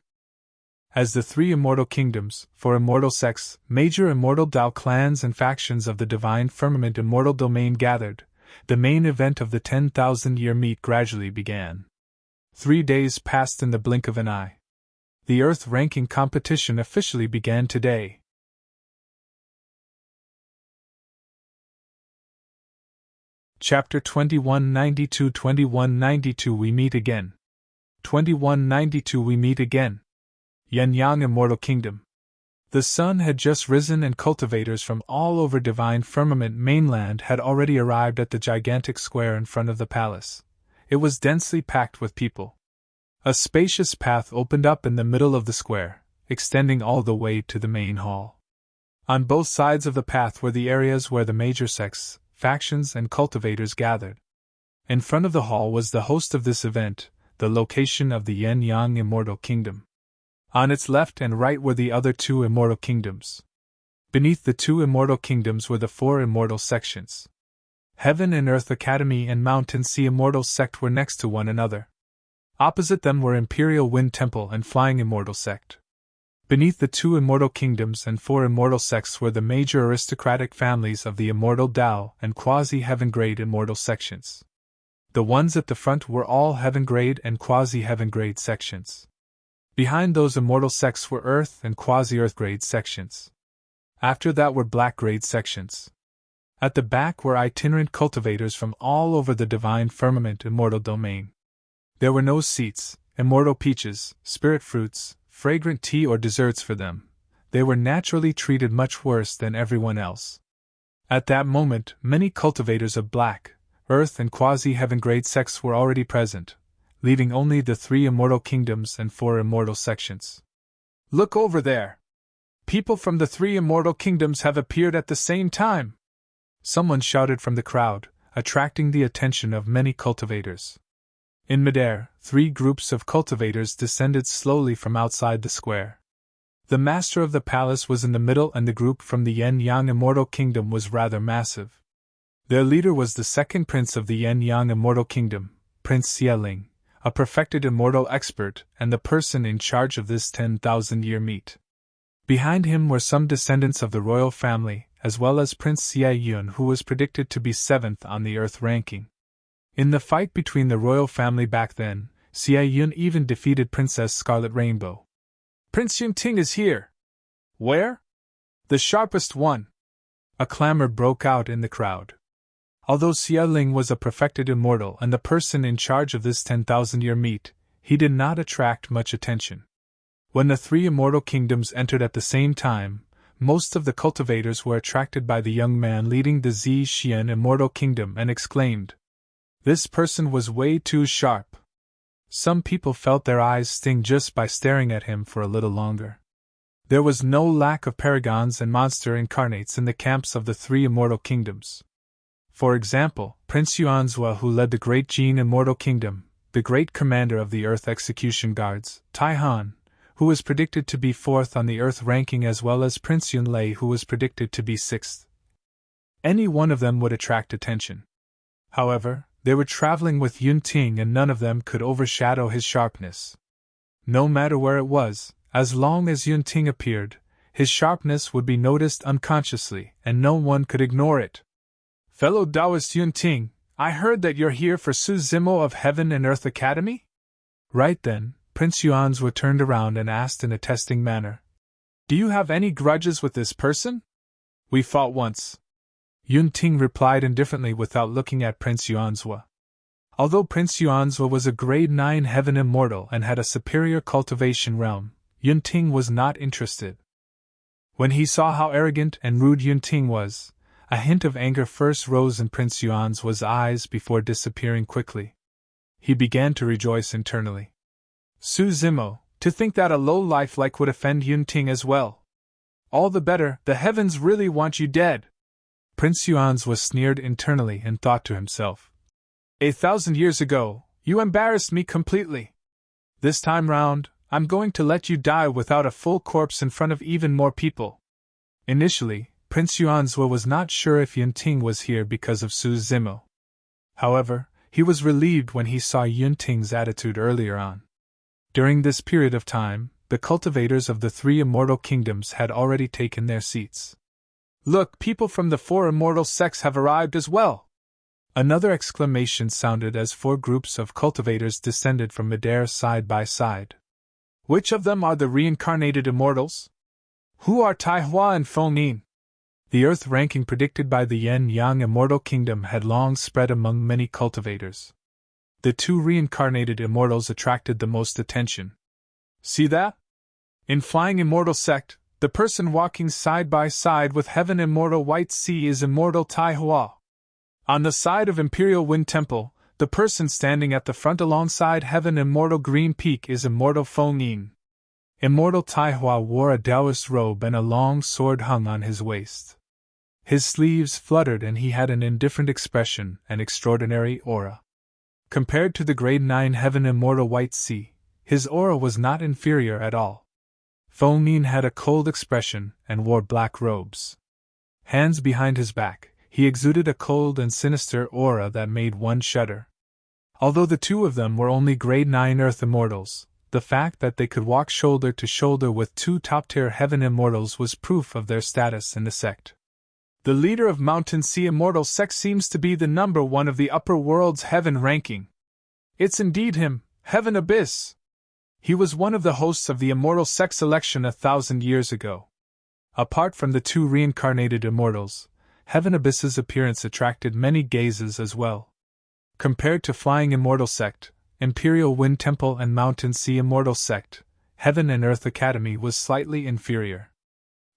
As the 3 Immortal Kingdoms, 4 Immortal sects, major Immortal Dao clans and factions of the Divine Firmament Immortal Domain gathered, the main event of the 10,000-year meet gradually began. 3 days passed in the blink of an eye. The Earth ranking competition officially began today. Chapter 2192 We Meet Again. 2192 We Meet Again. Yin-Yang Immortal Kingdom. The sun had just risen and cultivators from all over Divine Firmament mainland had already arrived at the gigantic square in front of the palace. It was densely packed with people. A spacious path opened up in the middle of the square, extending all the way to the main hall. On both sides of the path were the areas where the major sects, factions, and cultivators gathered. In front of the hall was the host of this event, the location of the Yin-Yang Immortal Kingdom. On its left and right were the other 2 immortal kingdoms. Beneath the 2 immortal kingdoms were the 4 immortal sections. Heaven and Earth Academy and Mountain Sea Immortal Sect were next to one another. Opposite them were Imperial Wind Temple and Flying Immortal Sect. Beneath the 2 immortal kingdoms and 4 immortal sects were the major aristocratic families of the Immortal Dao and Quasi-Heaven Grade immortal sections. The ones at the front were all Heaven Grade and Quasi-Heaven Grade sections. Behind those immortal sects were Earth and Quasi-Earth Grade sections. After that were Black Grade sections. At the back were itinerant cultivators from all over the Divine Firmament immortal domain. There were no seats, immortal peaches, spirit fruits, fragrant tea or desserts for them. They were naturally treated much worse than everyone else. At that moment, many cultivators of Black, Earth and Quasi-Heaven Grade sects were already present, leaving only the 3 immortal kingdoms and 4 immortal sections. Look over there! People from the 3 immortal kingdoms have appeared at the same time! Someone shouted from the crowd, attracting the attention of many cultivators. In midair, 3 groups of cultivators descended slowly from outside the square. The master of the palace was in the middle and the group from the Yin-Yang Immortal Kingdom was rather massive. Their leader was the second prince of the Yin-Yang Immortal Kingdom, Prince Xie, a perfected immortal expert and the person in charge of this 10,000-year meet. Behind him were some descendants of the royal family, as well as Prince Xie, who was predicted to be 7th on the Earth ranking. In the fight between the royal family back then, Xie even defeated Princess Scarlet Rainbow. Prince Ting is here! Where? The sharpest one! A clamor broke out in the crowd. Although Xie was a perfected immortal and the person in charge of this 10,000-year meet, he did not attract much attention. When the 3 immortal kingdoms entered at the same time, most of the cultivators were attracted by the young man leading the Xie Qingcheng Immortal Kingdom and exclaimed, "This person was way too sharp." Some people felt their eyes sting just by staring at him for a little longer. There was no lack of paragons and monster incarnates in the camps of the 3 immortal kingdoms. For example, Prince Yuanzhua, who led the Great Qing Immortal Kingdom, the great commander of the Earth Execution Guards, Taihan, who was predicted to be 4th on the Earth ranking, as well as Prince Yunlei, who was predicted to be 6th. Any one of them would attract attention. However, they were traveling with Ting and none of them could overshadow his sharpness. No matter where it was, as long as Ting appeared, his sharpness would be noticed unconsciously and no one could ignore it. "Fellow Taoist Ting, I heard that you're here for Su Zimo of Heaven and Earth Academy?" Right then, Prince Yuanzhua turned around and asked in a testing manner, "Do you have any grudges with this person?" "We fought once," Ting replied indifferently without looking at Prince Yuanzhua. Although Prince Yuanzhua was a grade 9 heaven immortal and had a superior cultivation realm, Ting was not interested. When he saw how arrogant and rude Ting was, a hint of anger first rose in Prince Yuanzhua's eyes before disappearing quickly. He began to rejoice internally. Su Zimo, to think that a low-life like would offend Ting as well. All the better, the heavens really want you dead. Prince Yuanzhua sneered internally and thought to himself, 1,000 years ago, you embarrassed me completely. This time round, I'm going to let you die without a full corpse in front of even more people. Initially, Prince Yuanzhua was not sure if Ting was here because of Su Zimo. However, he was relieved when he saw Ting's attitude earlier on. During this period of time, the cultivators of the 3 immortal kingdoms had already taken their seats. "Look, people from the 4 immortal sects have arrived as well," Another exclamation sounded as 4 groups of cultivators descended from midair side by side. Which of them are the reincarnated immortals? Who are Tai Hua and Feng Yin? The earth ranking predicted by the Yin-Yang Immortal Kingdom had long spread among many cultivators. The 2 reincarnated immortals attracted the most attention. See that? In Flying Immortal Sect, the person walking side by side with Heaven Immortal White Sea is Immortal Tai Hua. On the side of Imperial Wind Temple, the person standing at the front alongside Heaven Immortal Green Peak is Immortal Feng Yin. Immortal Tai Hua wore a Taoist robe and a long sword hung on his waist. His sleeves fluttered and he had an indifferent expression and extraordinary aura. Compared to the Grade 9 Heaven Immortal White Sea, his aura was not inferior at all. Feng Yin had a cold expression and wore black robes. Hands behind his back, he exuded a cold and sinister aura that made one shudder. Although the 2 of them were only Grade 9 Earth Immortals, the fact that they could walk shoulder to shoulder with 2 top-tier Heaven Immortals was proof of their status in the sect. The leader of Mountain Sea Immortal Sect seems to be the number 1 of the upper world's Heaven ranking. It's indeed him, Heaven Abyss. He was one of the hosts of the Immortal Sect selection 1,000 years ago. Apart from the 2 reincarnated immortals, Heaven Abyss's appearance attracted many gazes as well. Compared to Flying Immortal Sect, Imperial Wind Temple and Mountain Sea Immortal Sect, Heaven and Earth Academy was slightly inferior.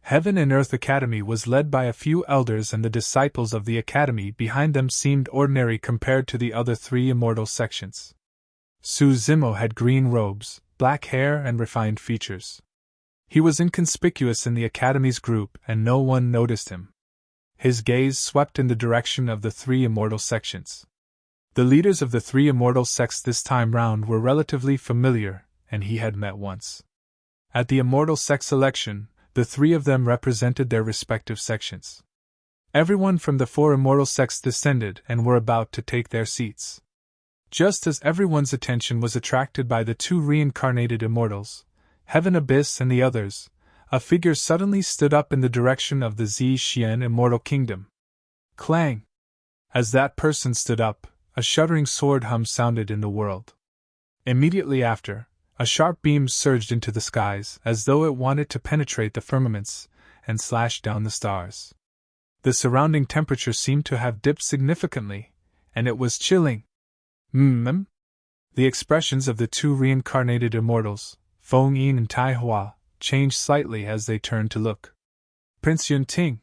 Heaven and Earth Academy was led by a few elders and the disciples of the academy behind them seemed ordinary compared to the other 3 immortal sections. Su Zimo had green robes, black hair and refined features. He was inconspicuous in the academy's group and no one noticed him. His gaze swept in the direction of the 3 immortal sections. The leaders of the 3 immortal sects this time round were relatively familiar, and he had met once. At the immortal sect selection, the 3 of them represented their respective sections. Everyone from the 4 immortal sects descended and were about to take their seats. Just as everyone's attention was attracted by the 2 reincarnated immortals, Heaven Abyss and the others, a figure suddenly stood up in the direction of the Xie Qingcheng Immortal Kingdom. Clang! As that person stood up, a shuddering sword hum sounded in the world. Immediately after, a sharp beam surged into the skies as though it wanted to penetrate the firmaments and slash down the stars. The surrounding temperature seemed to have dipped significantly, and it was chilling. The expressions of the 2 reincarnated immortals, Feng Yin and Tai Hua, changed slightly as they turned to look. Prince Yunting.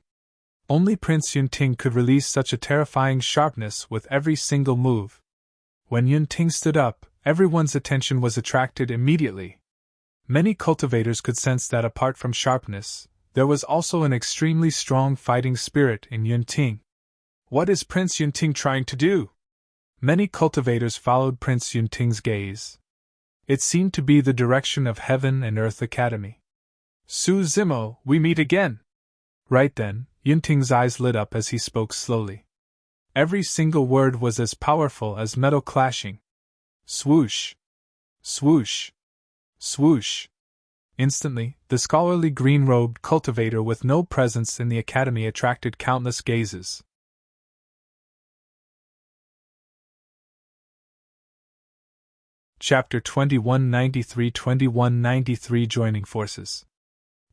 Only Prince Yunting could release such a terrifying sharpness with every single move. When Yunting stood up, everyone's attention was attracted immediately. Many cultivators could sense that apart from sharpness, there was also an extremely strong fighting spirit in Yunting. What is Prince Yunting trying to do? Many cultivators followed Prince Yunting's gaze. It seemed to be the direction of Heaven and Earth Academy. Su Zimo, we meet again! Right then, Yunting's eyes lit up as he spoke slowly. Every single word was as powerful as metal clashing. Swoosh! Swoosh! Swoosh! Instantly, the scholarly green-robed cultivator with no presence in the academy attracted countless gazes. Chapter 2193 Joining Forces.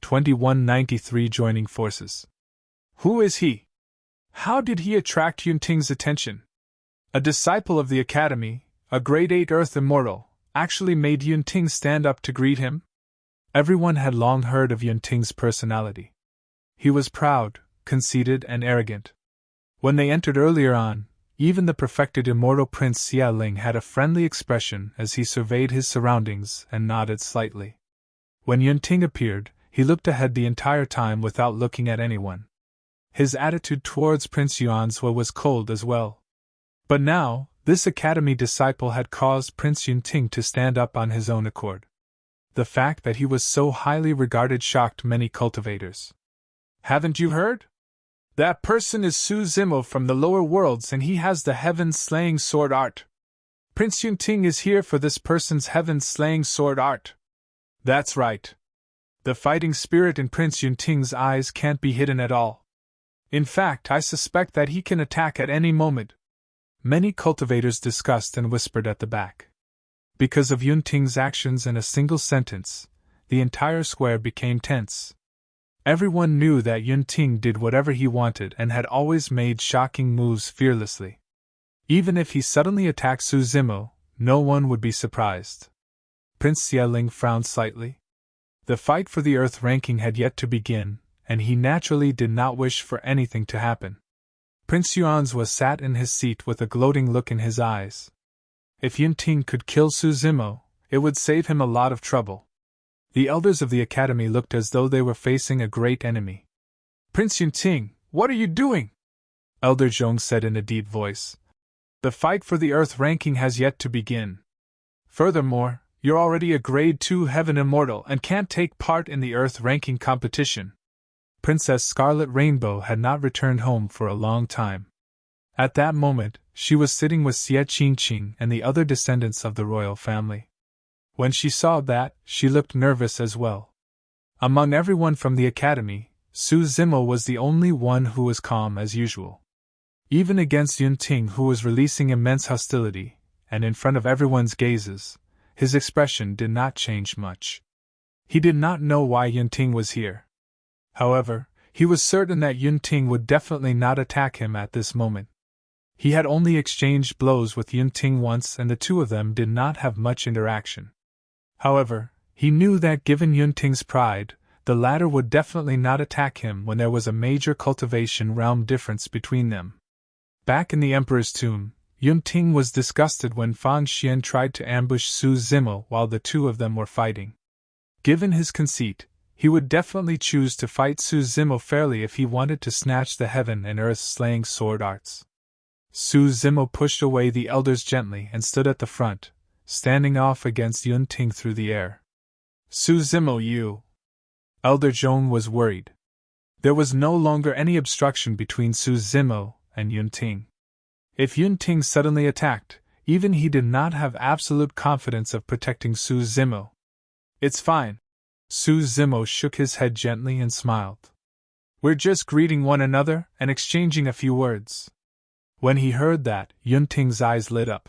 2193 Joining Forces. Who is he? How did he attract Yunting's attention? A disciple of the academy, a Grade 8 Earth Immortal, actually made Yunting stand up to greet him? Everyone had long heard of Yunting's personality. He was proud, conceited, and arrogant. When they entered earlier on, even the perfected immortal Prince Xie Ling had a friendly expression as he surveyed his surroundings and nodded slightly. When Yunting appeared, he looked ahead the entire time without looking at anyone. His attitude towards Prince Yuanzhua was cold as well. But now, this academy disciple had caused Prince Yunting to stand up on his own accord. The fact that he was so highly regarded shocked many cultivators. Haven't you heard? That person is Su Zimo from the lower worlds and he has the heaven-slaying sword art. Prince Yunting is here for this person's heaven-slaying sword art. That's right. The fighting spirit in Prince Yunting's eyes can't be hidden at all. In fact, I suspect that he can attack at any moment. Many cultivators discussed and whispered at the back. Because of Yun Ting's actions in a single sentence, the entire square became tense. Everyone knew that Yun Ting did whatever he wanted and had always made shocking moves fearlessly. Even if he suddenly attacked Su Zimo, no one would be surprised. Prince Xie frowned slightly. The fight for the Earth ranking had yet to begin, and he naturally did not wish for anything to happen. Prince Yuan's was sat in his seat with a gloating look in his eyes. If Yun Ting could kill Su Zimo, it would save him a lot of trouble. The elders of the academy looked as though they were facing a great enemy. Prince Yun Ting, what are you doing? Elder Zhong said in a deep voice. The fight for the Earth ranking has yet to begin. Furthermore, you're already a Grade 2 Heaven Immortal and can't take part in the Earth ranking competition. Princess Scarlet Rainbow had not returned home for a long time. At that moment, she was sitting with Xie Qingcheng and the other descendants of the royal family. When she saw that, she looked nervous as well. Among everyone from the academy, Su Zimo was the only one who was calm as usual. Even against Yun Ting, who was releasing immense hostility, and in front of everyone's gazes, his expression did not change much. He did not know why Yun Ting was here. However, he was certain that Yun Ting would definitely not attack him at this moment. He had only exchanged blows with Yun Ting once and the two of them did not have much interaction. However, he knew that given Yun Ting's pride, the latter would definitely not attack him when there was a major cultivation realm difference between them. Back in the Emperor's tomb, Yun Ting was disgusted when Fang Xian tried to ambush Su Zimo while the two of them were fighting. Given his conceit, he would definitely choose to fight Su Zimo fairly if he wanted to snatch the heaven and earth slaying sword arts. Su Zimo pushed away the elders gently and stood at the front, standing off against Yun Ting through the air. Su Zimo, you! Elder Zhong was worried. There was no longer any obstruction between Su Zimo and Yun Ting. If Yun Ting suddenly attacked, even he did not have absolute confidence of protecting Su Zimo. It's fine. Su Zimo shook his head gently and smiled. We're just greeting one another and exchanging a few words. When he heard that, Yun Ting's eyes lit up.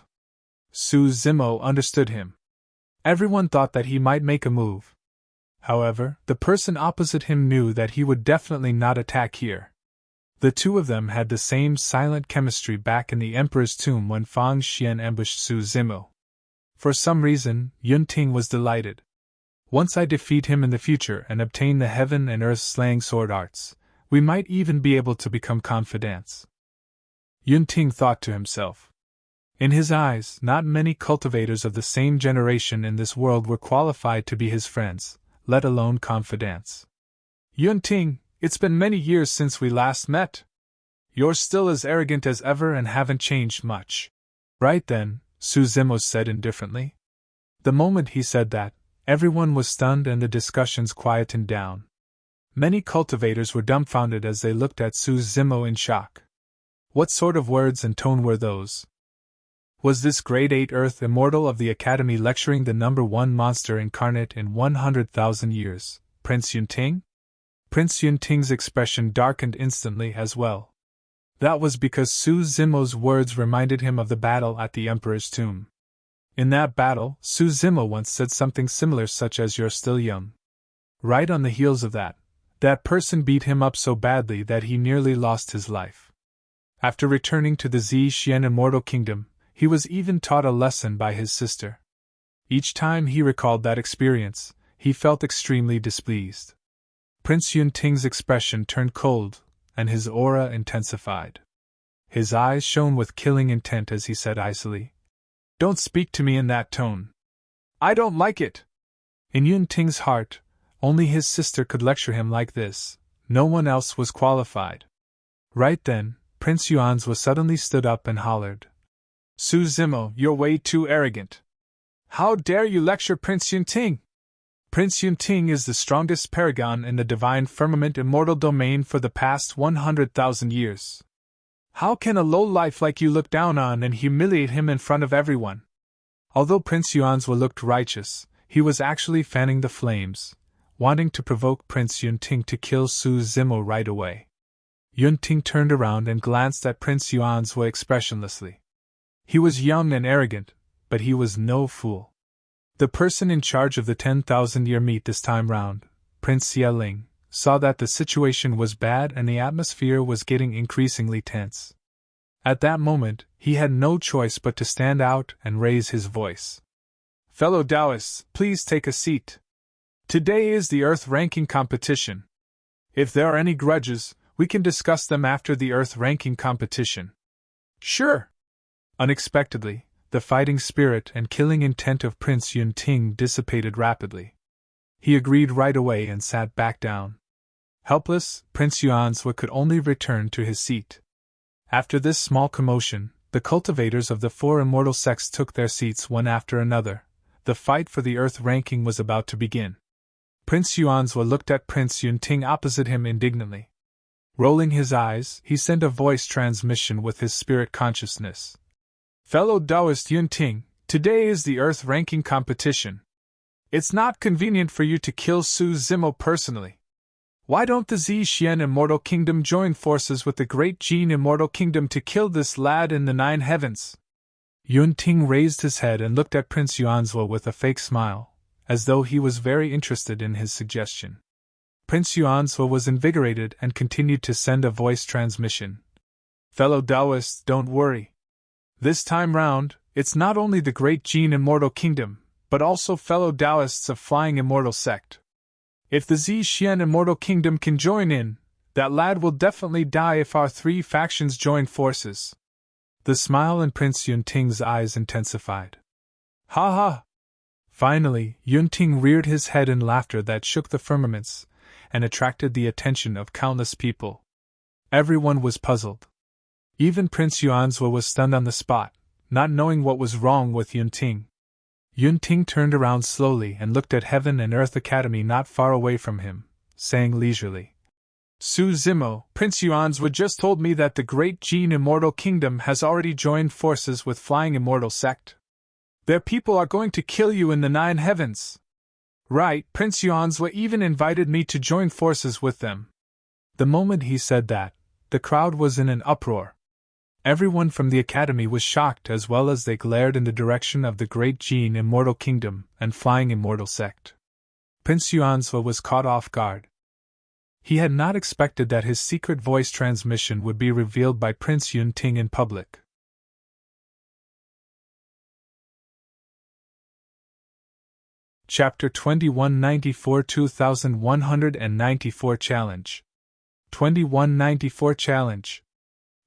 Su Zimo understood him. Everyone thought that he might make a move. However, the person opposite him knew that he would definitely not attack here. The two of them had the same silent chemistry back in the Emperor's tomb when Fang Xian ambushed Su Zimo. For some reason, Yun Ting was delighted. Once I defeat him in the future and obtain the heaven and earth slaying sword arts, we might even be able to become confidants. Yun Ting thought to himself. In his eyes, not many cultivators of the same generation in this world were qualified to be his friends, let alone confidants. Yun Ting, it's been many years since we last met. You're still as arrogant as ever and haven't changed much. Right then, Su Zimo said indifferently. The moment he said that, everyone was stunned and the discussions quietened down. Many cultivators were dumbfounded as they looked at Su Zimo in shock. What sort of words and tone were those? Was this Grade 8 Earth Immortal of the Academy lecturing the number 1 monster incarnate in 100,000 years, Prince Yun Ting? Prince Yun Ting's expression darkened instantly as well. That was because Su Zimo's words reminded him of the battle at the Emperor's tomb. In that battle, Su Zimo once said something similar such as "You're still young." Right on the heels of that, that person beat him up so badly that he nearly lost his life. After returning to the Xie Qian Immortal Kingdom, he was even taught a lesson by his sister. Each time he recalled that experience, he felt extremely displeased. Prince Yun Ting's expression turned cold, and his aura intensified. His eyes shone with killing intent as he said icily, "Don't speak to me in that tone. I don't like it." In Yun Ting's heart, only his sister could lecture him like this, no one else was qualified. Right then, Prince Yuan's was suddenly stood up and hollered, "Su Zimo, you're way too arrogant. How dare you lecture Prince Yun Ting? Prince Yun Ting is the strongest paragon in the divine firmament immortal domain for the past 100,000 years. How can a lowlife like you look down on and humiliate him in front of everyone?" Although Prince Yuan's looked righteous, he was actually fanning the flames, wanting to provoke Prince Yun Ting to kill Su Zimo right away. Yun Ting turned around and glanced at Prince Yuan's expressionlessly. He was young and arrogant, but he was no fool. The person in charge of the 10,000-year meet this time round, Prince Xie Ling, saw that the situation was bad and the atmosphere was getting increasingly tense. At that moment, he had no choice but to stand out and raise his voice. "Fellow Taoists, please take a seat. Today is the Earth ranking competition. If there are any grudges, we can discuss them after the Earth ranking competition." "Sure." Unexpectedly, the fighting spirit and killing intent of Prince Yun Ting dissipated rapidly. He agreed right away and sat back down. Helpless, Prince Yuanzhe could only return to his seat. After this small commotion, the cultivators of the 4 immortal sects took their seats one after another. The fight for the Earth ranking was about to begin. Prince Yuanzhe looked at Prince Yun Ting opposite him indignantly. Rolling his eyes, he sent a voice transmission with his spirit consciousness. "Fellow Taoist Yun Ting, today is the Earth ranking competition. It's not convenient for you to kill Su Zimo personally. Why don't the Xie Immortal Kingdom join forces with the Great Qing Immortal Kingdom to kill this lad in the 9 heavens?" Yun Ting raised his head and looked at Prince Yuanzhe with a fake smile, as though he was very interested in his suggestion. Prince Yuanzhe was invigorated and continued to send a voice transmission. "Fellow Taoists, don't worry. This time round, it's not only the Great Qing Immortal Kingdom, but also fellow Taoists of Flying Immortal Sect. If the Xie Immortal Kingdom can join in, that lad will definitely die if our 3 factions join forces." The smile in Prince Yun Ting's eyes intensified. "Ha ha!" Finally, Yun Ting reared his head in laughter that shook the firmaments, and attracted the attention of countless people. Everyone was puzzled. Even Prince Yuanzhe was stunned on the spot, not knowing what was wrong with Yun Ting. Yun Ting turned around slowly and looked at Heaven and Earth Academy not far away from him, saying leisurely, "Su Zimo, Prince Yuanzhe just told me that the Great Qing Immortal Kingdom has already joined forces with Flying Immortal Sect. Their people are going to kill you in the 9 heavens." "Right, Prince Yuanzhe even invited me to join forces with them." The moment he said that, the crowd was in an uproar. Everyone from the academy was shocked as well as they glared in the direction of the Great Qing Immortal Kingdom and Flying Immortal Sect. Prince Yuanzhe was caught off guard. He had not expected that his secret voice transmission would be revealed by Prince Yun Ting in public. Chapter 2194 2194 Challenge 2194 Challenge.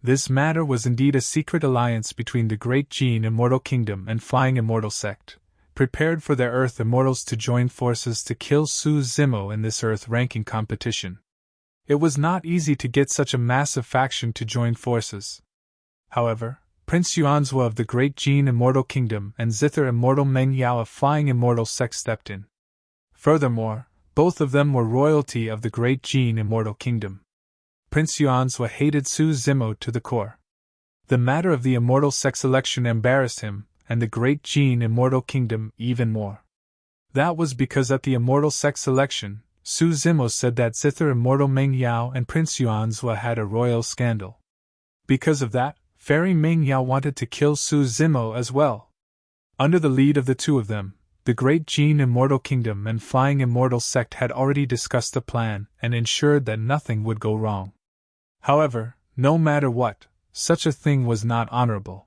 This matter was indeed a secret alliance between the Great Qing Immortal Kingdom and Flying Immortal Sect, prepared for their Earth Immortals to join forces to kill Su Zimo in this Earth ranking competition. It was not easy to get such a massive faction to join forces. However, Prince Yuanzhe of the Great Qing Immortal Kingdom and Zither Immortal Meng Yao of Flying Immortal Sect stepped in. Furthermore, both of them were royalty of the Great Qing Immortal Kingdom. Prince Yuanzhe hated Su Zimo to the core. The matter of the Immortal Sect selection embarrassed him, and the Great Qing Immortal Kingdom even more. That was because at the Immortal Sect selection, Su Zimo said that Zither Immortal Meng Yao and Prince Yuanzhe had a royal scandal. Because of that, Fairy Meng Yao wanted to kill Su Zimo as well. Under the lead of the two of them, the Great Qing Immortal Kingdom and Flying Immortal Sect had already discussed the plan and ensured that nothing would go wrong. However, no matter what, such a thing was not honorable.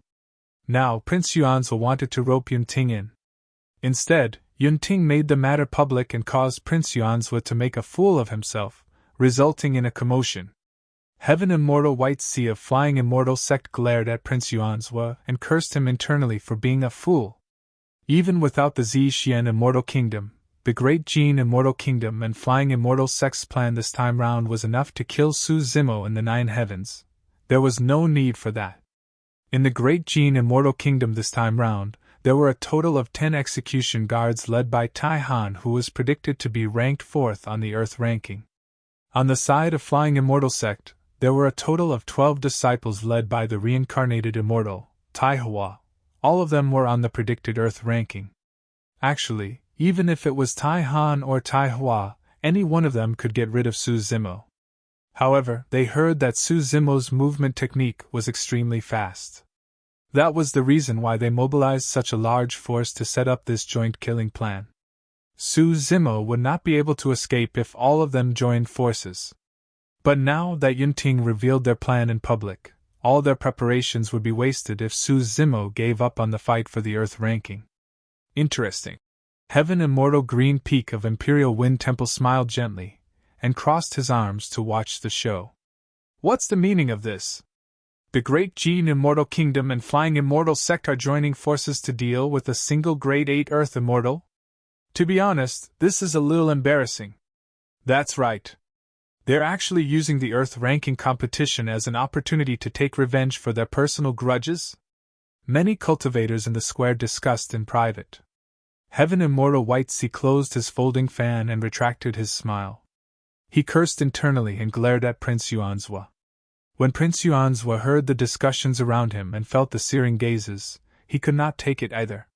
Now Prince Yuanzhe wanted to rope Yun Ting in. Instead, Yun Ting made the matter public and caused Prince Yuanzhe to make a fool of himself, resulting in a commotion. Heaven Immortal White Sea of Flying Immortal Sect glared at Prince Yuanzhe and cursed him internally for being a fool. Even without the Xie Immortal Kingdom, the Great Qing Immortal Kingdom and Flying Immortal Sect's plan this time round was enough to kill Su Zimo in the 9 heavens. There was no need for that. In the Great Qing Immortal Kingdom this time round, there were a total of 10 execution guards led by Tai Han, who was predicted to be ranked 4th on the Earth ranking. On the side of Flying Immortal Sect, there were a total of 12 disciples led by the Reincarnated Immortal, Tai Hua. All of them were on the predicted Earth ranking. Actually, even if it was Tai Han or Tai Hua, any one of them could get rid of Su Zimo. However, they heard that Su Zimo's movement technique was extremely fast. That was the reason why they mobilized such a large force to set up this joint killing plan. Su Zimo would not be able to escape if all of them joined forces. But now that Ting revealed their plan in public, all their preparations would be wasted if Su Zimo gave up on the fight for the Earth ranking. Interesting. Heaven Immortal Green Peak of Imperial Wind Temple smiled gently, and crossed his arms to watch the show. What's the meaning of this? The Great Qing Immortal Kingdom and Flying Immortal Sect are joining forces to deal with a single Grade 8 Earth Immortal? To be honest, this is a little embarrassing. That's right. They're actually using the Earth ranking competition as an opportunity to take revenge for their personal grudges? Many cultivators in the square discussed in private. Heaven Immortal White Sea closed his folding fan and retracted his smile. He cursed internally and glared at Prince Yuanzhua. When Prince Yuanzhua heard the discussions around him and felt the searing gazes, he could not take it either.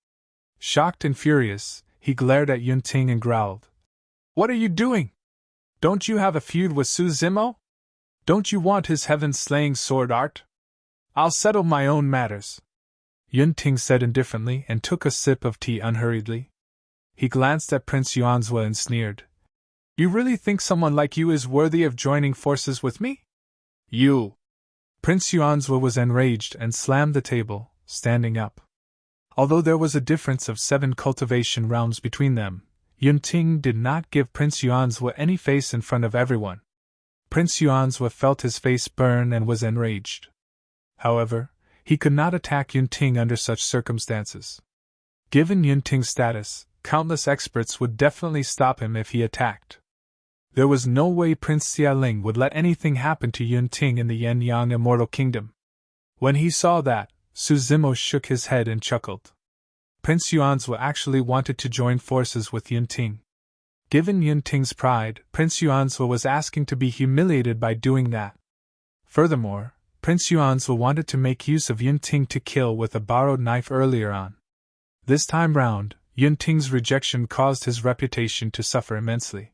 Shocked and furious, he glared at Ting and growled. What are you doing? Don't you have a feud with Su Zimo? Don't you want his heaven-slaying sword art? I'll settle my own matters. Ting said indifferently and took a sip of tea unhurriedly. He glanced at Prince Yuanzhua and sneered. You really think someone like you is worthy of joining forces with me? You! Prince Yuanzhua was enraged and slammed the table, standing up. Although there was a difference of 7 cultivation rounds between them, Ting did not give Prince Yuanzhua any face in front of everyone. Prince Yuanzhua felt his face burn and was enraged. However, he could not attack Ting under such circumstances. Given Ting's status, countless experts would definitely stop him if he attacked. There was no way Prince Xialing would let anything happen to Ting in the Yen-Yang Immortal Kingdom. When he saw that, Su Zimo shook his head and chuckled. Prince Yuanzhua actually wanted to join forces with Ting. Given Ting's pride, Prince Yuanzhua was asking to be humiliated by doing that. Furthermore, Prince Yuanzhua wanted to make use of Ting to kill with a borrowed knife earlier on. This time round, Ting's rejection caused his reputation to suffer immensely.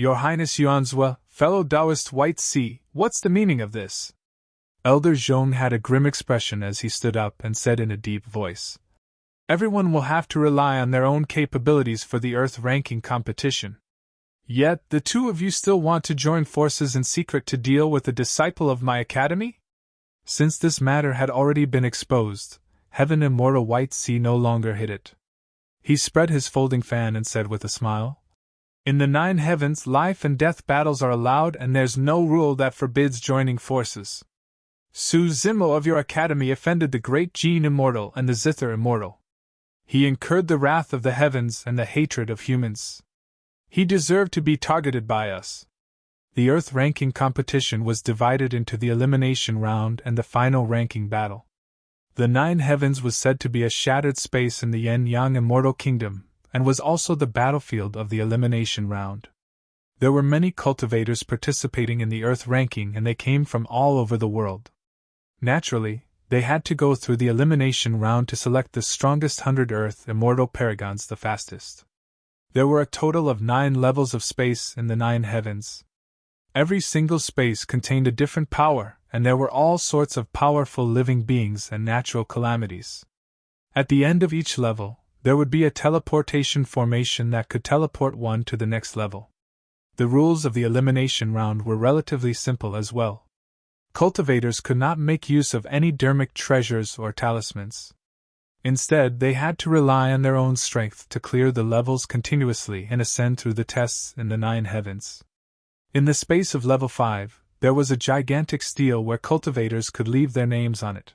Your Highness Yuanzhua, fellow Taoist White Sea, what's the meaning of this? Elder Zhong had a grim expression as he stood up and said in a deep voice. Everyone will have to rely on their own capabilities for the Earth ranking competition. Yet, the two of you still want to join forces in secret to deal with a disciple of my academy? Since this matter had already been exposed, Heaven Immortal White Sea no longer hid it. He spread his folding fan and said with a smile, In the 9 heavens, life and death battles are allowed and there's no rule that forbids joining forces. Su Zimo of your academy offended the Great Qing Immortal and the Zither Immortal. He incurred the wrath of the heavens and the hatred of humans. He deserved to be targeted by us. The Earth ranking competition was divided into the elimination round and the final ranking battle. The 9 heavens was said to be a shattered space in the Yen-Yang Immortal Kingdom, and was also the battlefield of the elimination round. There were many cultivators participating in the Earth ranking and they came from all over the world. Naturally, they had to go through the elimination round to select the strongest 100 Earth Immortal Paragons the fastest. There were a total of 9 levels of space in the 9 heavens. Every single space contained a different power, and there were all sorts of powerful living beings and natural calamities. At the end of each level, there would be a teleportation formation that could teleport one to the next level. The rules of the elimination round were relatively simple as well. Cultivators could not make use of any dermic treasures or talismans. Instead, they had to rely on their own strength to clear the levels continuously and ascend through the tests in the 9 heavens. In the space of level 5, there was a gigantic stele where cultivators could leave their names on it.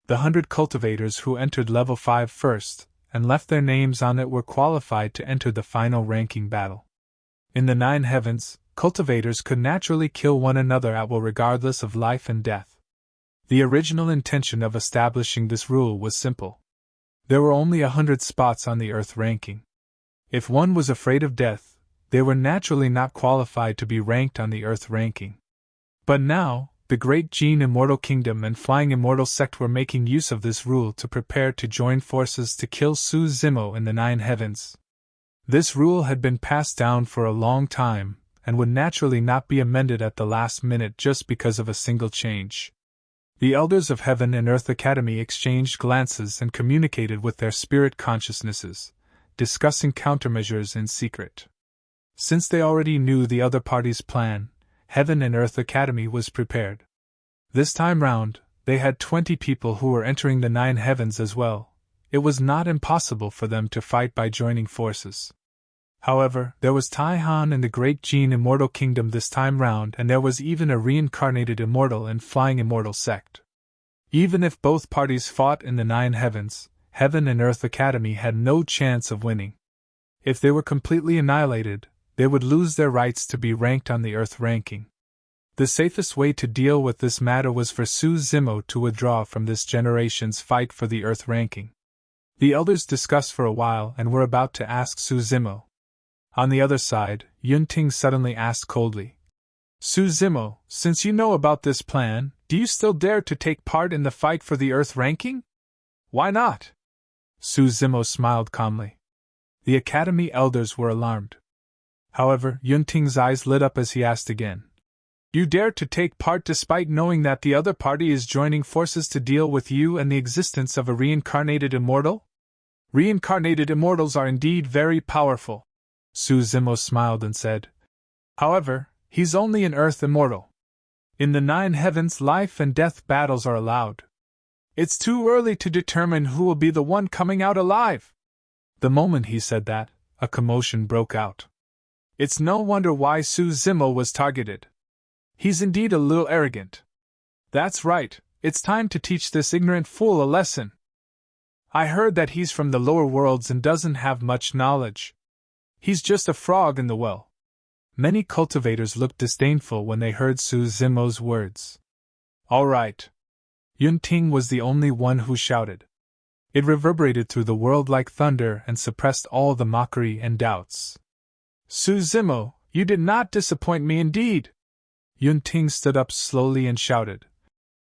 The 100 cultivators who entered level 5 first, and left their names on it were qualified to enter the final ranking battle. In the 9 heavens, cultivators could naturally kill one another at will regardless of life and death. The original intention of establishing this rule was simple. There were only 100 spots on the Earth ranking. If one was afraid of death, they were naturally not qualified to be ranked on the Earth ranking. But now, the Great Qing Immortal Kingdom and Flying Immortal Sect were making use of this rule to prepare to join forces to kill Su Zimo in the 9 heavens. This rule had been passed down for a long time, and would naturally not be amended at the last minute just because of a single change. The elders of Heaven and Earth Academy exchanged glances and communicated with their spirit consciousnesses, discussing countermeasures in secret. Since they already knew the other party's plan, Heaven and Earth Academy was prepared. This time round, they had 20 people who were entering the 9 heavens as well. It was not impossible for them to fight by joining forces. However, there was Tai Han in the Great Qing Immortal Kingdom this time round, and there was even a Reincarnated Immortal and Flying Immortal sect. Even if both parties fought in the 9 heavens, Heaven and Earth Academy had no chance of winning. If they were completely annihilated, they would lose their rights to be ranked on the Earth ranking. The safest way to deal with this matter was for Su Zimo to withdraw from this generation's fight for the Earth ranking. The elders discussed for a while and were about to ask Su Zimo. On the other side, Yun Ting suddenly asked coldly, Su Zimo, since you know about this plan, do you still dare to take part in the fight for the Earth ranking? Why not? Su Zimo smiled calmly. The Academy elders were alarmed. However, Yun Ting's eyes lit up as he asked again. You dare to take part despite knowing that the other party is joining forces to deal with you and the existence of a reincarnated immortal? Reincarnated immortals are indeed very powerful, Su Zimo smiled and said. However, he's only an Earth immortal. In the 9 heavens, life and death battles are allowed. It's too early to determine who will be the one coming out alive. The moment he said that, a commotion broke out. It's no wonder why Su Zimo was targeted. He's indeed a little arrogant. That's right, it's time to teach this ignorant fool a lesson. I heard that he's from the lower worlds and doesn't have much knowledge. He's just a frog in the well. Many cultivators looked disdainful when they heard Su Zimo's words. All right. Yun Ting was the only one who shouted. It reverberated through the world like thunder and suppressed all the mockery and doubts. Su Zimo, you did not disappoint me indeed. Yun Ting stood up slowly and shouted.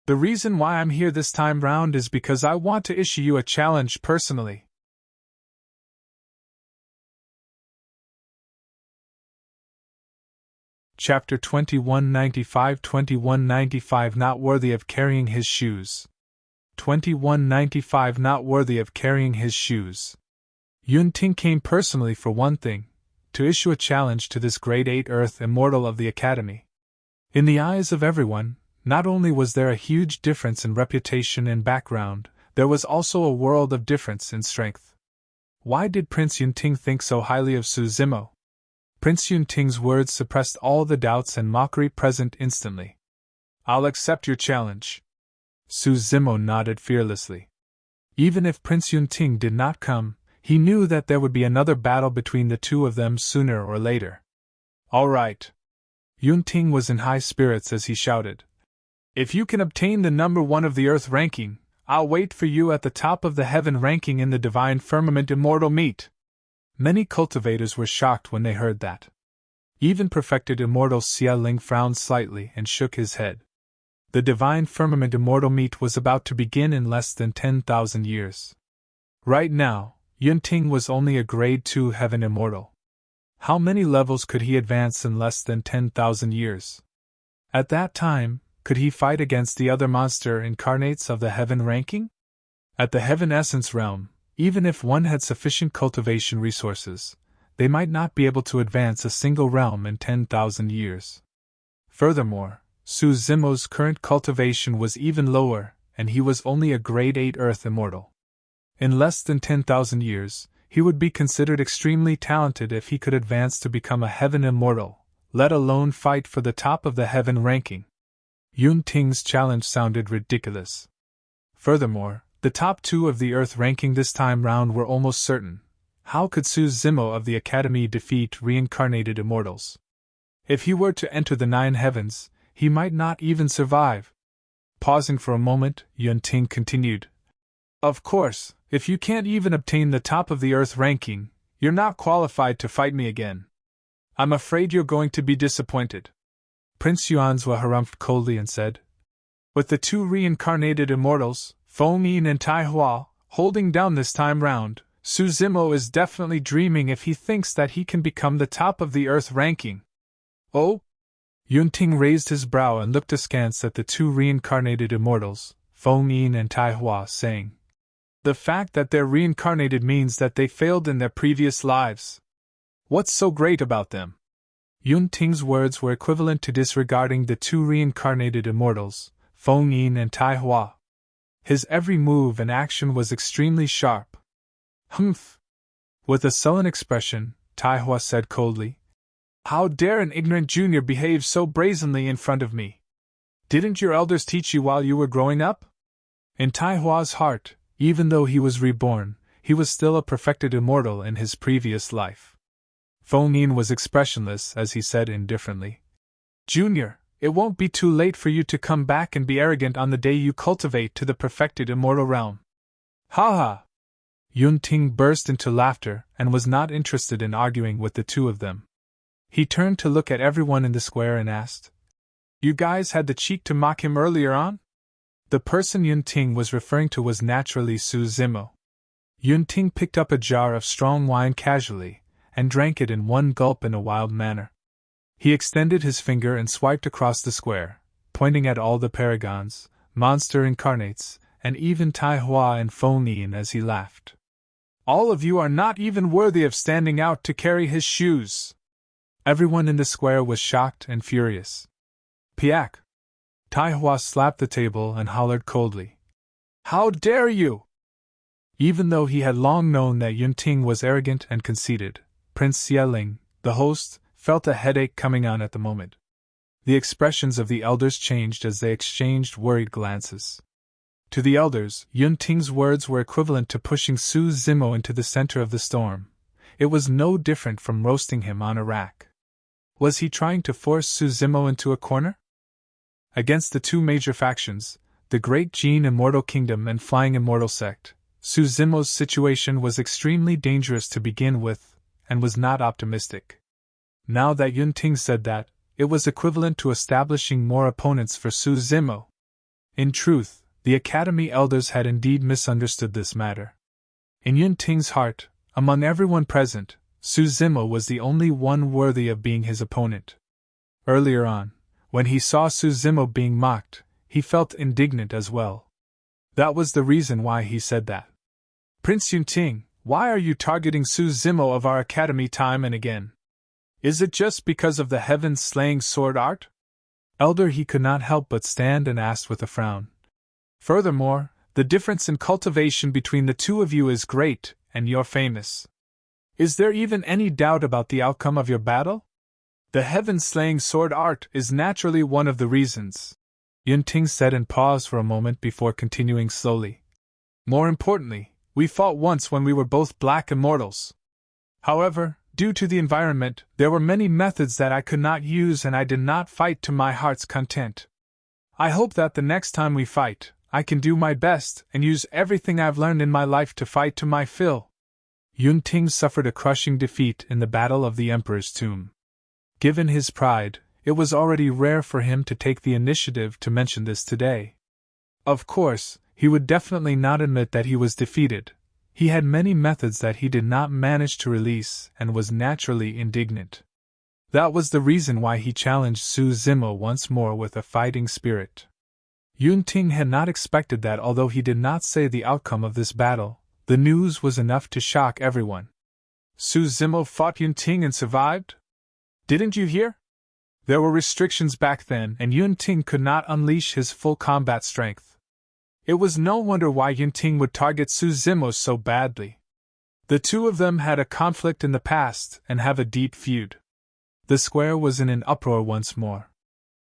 The reason why I'm here this time round is because I want to issue you a challenge personally. Chapter 2195 Not worthy of carrying his shoes. 2195 Not worthy of carrying his shoes. Yun Ting came personally for one thing, to issue a challenge to this Grade 8 Earth Immortal of the Academy. In the eyes of everyone, not only was there a huge difference in reputation and background, there was also a world of difference in strength. Why did Prince Yun Ting think so highly of Su Zimo? Prince Yun Ting's words suppressed all the doubts and mockery present instantly. I'll accept your challenge. Su Zimo nodded fearlessly. Even if Prince Yun Ting did not come, he knew that there would be another battle between the two of them sooner or later. All right. Yun Ting was in high spirits as he shouted. If you can obtain the number 1 of the Earth ranking, I'll wait for you at the top of the Heaven ranking in the Divine Firmament Immortal Meet. Many cultivators were shocked when they heard that. Even perfected Immortal Xie Ling frowned slightly and shook his head. The Divine Firmament Immortal Meet was about to begin in less than 10,000 years. Right now, Yun Ting was only a Grade 2 Heaven Immortal. How many levels could he advance in less than 10,000 years? At that time, could he fight against the other monster incarnates of the Heaven ranking? At the Heaven Essence realm, even if one had sufficient cultivation resources, they might not be able to advance a single realm in 10,000 years. Furthermore, Su Zimo's current cultivation was even lower, and he was only a Grade 8 Earth Immortal. In less than 10,000 years, he would be considered extremely talented if he could advance to become a Heaven Immortal, let alone fight for the top of the Heaven ranking. Yun Ting's challenge sounded ridiculous. Furthermore, the top 2 of the Earth ranking this time round were almost certain. How could Su Zimo of the Academy defeat Reincarnated Immortals? If he were to enter the 9 heavens, he might not even survive. Pausing for a moment, Yun Ting continued. Of course, if you can't even obtain the top of the Earth ranking, you're not qualified to fight me again. I'm afraid you're going to be disappointed. Prince Yuanzhua harumphed coldly and said. With the 2 reincarnated immortals, Feng Yin and Tai Hua, holding down this time round, Su Zimo is definitely dreaming if he thinks that he can become the top of the Earth ranking. Oh? Ting raised his brow and looked askance at the two reincarnated immortals, Feng Yin and Tai Hua, saying, "The fact that they're reincarnated means that they failed in their previous lives. What's so great about them?" Ting's words were equivalent to disregarding the two reincarnated immortals, Feng Yin and Tai Hua. His every move and action was extremely sharp. "Humph!" With a sullen expression, Tai Hua said coldly, "How dare an ignorant junior behave so brazenly in front of me? Didn't your elders teach you while you were growing up?" In Tai Hua's heart, even though he was reborn, he was still a perfected immortal in his previous life. Feng Yin was expressionless as he said indifferently, "Junior, it won't be too late for you to come back and be arrogant on the day you cultivate to the perfected immortal realm." "Ha ha!" Ting burst into laughter and was not interested in arguing with the two of them. He turned to look at everyone in the square and asked, "You guys had the cheek to mock him earlier on?" The person Ting was referring to was naturally Su Zimo. Ting picked up a jar of strong wine casually, and drank it in one gulp in a wild manner. He extended his finger and swiped across the square, pointing at all the paragons, monster incarnates, and even Tai Hua and Feng Yin as he laughed. "All of you are not even worthy of standing out to carry his shoes." Everyone in the square was shocked and furious. "Piak!" Tai Hua slapped the table and hollered coldly, "How dare you!" Even though he had long known that Ting was arrogant and conceited, Prince Xie, the host, felt a headache coming on at the moment. The expressions of the elders changed as they exchanged worried glances. To the elders, Ting's words were equivalent to pushing Su Zimo into the center of the storm. It was no different from roasting him on a rack. Was he trying to force Su Zimo into a corner? Against the two major factions, the Great Qing Immortal Kingdom and Flying Immortal Sect, Su Zimo's situation was extremely dangerous to begin with, and was not optimistic. Now that Ting said that, it was equivalent to establishing more opponents for Su Zimo. In truth, the Academy elders had indeed misunderstood this matter. In Ting's heart, among everyone present, Su Zimo was the only one worthy of being his opponent. Earlier on, when he saw Su Zimo being mocked, he felt indignant as well. That was the reason why he said that. "Prince Ting, why are you targeting Su Zimo of our academy time and again? Is it just because of the heaven-slaying sword art?" Elder he could not help but stand and asked with a frown. "Furthermore, the difference in cultivation between the two of you is great, and you're famous. Is there even any doubt about the outcome of your battle? The heaven-slaying sword art is naturally one of the reasons," Ting said and paused for a moment before continuing slowly. "More importantly, we fought once when we were both black immortals. However, due to the environment, there were many methods that I could not use and I did not fight to my heart's content. I hope that the next time we fight, I can do my best and use everything I've learned in my life to fight to my fill." Ting suffered a crushing defeat in the Battle of the Emperor's Tomb. Given his pride, it was already rare for him to take the initiative to mention this today. Of course, he would definitely not admit that he was defeated. He had many methods that he did not manage to release and was naturally indignant. That was the reason why he challenged Su Zimo once more with a fighting spirit. Ting had not expected that although he did not say the outcome of this battle, the news was enough to shock everyone. "Su Zimo fought Ting and survived? Didn't you hear? There were restrictions back then and Ting could not unleash his full combat strength. It was no wonder why Ting would target Su Zimo so badly. The two of them had a conflict in the past and have a deep feud." The square was in an uproar once more.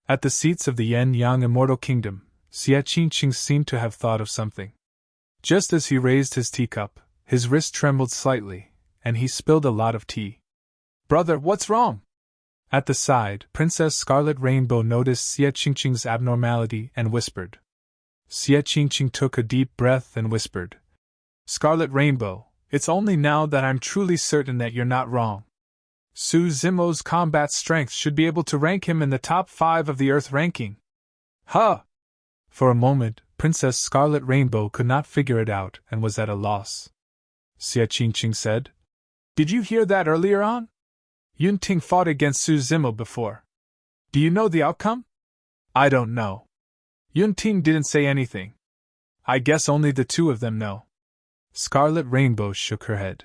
At the seats of the Yin-Yang Immortal Kingdom, Xie Qingcheng seemed to have thought of something. Just as he raised his teacup, his wrist trembled slightly, and he spilled a lot of tea. "Brother, what's wrong?" At the side, Princess Scarlet Rainbow noticed Xie Qingcheng's abnormality and whispered. Xie Qingcheng took a deep breath and whispered, "Scarlet Rainbow, it's only now that I'm truly certain that you're not wrong. Su Zimo's combat strength should be able to rank him in the top 5 of the Earth ranking." "Huh!" For a moment, Princess Scarlet Rainbow could not figure it out and was at a loss. Xie Qingcheng said, "Did you hear that earlier on? Ting fought against Su Zimo before. Do you know the outcome? I don't know. Ting didn't say anything. I guess only the two of them know. Scarlet Rainbow shook her head.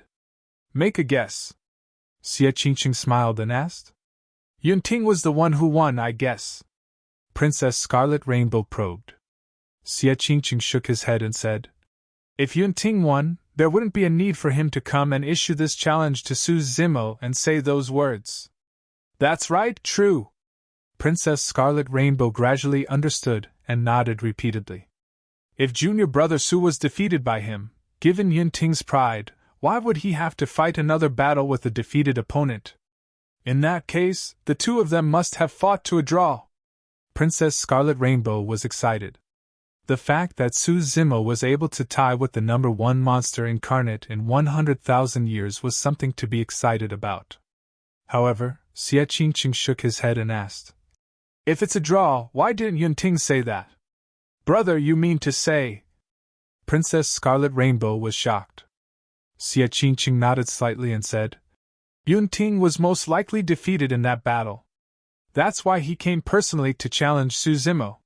Make a guess. Xie Qingcheng smiled and asked. Ting was the one who won, I guess. Princess Scarlet Rainbow probed. Xie Qingcheng shook his head and said, If Ting won, there wouldn't be a need for him to come and issue this challenge to Su Zimo and say those words. That's right, true. Princess Scarlet Rainbow gradually understood and nodded repeatedly. If junior brother Su was defeated by him, given Ting's pride, why would he have to fight another battle with a defeated opponent? In that case, the two of them must have fought to a draw. Princess Scarlet Rainbow was excited. The fact that Su Zimo was able to tie with the number one monster incarnate in 100,000 years was something to be excited about. However, Xie Qingcheng shook his head and asked, If it's a draw, why didn't Ting say that? Brother, you mean to say? Princess Scarlet Rainbow was shocked. Xie Qingcheng nodded slightly and said, Ting was most likely defeated in that battle. That's why he came personally to challenge Su Zimo.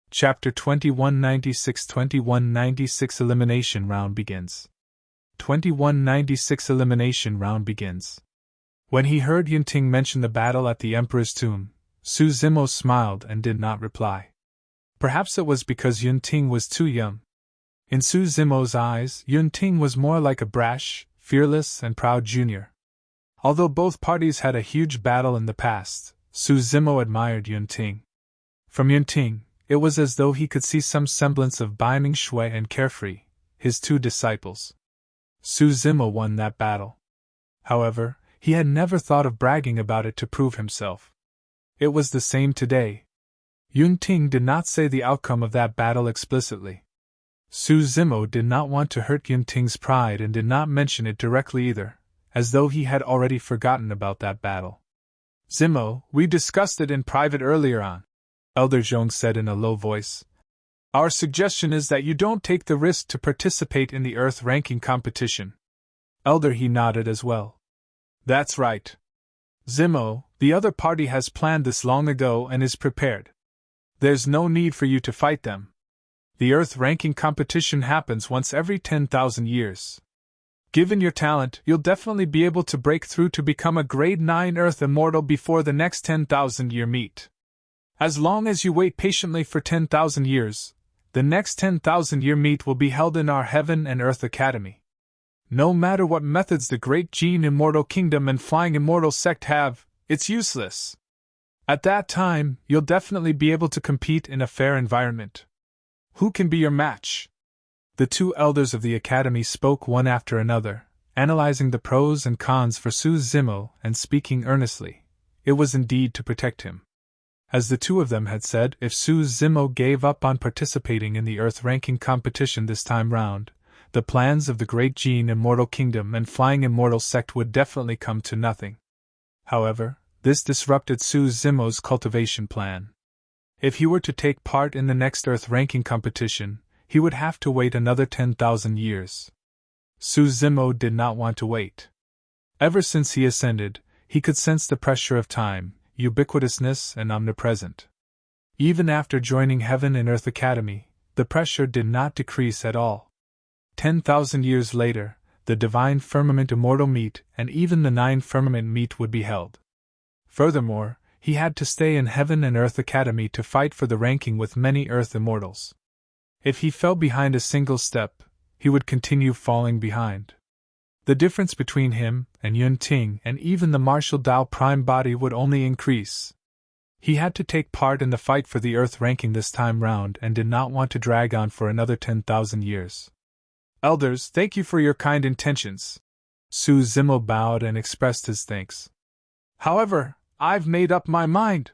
Chapter 2196 Elimination Round begins. 2196 Elimination Round begins. When he heard Ting mention the battle at the Emperor's tomb, Su Zimo smiled and did not reply. Perhaps it was because Ting was too young. In Su Zimo's eyes, Ting was more like a brash, fearless, and proud junior. Although both parties had a huge battle in the past, Su Zimo admired Ting. From Ting, it was as though he could see some semblance of Baiming Shui and Carefree, his two disciples. Su Zimo won that battle. However, he had never thought of bragging about it to prove himself. It was the same today. Ting did not say the outcome of that battle explicitly. Su Zimo did not want to hurt Ting's pride and did not mention it directly either, as though he had already forgotten about that battle. Zimo, we discussed it in private earlier on, Elder Zhong said in a low voice. Our suggestion is that you don't take the risk to participate in the Earth ranking competition. Elder He nodded as well. That's right. Zimo, the other party has planned this long ago and is prepared. There's no need for you to fight them. The Earth ranking competition happens once every 10,000 years. Given your talent, you'll definitely be able to break through to become a grade 9 Earth Immortal before the next 10,000 year meet. As long as you wait patiently for 10,000 years, the next 10,000 year meet will be held in our Heaven and Earth Academy. No matter what methods the Great Qing Immortal Kingdom and Flying Immortal Sect have, it's useless. At that time, you'll definitely be able to compete in a fair environment. Who can be your match? The two elders of the Academy spoke one after another, analyzing the pros and cons for Su Zimo and speaking earnestly. It was indeed to protect him. As the two of them had said, if Su Zimo gave up on participating in the Earth ranking competition this time round, the plans of the Great Qing Immortal Kingdom and Flying Immortal Sect would definitely come to nothing. However, this disrupted Su Zimo's cultivation plan. If he were to take part in the next Earth ranking competition, he would have to wait another 10,000 years. Su Zimo did not want to wait. Ever since he ascended, he could sense the pressure of time, ubiquitousness, and omnipresent. Even after joining Heaven and Earth Academy, the pressure did not decrease at all. 10,000 years later, the Divine Firmament Immortal Meet and even the 9 Firmament Meet would be held. Furthermore, he had to stay in Heaven and Earth Academy to fight for the ranking with many Earth Immortals. If he fell behind a single step, he would continue falling behind. The difference between him and Ting and even the Martial Dao Prime Body would only increase. He had to take part in the fight for the Earth ranking this time round and did not want to drag on for another 10,000 years. Elders, thank you for your kind intentions. Su Zimo bowed and expressed his thanks. However, I've made up my mind.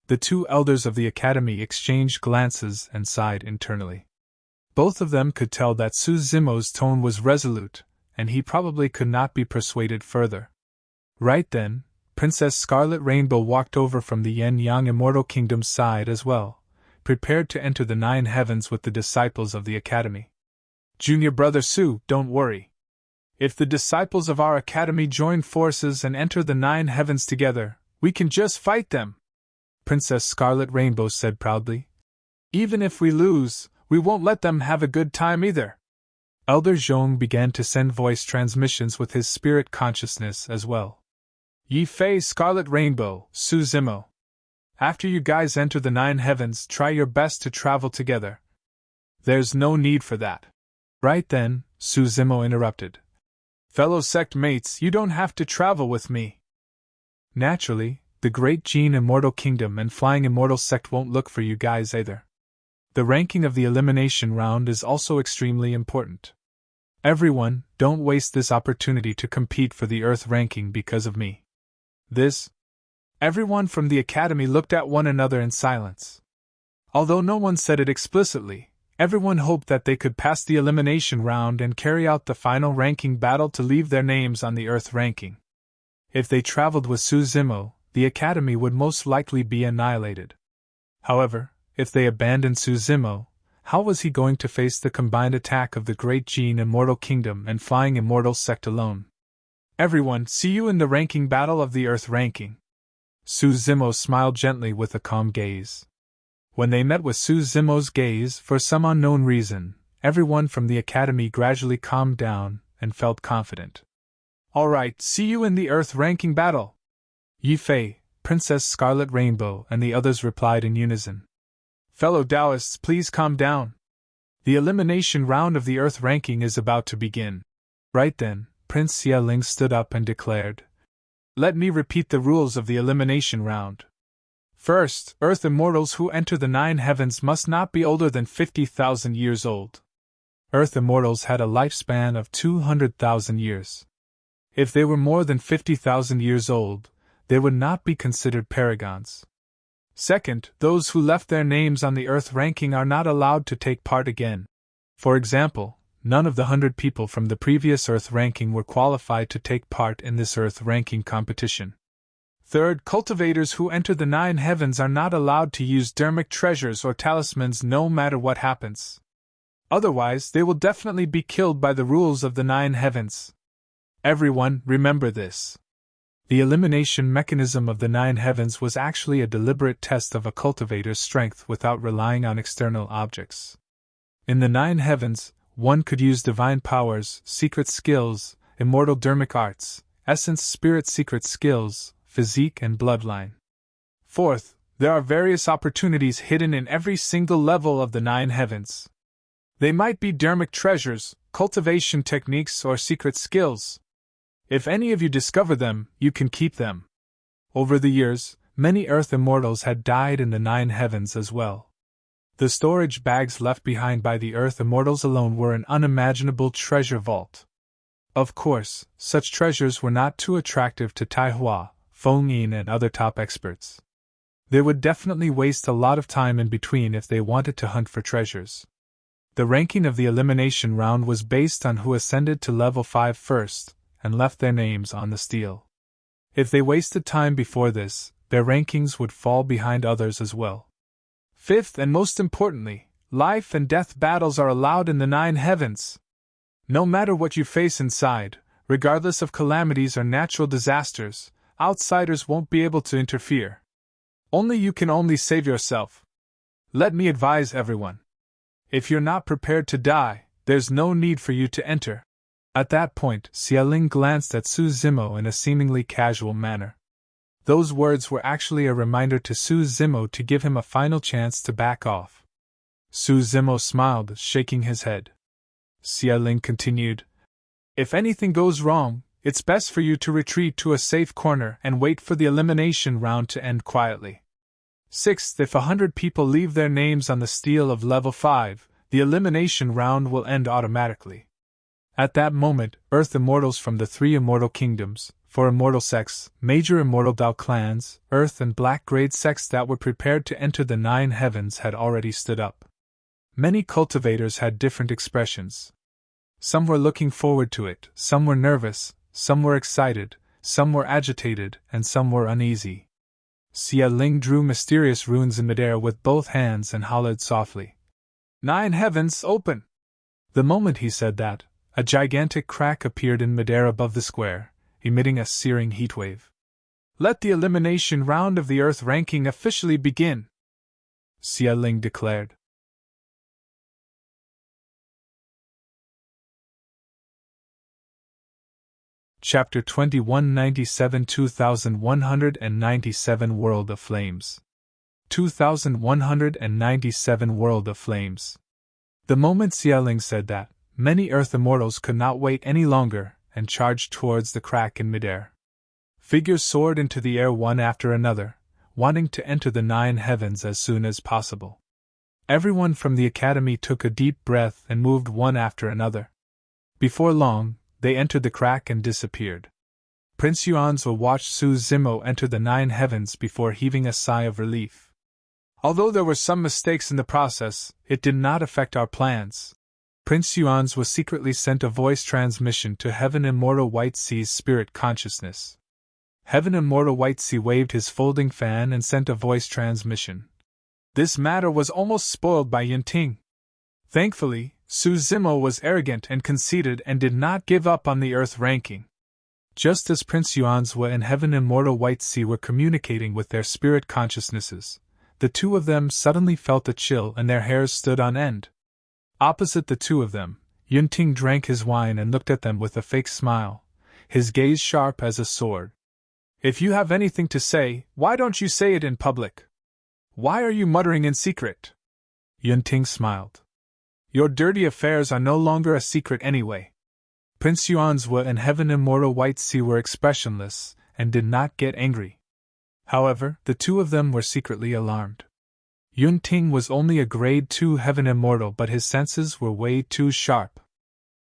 The two elders of the Academy exchanged glances and sighed internally. Both of them could tell that Su Zimo's tone was resolute, and he probably could not be persuaded further. Right then, Princess Scarlet Rainbow walked over from the Yen-Yang Immortal Kingdom's side as well, prepared to enter the 9 heavens with the disciples of the Academy. Junior brother Su, don't worry. If the disciples of our academy join forces and enter the 9 heavens together, we can just fight them," Princess Scarlet Rainbow said proudly. "Even if we lose, we won't let them have a good time either." Elder Zhong began to send voice transmissions with his spirit consciousness as well. "Yi Fei, Scarlet Rainbow, Su Zimo. After you guys enter the 9 heavens, try your best to travel together." "There's no need for that." Right then, Su Zimo interrupted. "Fellow sect mates, you don't have to travel with me." Naturally, the Great Qing Immortal Kingdom and Flying Immortal Sect won't look for you guys either. The ranking of the elimination round is also extremely important. Everyone, don't waste this opportunity to compete for the Earth ranking because of me. Everyone from the Academy looked at one another in silence. Although no one said it explicitly, everyone hoped that they could pass the elimination round and carry out the final ranking battle to leave their names on the Earth ranking. If they traveled with Su Zimo, the Academy would most likely be annihilated. However, if they abandoned Su Zimo, how was he going to face the combined attack of the Great Qing Immortal Kingdom and Flying Immortal Sect alone? "Everyone, see you in the ranking battle of the Earth ranking." Su Zimo smiled gently with a calm gaze. When they met with Su Zimo's gaze, for some unknown reason, everyone from the Academy gradually calmed down and felt confident. "All right, see you in the Earth ranking battle." Yi Fei, Princess Scarlet Rainbow, and the others replied in unison. "Fellow Taoists, please calm down. The elimination round of the Earth ranking is about to begin." Right then, Prince Xie Ling stood up and declared, "Let me repeat the rules of the elimination round. First, Earth Immortals who enter the 9 heavens must not be older than 50,000 years old. Earth Immortals had a lifespan of 200,000 years. If they were more than 50,000 years old, they would not be considered paragons. Second, those who left their names on the Earth ranking are not allowed to take part again. For example, none of the 100 people from the previous Earth ranking were qualified to take part in this Earth ranking competition. Third, cultivators who enter the 9 heavens are not allowed to use dermic treasures or talismans no matter what happens. Otherwise, they will definitely be killed by the rules of the 9 heavens. Everyone, remember this. The elimination mechanism of the 9 heavens was actually a deliberate test of a cultivator's strength without relying on external objects. In the 9 heavens, one could use divine powers, secret skills, immortal dermic arts, essence spirit secret skills, physique and bloodline. Fourth, there are various opportunities hidden in every single level of the 9 heavens. They might be dermic treasures, cultivation techniques, or secret skills. If any of you discover them, you can keep them. Over the years, many Earth Immortals had died in the 9 heavens as well. The storage bags left behind by the Earth Immortals alone were an unimaginable treasure vault. Of course, such treasures were not too attractive to Tai Hua, Feng Yin, and other top experts. They would definitely waste a lot of time in between if they wanted to hunt for treasures. The ranking of the elimination round was based on who ascended to level 5 first, and left their names on the stele. If they wasted time before this, their rankings would fall behind others as well. Fifth, and most importantly, life and death battles are allowed in the 9 heavens. No matter what you face inside, regardless of calamities or natural disasters, outsiders won't be able to interfere. Only you can only save yourself. Let me advise everyone. If you're not prepared to die, there's no need for you to enter. At that point, Xie Ling glanced at Su Zimo in a seemingly casual manner. Those words were actually a reminder to Su Zimo to give him a final chance to back off. Su Zimo smiled, shaking his head. Xie Ling continued, "If anything goes wrong, it's best for you to retreat to a safe corner and wait for the elimination round to end quietly. Sixth, if 100 people leave their names on the stele of level 5, the elimination round will end automatically. At that moment, Earth Immortals from the 3 immortal kingdoms, 4 immortal sects, major immortal Dao clans, Earth and Black grade sects that were prepared to enter the 9 heavens had already stood up. Many cultivators had different expressions. Some were looking forward to it, some were nervous, some were excited, some were agitated, and some were uneasy. Xie Ling drew mysterious runes in midair with both hands and hollered softly, "9 heavens, open!" The moment he said that, A gigantic crack appeared in midair above the square, emitting a searing heatwave. "Let the elimination round of the Earth ranking officially begin," Xie Ling declared. Chapter 2197 2197 World of Flames 2197 World of Flames. The moment Xie Ling said that, many Earth Immortals could not wait any longer and charged towards the crack in midair. Figures soared into the air one after another, wanting to enter the 9 heavens as soon as possible. Everyone from the academy took a deep breath and moved one after another. Before long, they entered the crack and disappeared. Prince Yuanzhou watched Su Zimo enter the 9 heavens before heaving a sigh of relief. "Although there were some mistakes in the process, it did not affect our plans." Prince Yuanzhou secretly sent a voice transmission to Heaven Immortal White Sea's spirit consciousness. Heaven Immortal White Sea waved his folding fan and sent a voice transmission. This matter was almost spoiled by Ting. Thankfully, Su Zimo was arrogant and conceited and did not give up on the Earth ranking. Just as Prince Yuanzhou and Heaven Immortal White Sea were communicating with their spirit consciousnesses, the two of them suddenly felt a chill and their hairs stood on end. Opposite the two of them, Ting drank his wine and looked at them with a fake smile, his gaze sharp as a sword. "If you have anything to say, why don't you say it in public? Why are you muttering in secret?" Ting smiled. "Your dirty affairs are no longer a secret anyway." Prince Yuanzhou and Heaven Immortal White Sea were expressionless and did not get angry. However, the two of them were secretly alarmed. Ting was only a grade 2 Heaven Immortal, but his senses were way too sharp.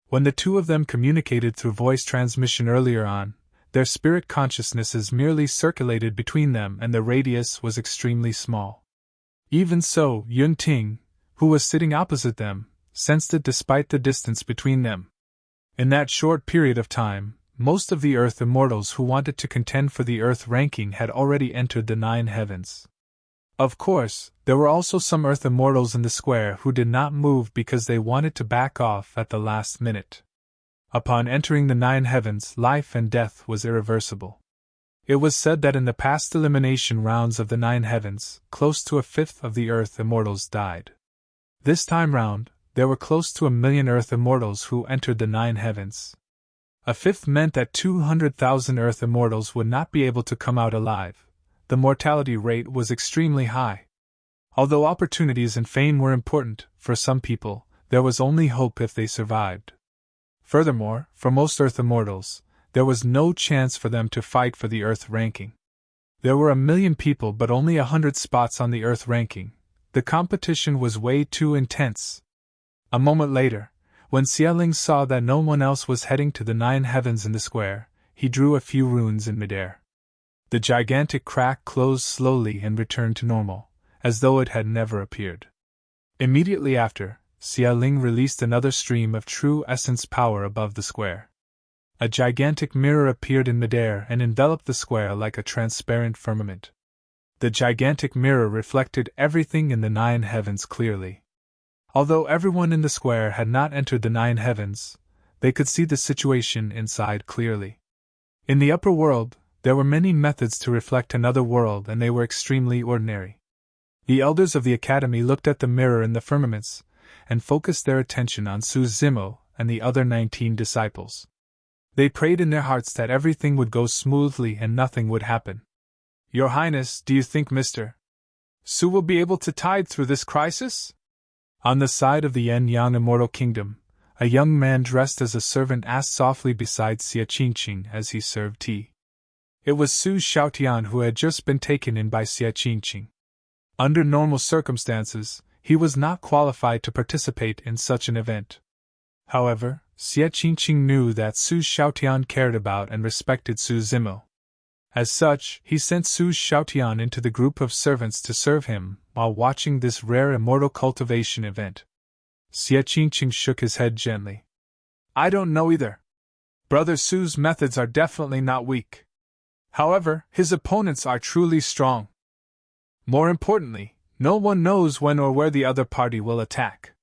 When the two of them communicated through voice transmission earlier on, their spirit consciousnesses merely circulated between them and the radius was extremely small. Even so, Ting, who was sitting opposite them, sensed it despite the distance between them. In that short period of time, most of the Earth Immortals who wanted to contend for the Earth ranking had already entered the 9 heavens. Of course, there were also some Earth Immortals in the square who did not move because they wanted to back off at the last minute. Upon entering the 9 heavens, life and death was irreversible. It was said that in the past elimination rounds of the 9 heavens, close to a fifth of the Earth Immortals died. This time round, there were close to 1,000,000 Earth Immortals who entered the 9 heavens. A fifth meant that 200,000 Earth Immortals would not be able to come out alive. The mortality rate was extremely high. Although opportunities and fame were important, for some people, there was only hope if they survived. Furthermore, for most Earth Immortals, there was no chance for them to fight for the Earth ranking. There were 1,000,000 people but only 100 spots on the Earth ranking. The competition was way too intense. A moment later, when Xie Ling saw that no one else was heading to the 9 heavens in the square, he drew a few runes in midair. The gigantic crack closed slowly and returned to normal, as though it had never appeared. Immediately after, Xie Ling released another stream of true essence power above the square. A gigantic mirror appeared in midair and enveloped the square like a transparent firmament. The gigantic mirror reflected everything in the 9 heavens clearly. Although everyone in the square had not entered the 9 heavens, they could see the situation inside clearly. In the upper world, there were many methods to reflect another world and they were extremely ordinary. The elders of the academy looked at the mirror in the firmaments, and focused their attention on Su Zimo and the other 19 disciples. They prayed in their hearts that everything would go smoothly and nothing would happen. "Your Highness, do you think Mr. Su will be able to tide through this crisis?" On the side of the Yen-Yang Immortal Kingdom, a young man dressed as a servant asked softly beside Xie Qingcheng as he served tea. It was Su Xiaotian who had just been taken in by Xie Qingcheng. Under normal circumstances, he was not qualified to participate in such an event. However, Xie Qingcheng knew that Su Xiaotian cared about and respected Su Zimo. As such, he sent Su Xiaotian into the group of servants to serve him while watching this rare immortal cultivation event. Xie Qingcheng shook his head gently. "I don't know either. Brother Su's methods are definitely not weak. However, his opponents are truly strong. More importantly, no one knows when or where the other party will attack."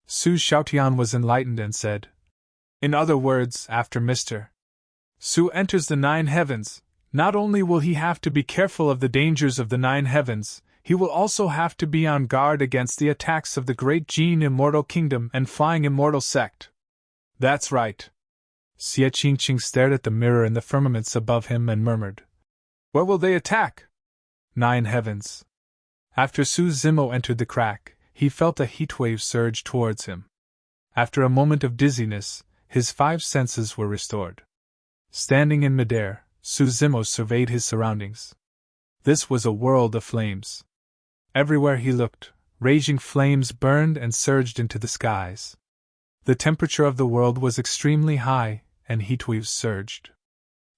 Su Xiaotian was enlightened and said, In other words, after Mr. Su enters the 9 heavens, not only will he have to be careful of the dangers of the 9 heavens, he will also have to be on guard against the attacks of the great Qing Immortal Kingdom and Flying Immortal Sect. That's right. Xie Qingcheng stared at the mirror in the firmaments above him and murmured, "Where will they attack?" 9 heavens. After Su Zimo entered the crack, he felt a heatwave surge towards him. After a moment of dizziness, his 5 senses were restored. Standing in midair, Su Zimo surveyed his surroundings. This was a world of flames. Everywhere he looked, raging flames burned and surged into the skies. The temperature of the world was extremely high, and heatwaves surged.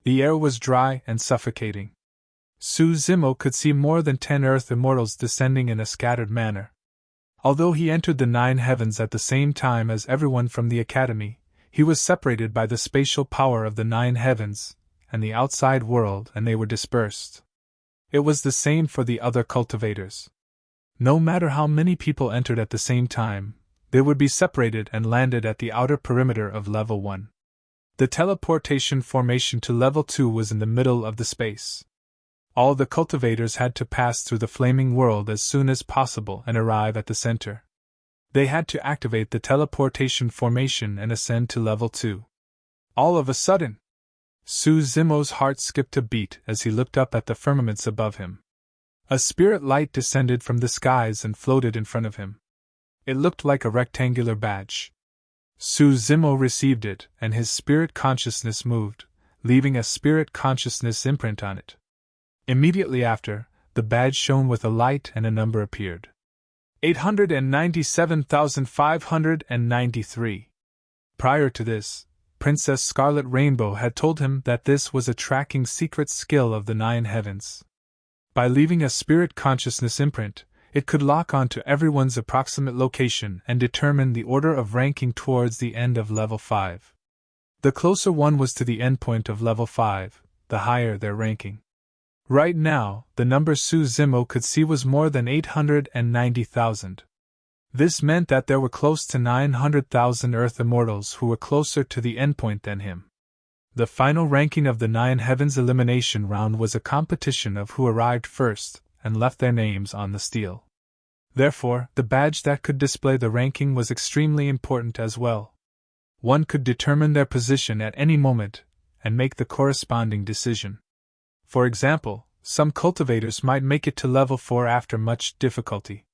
The air was dry and suffocating. Su Zimo could see more than 10 Earth Immortals descending in a scattered manner. Although he entered the 9 heavens at the same time as everyone from the Academy, he was separated by the spatial power of the 9 heavens and the outside world, and they were dispersed. It was the same for the other cultivators. No matter how many people entered at the same time, they would be separated and landed at the outer perimeter of Level 1. The teleportation formation to Level 2 was in the middle of the space. All the cultivators had to pass through the flaming world as soon as possible and arrive at the center. They had to activate the teleportation formation and ascend to Level 2. All of a sudden, Su Zimo's heart skipped a beat as he looked up at the firmaments above him. A spirit light descended from the skies and floated in front of him. It looked like a rectangular badge. Su Zimo received it, and his spirit consciousness moved, leaving a spirit consciousness imprint on it. Immediately after, the badge shone with a light and a number appeared. 897,593. Prior to this, Princess Scarlet Rainbow had told him that this was a tracking secret skill of the 9 heavens. By leaving a spirit consciousness imprint, it could lock onto everyone's approximate location and determine the order of ranking towards the end of Level 5. The closer one was to the endpoint of Level 5, the higher their ranking. Right now, the number Su Zimo could see was more than 890,000. This meant that there were close to 900,000 Earth Immortals who were closer to the endpoint than him. The final ranking of the 9 Heavens elimination round was a competition of who arrived first and left their names on the steel. Therefore, the badge that could display the ranking was extremely important as well. One could determine their position at any moment and make the corresponding decision. For example, some cultivators might make it to Level 4 after much difficulty.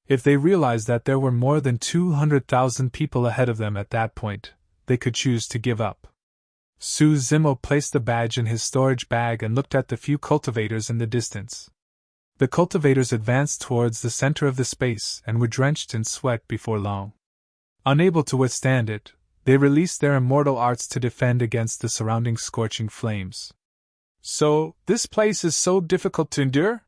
If they realized that there were more than 200,000 people ahead of them at that point, they could choose to give up. Su Zimo placed the badge in his storage bag and looked at the few cultivators in the distance. The cultivators advanced towards the center of the space and were drenched in sweat before long. Unable to withstand it, they released their immortal arts to defend against the surrounding scorching flames. So, this place is so difficult to endure?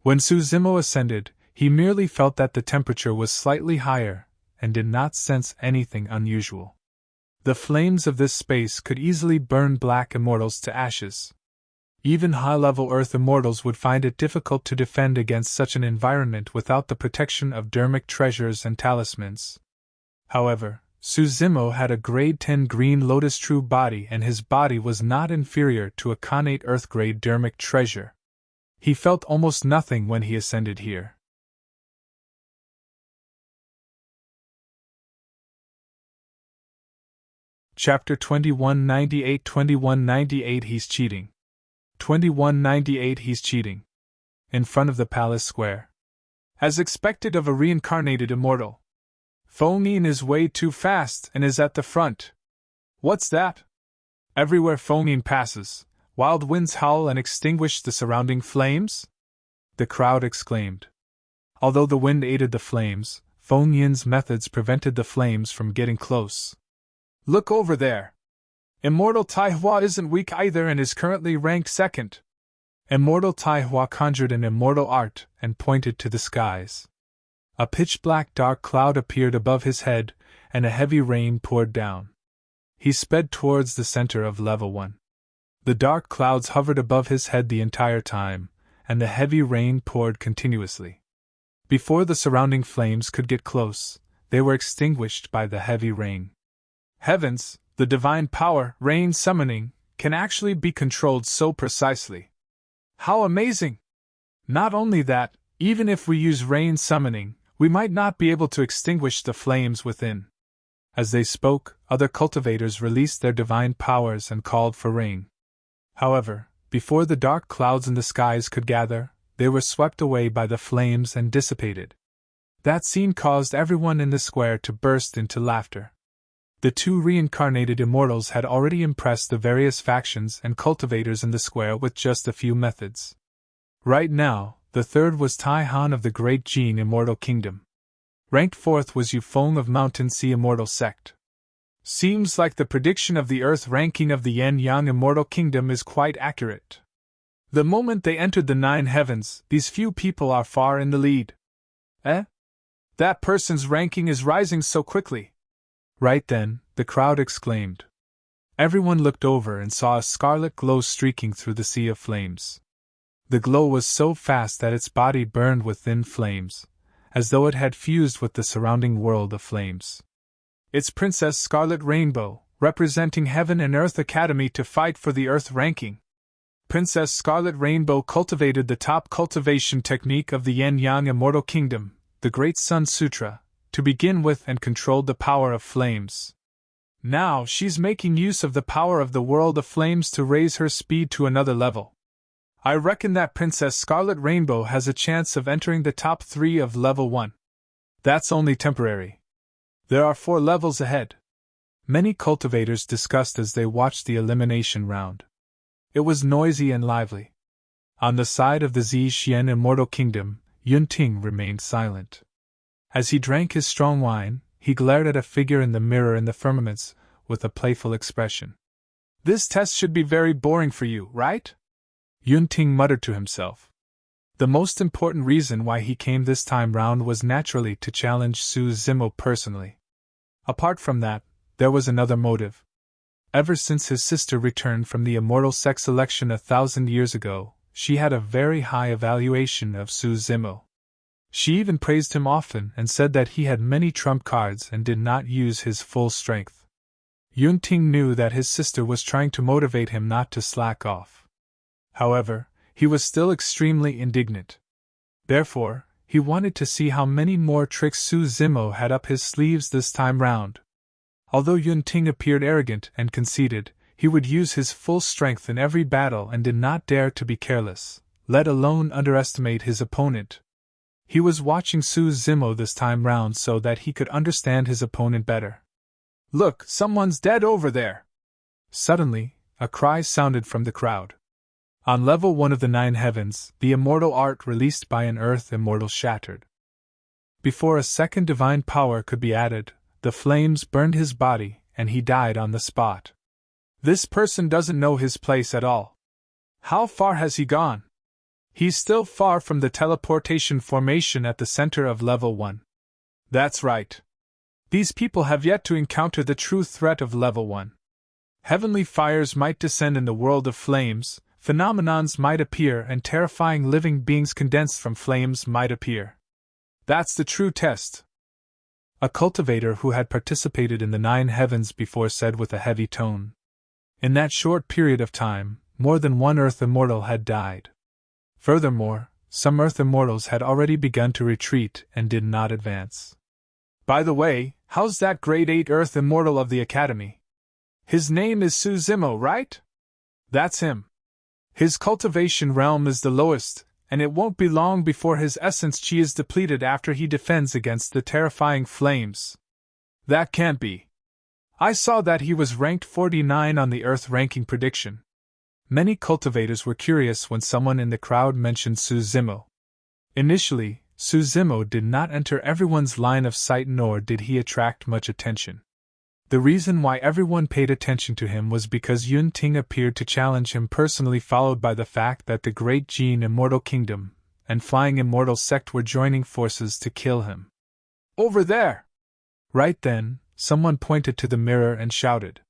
When Su Zimo ascended, he merely felt that the temperature was slightly higher, and did not sense anything unusual. The flames of this space could easily burn black immortals to ashes. Even high-level Earth Immortals would find it difficult to defend against such an environment without the protection of dermic treasures and talismans. However, Su Zimo had a grade 10 green lotus true body, and his body was not inferior to a connate earth-grade dermic treasure. He felt almost nothing when he ascended here. Chapter 2198 He's cheating. 2198 He's cheating. In front of the palace square. As expected of a reincarnated immortal, Fongyin is way too fast and is at the front. What's that? Everywhere Fongyin passes, wild winds howl and extinguish the surrounding flames? The crowd exclaimed. Although the wind aided the flames, Fongyin's methods prevented the flames from getting close. Look over there! Immortal Taihua isn't weak either and is currently ranked second. Immortal Taihua conjured an immortal art and pointed to the skies. A pitch-black dark cloud appeared above his head, and a heavy rain poured down. He sped towards the center of Level 1. The dark clouds hovered above his head the entire time, and the heavy rain poured continuously. Before the surrounding flames could get close, they were extinguished by the heavy rain. Heavens, The divine power, rain summoning, can actually be controlled so precisely. How amazing! Not only that, even if we use rain summoning, we might not be able to extinguish the flames within. As they spoke, other cultivators released their divine powers and called for rain. However, before the dark clouds in the skies could gather, they were swept away by the flames and dissipated. That scene caused everyone in the square to burst into laughter. The two reincarnated immortals had already impressed the various factions and cultivators in the square with just a few methods. Right now, the third was Tai Han of the Great Qing Immortal Kingdom. Ranked fourth was Yu Feng of Mountain Sea Immortal Sect. Seems like the prediction of the Earth ranking of the Yin-Yang Immortal Kingdom is quite accurate. The moment they entered the 9 heavens, these few people are far in the lead. That person's ranking is rising so quickly. Right then, the crowd exclaimed. Everyone looked over and saw a scarlet glow streaking through the sea of flames. The glow was so fast that its body burned with thin flames, as though it had fused with the surrounding world of flames. It's Princess Scarlet Rainbow, representing Heaven and Earth Academy to fight for the Earth ranking. Princess Scarlet Rainbow cultivated the top cultivation technique of the Yin-Yang Immortal Kingdom, the Great Sun Sutra, to begin with, and controlled the power of flames. Now she's making use of the power of the world of flames to raise her speed to another level. I reckon that Princess Scarlet Rainbow has a chance of entering the top 3 of level 1. That's only temporary. There are 4 levels ahead. Many cultivators discussed as they watched the elimination round. It was noisy and lively. On the side of the Xie Immortal Kingdom, Ting remained silent. As he drank his strong wine, he glared at a figure in the mirror in the firmaments with a playful expression. This test should be very boring for you, right? Ting muttered to himself. The most important reason why he came this time round was naturally to challenge Su Zimo personally. Apart from that, there was another motive. Ever since his sister returned from the immortal sex election 1,000 years ago, she had a very high evaluation of Su Zimo. She even praised him often and said that he had many trump cards and did not use his full strength. Ting knew that his sister was trying to motivate him not to slack off. However, he was still extremely indignant. Therefore, he wanted to see how many more tricks Su Zimo had up his sleeves this time round. Although Ting appeared arrogant and conceited, he would use his full strength in every battle and did not dare to be careless, let alone underestimate his opponent. He was watching Su Zimo this time round so that he could understand his opponent better. Look, someone's dead over there! Suddenly, a cry sounded from the crowd. On level 1 of the 9 heavens, the immortal art released by an earth immortal shattered. Before a second divine power could be added, the flames burned his body, and he died on the spot. This person doesn't know his place at all. How far has he gone? He's still far from the teleportation formation at the center of level 1. That's right. These people have yet to encounter the true threat of level 1. Heavenly fires might descend in the world of flames, phenomenons might appear, and terrifying living beings condensed from flames might appear. That's the true test. A cultivator who had participated in the 9 heavens before said with a heavy tone. In that short period of time, more than one Earth Immortal had died. Furthermore, some Earth Immortals had already begun to retreat and did not advance. By the way, how's that Grade 8 Earth Immortal of the Academy? His name is Su Zimo, right? That's him. His cultivation realm is the lowest, and it won't be long before his essence chi is depleted after he defends against the terrifying flames. That can't be. I saw that he was ranked 49 on the Earth ranking prediction. Many cultivators were curious when someone in the crowd mentioned Su Zimo. Initially, Su Zimo did not enter everyone's line of sight, nor did he attract much attention. The reason why everyone paid attention to him was because Ting appeared to challenge him personally, followed by the fact that the Great Qing Immortal Kingdom and Flying Immortal Sect were joining forces to kill him. Over there! Right then, someone pointed to the mirror and shouted.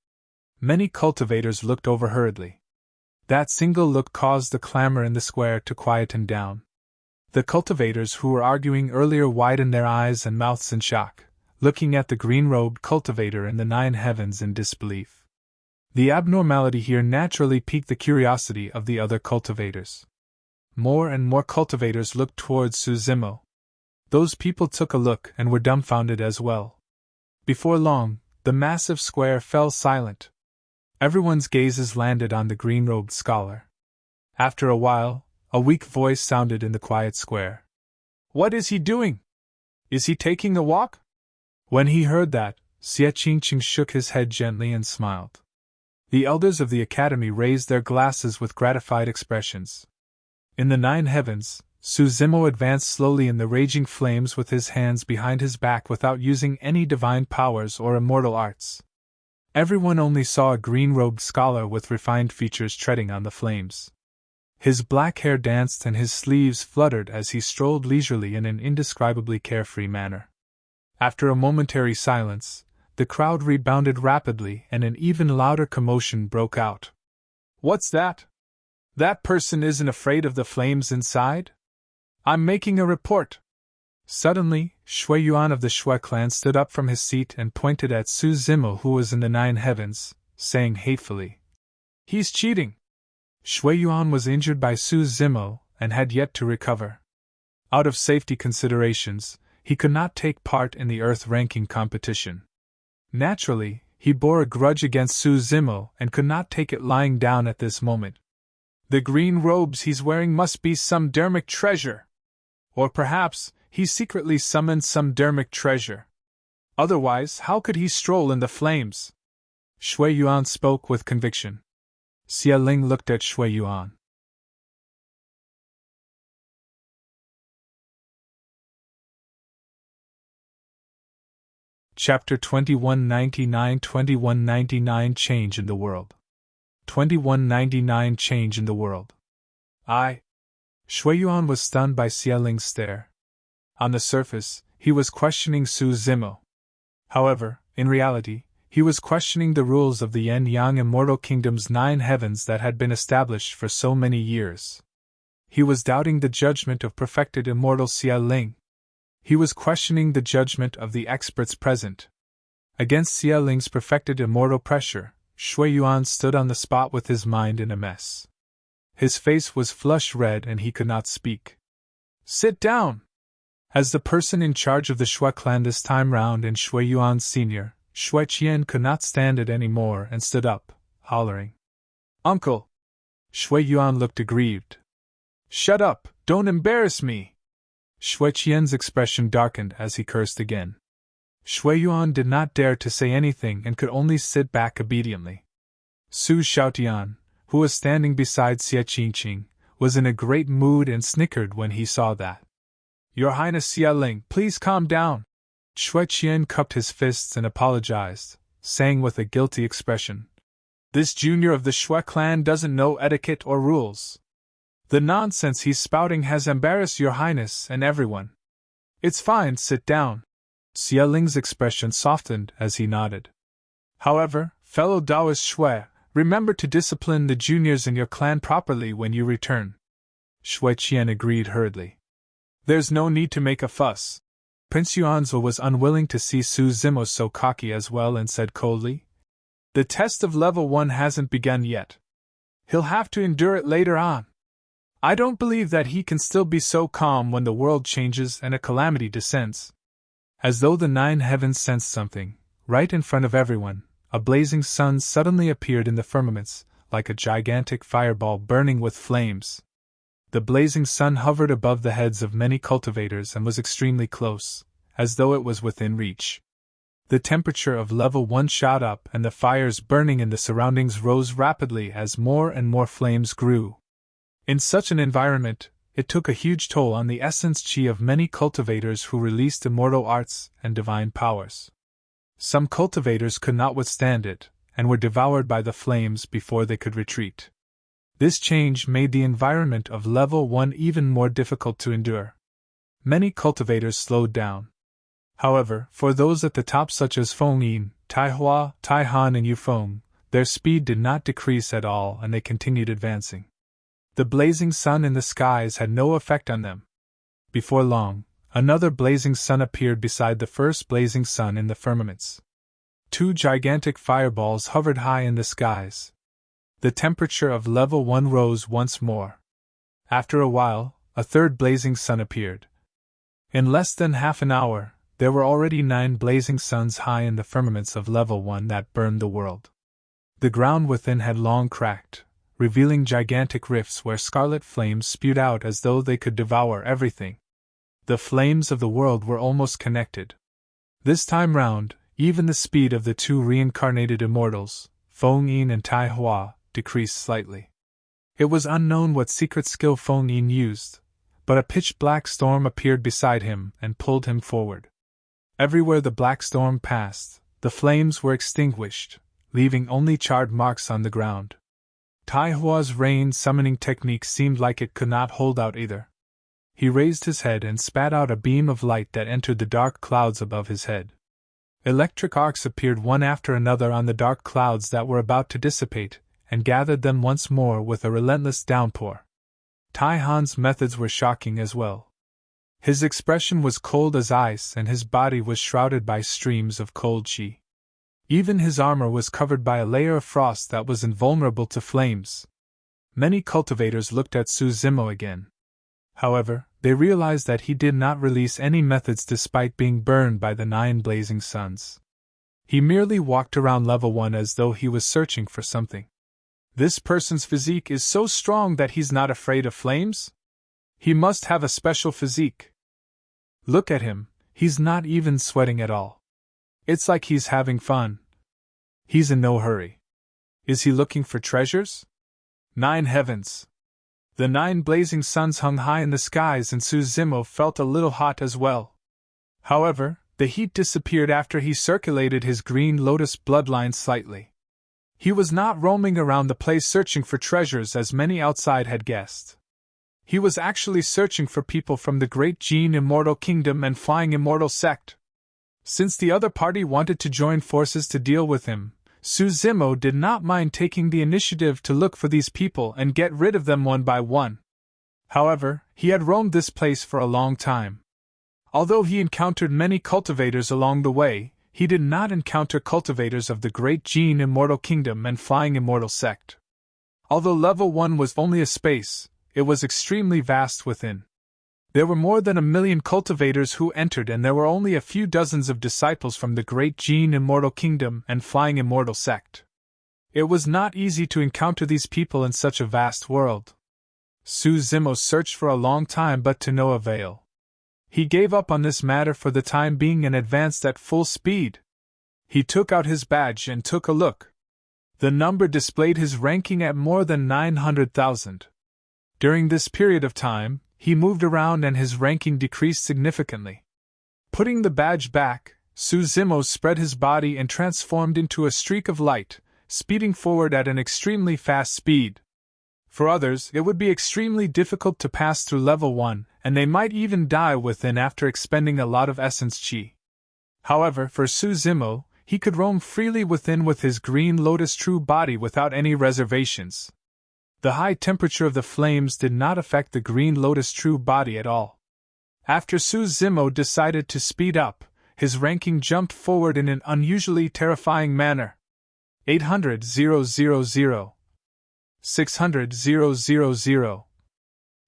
Many cultivators looked over hurriedly. That single look caused the clamor in the square to quieten down. The cultivators who were arguing earlier widened their eyes and mouths in shock, looking at the green-robed cultivator in the 9 heavens in disbelief. The abnormality here naturally piqued the curiosity of the other cultivators. More and more cultivators looked towards Su Zimo. Those people took a look and were dumbfounded as well. Before long, the massive square fell silent. Everyone's gazes landed on the green-robed scholar. After a while, a weak voice sounded in the quiet square. "What is he doing? Is he taking a walk?" When he heard that, Xie Qingcheng shook his head gently and smiled. The elders of the academy raised their glasses with gratified expressions. In the 9 heavens, Su Zimo advanced slowly in the raging flames with his hands behind his back without using any divine powers or immortal arts. Everyone only saw a green-robed scholar with refined features treading on the flames. His black hair danced and his sleeves fluttered as he strolled leisurely in an indescribably carefree manner. After a momentary silence, the crowd rebounded rapidly and an even louder commotion broke out. "What's that? That person isn't afraid of the flames inside? I'm making a report." Suddenly, Shui Yuan of the Shui clan stood up from his seat and pointed at Su Zimo, who was in the 9 heavens, saying hatefully, "He's cheating." Shui Yuan was injured by Su Zimo and had yet to recover. Out of safety considerations, he could not take part in the Earth ranking competition. Naturally, he bore a grudge against Su Zimo and could not take it lying down at this moment. The green robes he's wearing must be some dermic treasure. Or perhaps, he secretly summoned some dermic treasure. Otherwise, how could he stroll in the flames? Shui Yuan spoke with conviction. Xie Ling looked at Shui Yuan. Chapter 2199 Change in the World. 2199 Change in the World. Shui Yuan was stunned by Xie Ling's stare. On the surface, he was questioning Su Zimo. However, in reality, he was questioning the rules of the Yin-Yang Immortal Kingdom's 9 heavens that had been established for so many years. He was doubting the judgment of perfected immortal Xie Ling. He was questioning the judgment of the experts present. Against Xie Ling's perfected immortal pressure, Shui Yuan stood on the spot with his mind in a mess. His face was flush red and he could not speak. "Sit down!" As the person in charge of the Shui clan this time round and Shui Yuan's senior, Shui Qian could not stand it any more and stood up, hollering. "Uncle!" Shui Yuan looked aggrieved. "Shut up, don't embarrass me!" Shui Qian's expression darkened as he cursed again. Shui Yuan did not dare to say anything and could only sit back obediently. Su Xiaotian, who was standing beside Xie Qingcheng, was in a great mood and snickered when he saw that. "Your Highness Xie Ling, please calm down." Shui Qian cupped his fists and apologized, saying with a guilty expression, "This junior of the Shui clan doesn't know etiquette or rules. The nonsense he's spouting has embarrassed your Highness and everyone." "It's fine, sit down." Xie Ling's expression softened as he nodded. "However, fellow Taoist Shui, remember to discipline the juniors in your clan properly when you return." Shui Qian agreed hurriedly. "There's no need to make a fuss." Prince Yuanzhou was unwilling to see Su Zimo so cocky as well and said coldly, "The test of level 1 hasn't begun yet. He'll have to endure it later on. I don't believe that he can still be so calm when the world changes and a calamity descends." As though the 9 heavens sensed something, right in front of everyone, a blazing sun suddenly appeared in the firmaments, like a gigantic fireball burning with flames. The blazing sun hovered above the heads of many cultivators and was extremely close, as though it was within reach. The temperature of level 1 shot up and the fires burning in the surroundings rose rapidly as more and more flames grew. In such an environment, it took a huge toll on the essence chi of many cultivators who released immortal arts and divine powers. Some cultivators could not withstand it, and were devoured by the flames before they could retreat. This change made the environment of level 1 even more difficult to endure. Many cultivators slowed down. However, for those at the top such as Feng Yin, Tai Hua, Tai Han and Yufeng, their speed did not decrease at all and they continued advancing. The blazing sun in the skies had no effect on them. Before long, Another blazing sun appeared beside the first blazing sun in the firmaments. 2 gigantic fireballs hovered high in the skies. The temperature of level 1 rose once more. After a while, a third blazing sun appeared. In less than half an hour, there were already 9 blazing suns high in the firmaments of level 1 that burned the world. The ground within had long cracked, revealing gigantic rifts where scarlet flames spewed out as though they could devour everything. The flames of the world were almost connected. This time round, even the speed of the 2 reincarnated immortals, Feng Yin and Tai Hua, decreased slightly. It was unknown what secret skill Feng Yin used, but a pitch-black storm appeared beside him and pulled him forward. Everywhere the black storm passed, the flames were extinguished, leaving only charred marks on the ground. Tai Hua's rain-summoning technique seemed like it could not hold out either. He raised his head and spat out a beam of light that entered the dark clouds above his head. Electric arcs appeared one after another on the dark clouds that were about to dissipate, and gathered them once more with a relentless downpour. Tai Han's methods were shocking as well. His expression was cold as ice and his body was shrouded by streams of cold qi. Even his armor was covered by a layer of frost that was invulnerable to flames. Many cultivators looked at Su Zimo again. However, they realized that he did not release any methods despite being burned by the 9 blazing suns. He merely walked around level 1 as though he was searching for something. This person's physique is so strong that he's not afraid of flames? He must have a special physique. Look at him, he's not even sweating at all. It's like he's having fun. He's in no hurry. Is he looking for treasures? 9 heavens! The 9 blazing suns hung high in the skies and Su Zimo felt a little hot as well. However, the heat disappeared after he circulated his green lotus bloodline slightly. He was not roaming around the place searching for treasures as many outside had guessed. He was actually searching for people from the Great Qing Immortal Kingdom and Flying Immortal Sect. Since the other party wanted to join forces to deal with him, Su Zimo did not mind taking the initiative to look for these people and get rid of them one by one. However, he had roamed this place for a long time. Although he encountered many cultivators along the way, he did not encounter cultivators of the Great Qing Immortal Kingdom and Flying Immortal Sect. Although level 1 was only a space, it was extremely vast within. There were more than 1 million cultivators who entered and there were only a few dozens of disciples from the Great Qing Immortal Kingdom and Flying Immortal Sect. It was not easy to encounter these people in such a vast world. Su Zimo searched for a long time but to no avail. He gave up on this matter for the time being and advanced at full speed. He took out his badge and took a look. The number displayed his ranking at more than 900,000. During this period of time, he moved around and his ranking decreased significantly. Putting the badge back, Su Zimo spread his body and transformed into a streak of light, speeding forward at an extremely fast speed. For others, it would be extremely difficult to pass through level 1, and they might even die within after expending a lot of essence qi. However, for Su Zimo, he could roam freely within with his green lotus true body without any reservations. The high temperature of the flames did not affect the green lotus true body at all. After Su Zimo decided to speed up, his ranking jumped forward in an unusually terrifying manner. 800,000, 600,000,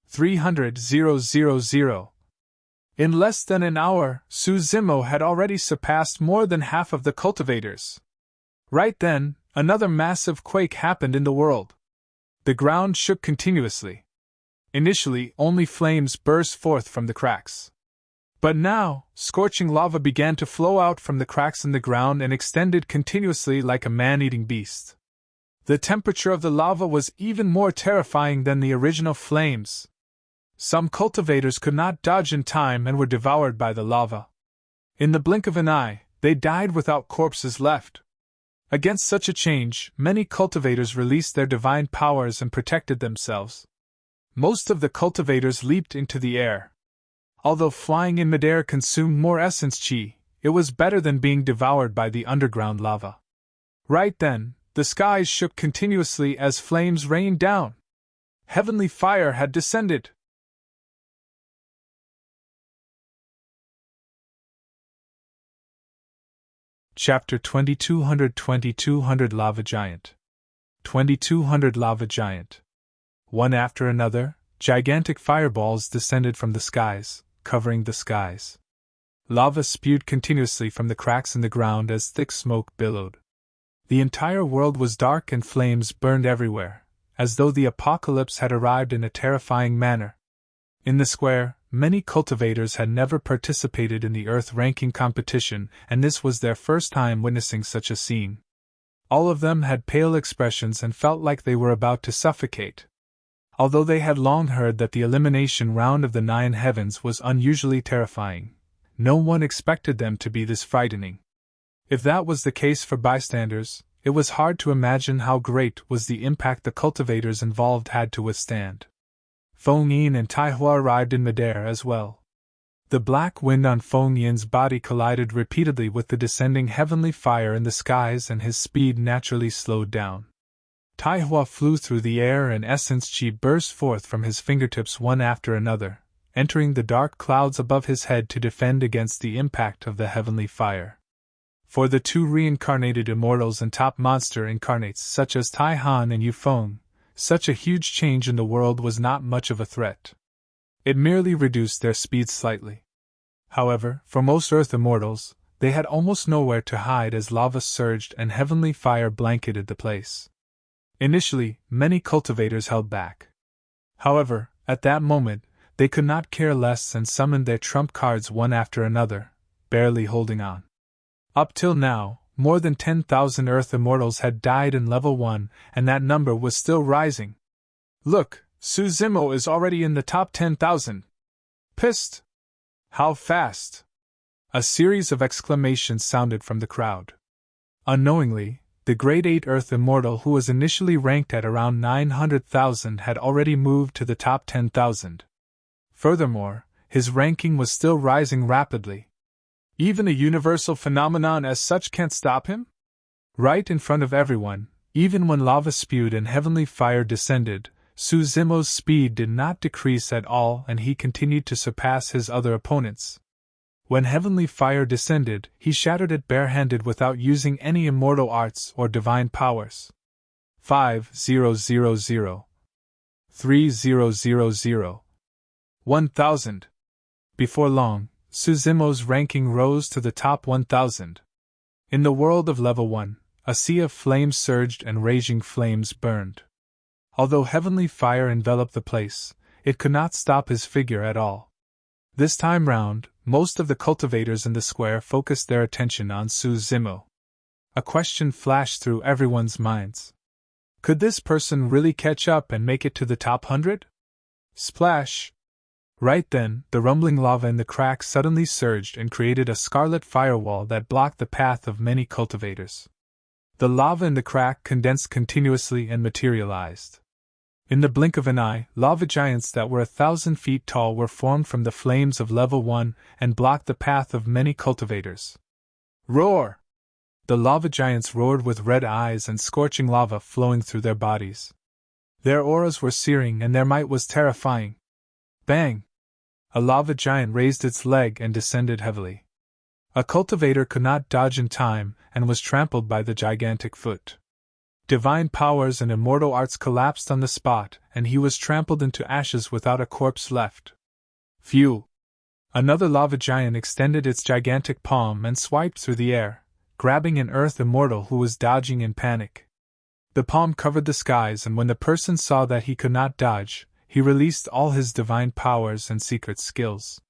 300,000. In less than an hour, Su Zimo had already surpassed more than half of the cultivators. Right then, another massive quake happened in the world. The ground shook continuously. Initially, only flames burst forth from the cracks. But now, scorching lava began to flow out from the cracks in the ground and extended continuously like a man-eating beast. The temperature of the lava was even more terrifying than the original flames. Some cultivators could not dodge in time and were devoured by the lava. In the blink of an eye, they died without corpses left. Against such a change, many cultivators released their divine powers and protected themselves. Most of the cultivators leaped into the air. Although flying in midair consumed more essence qi, it was better than being devoured by the underground lava. Right then, the skies shook continuously as flames rained down. Heavenly fire had descended. Chapter 2200 Lava Giant. 2200 Lava Giant. One after another, gigantic fireballs descended from the skies, covering the skies. Lava spewed continuously from the cracks in the ground as thick smoke billowed. The entire world was dark and flames burned everywhere, as though the apocalypse had arrived in a terrifying manner. In the square, many cultivators had never participated in the Earth ranking competition, and this was their first time witnessing such a scene. All of them had pale expressions and felt like they were about to suffocate. Although they had long heard that the elimination round of the 9 heavens was unusually terrifying, no one expected them to be this frightening. If that was the case for bystanders, it was hard to imagine how great was the impact the cultivators involved had to withstand. Feng Yin and Tai Hua arrived in midair as well. The black wind on Feng Yin's body collided repeatedly with the descending heavenly fire in the skies, and his speed naturally slowed down. Tai Hua flew through the air, and essence chi burst forth from his fingertips one after another, entering the dark clouds above his head to defend against the impact of the heavenly fire. For the 2 reincarnated immortals and top monster incarnates such as Tai Han and Yu Feng, such a huge change in the world was not much of a threat. It merely reduced their speed slightly. However, for most Earth immortals, they had almost nowhere to hide as lava surged and heavenly fire blanketed the place. Initially, many cultivators held back. However, at that moment, they could not care less and summoned their trump cards one after another, barely holding on. Up till now, more than 10,000 Earth immortals had died in level 1, and that number was still rising. Look, Su Zimo is already in the top 10,000. Pissed! How fast! A series of exclamations sounded from the crowd. Unknowingly, the Grade 8 Earth immortal who was initially ranked at around 900,000 had already moved to the top 10,000. Furthermore, his ranking was still rising rapidly. Even a universal phenomenon as such can't stop him? Right in front of everyone, even when lava spewed and heavenly fire descended, Su Zimo's speed did not decrease at all, and he continued to surpass his other opponents. When heavenly fire descended, he shattered it barehanded without using any immortal arts or divine powers. 5000 3000 1000. Before long, Su Zimo's ranking rose to the top 1000. In the world of level 1, a sea of flames surged and raging flames burned. Although heavenly fire enveloped the place, it could not stop his figure at all. This time round, most of the cultivators in the square focused their attention on Su Zimo. A question flashed through everyone's minds. Could this person really catch up and make it to the top 100? Splash! Right then, the rumbling lava in the crack suddenly surged and created a scarlet firewall that blocked the path of many cultivators. The lava in the crack condensed continuously and materialized. In the blink of an eye, lava giants that were 1,000 feet tall were formed from the flames of level 1 and blocked the path of many cultivators. Roar! The lava giants roared with red eyes and scorching lava flowing through their bodies. Their auras were searing and their might was terrifying. Bang! A lava giant raised its leg and descended heavily. A cultivator could not dodge in time and was trampled by the gigantic foot. Divine powers and immortal arts collapsed on the spot, and he was trampled into ashes without a corpse left. Phew! Another lava giant extended its gigantic palm and swiped through the air, grabbing an Earth immortal who was dodging in panic. The palm covered the skies, and when the person saw that he could not dodge, he released all his divine powers and secret skills.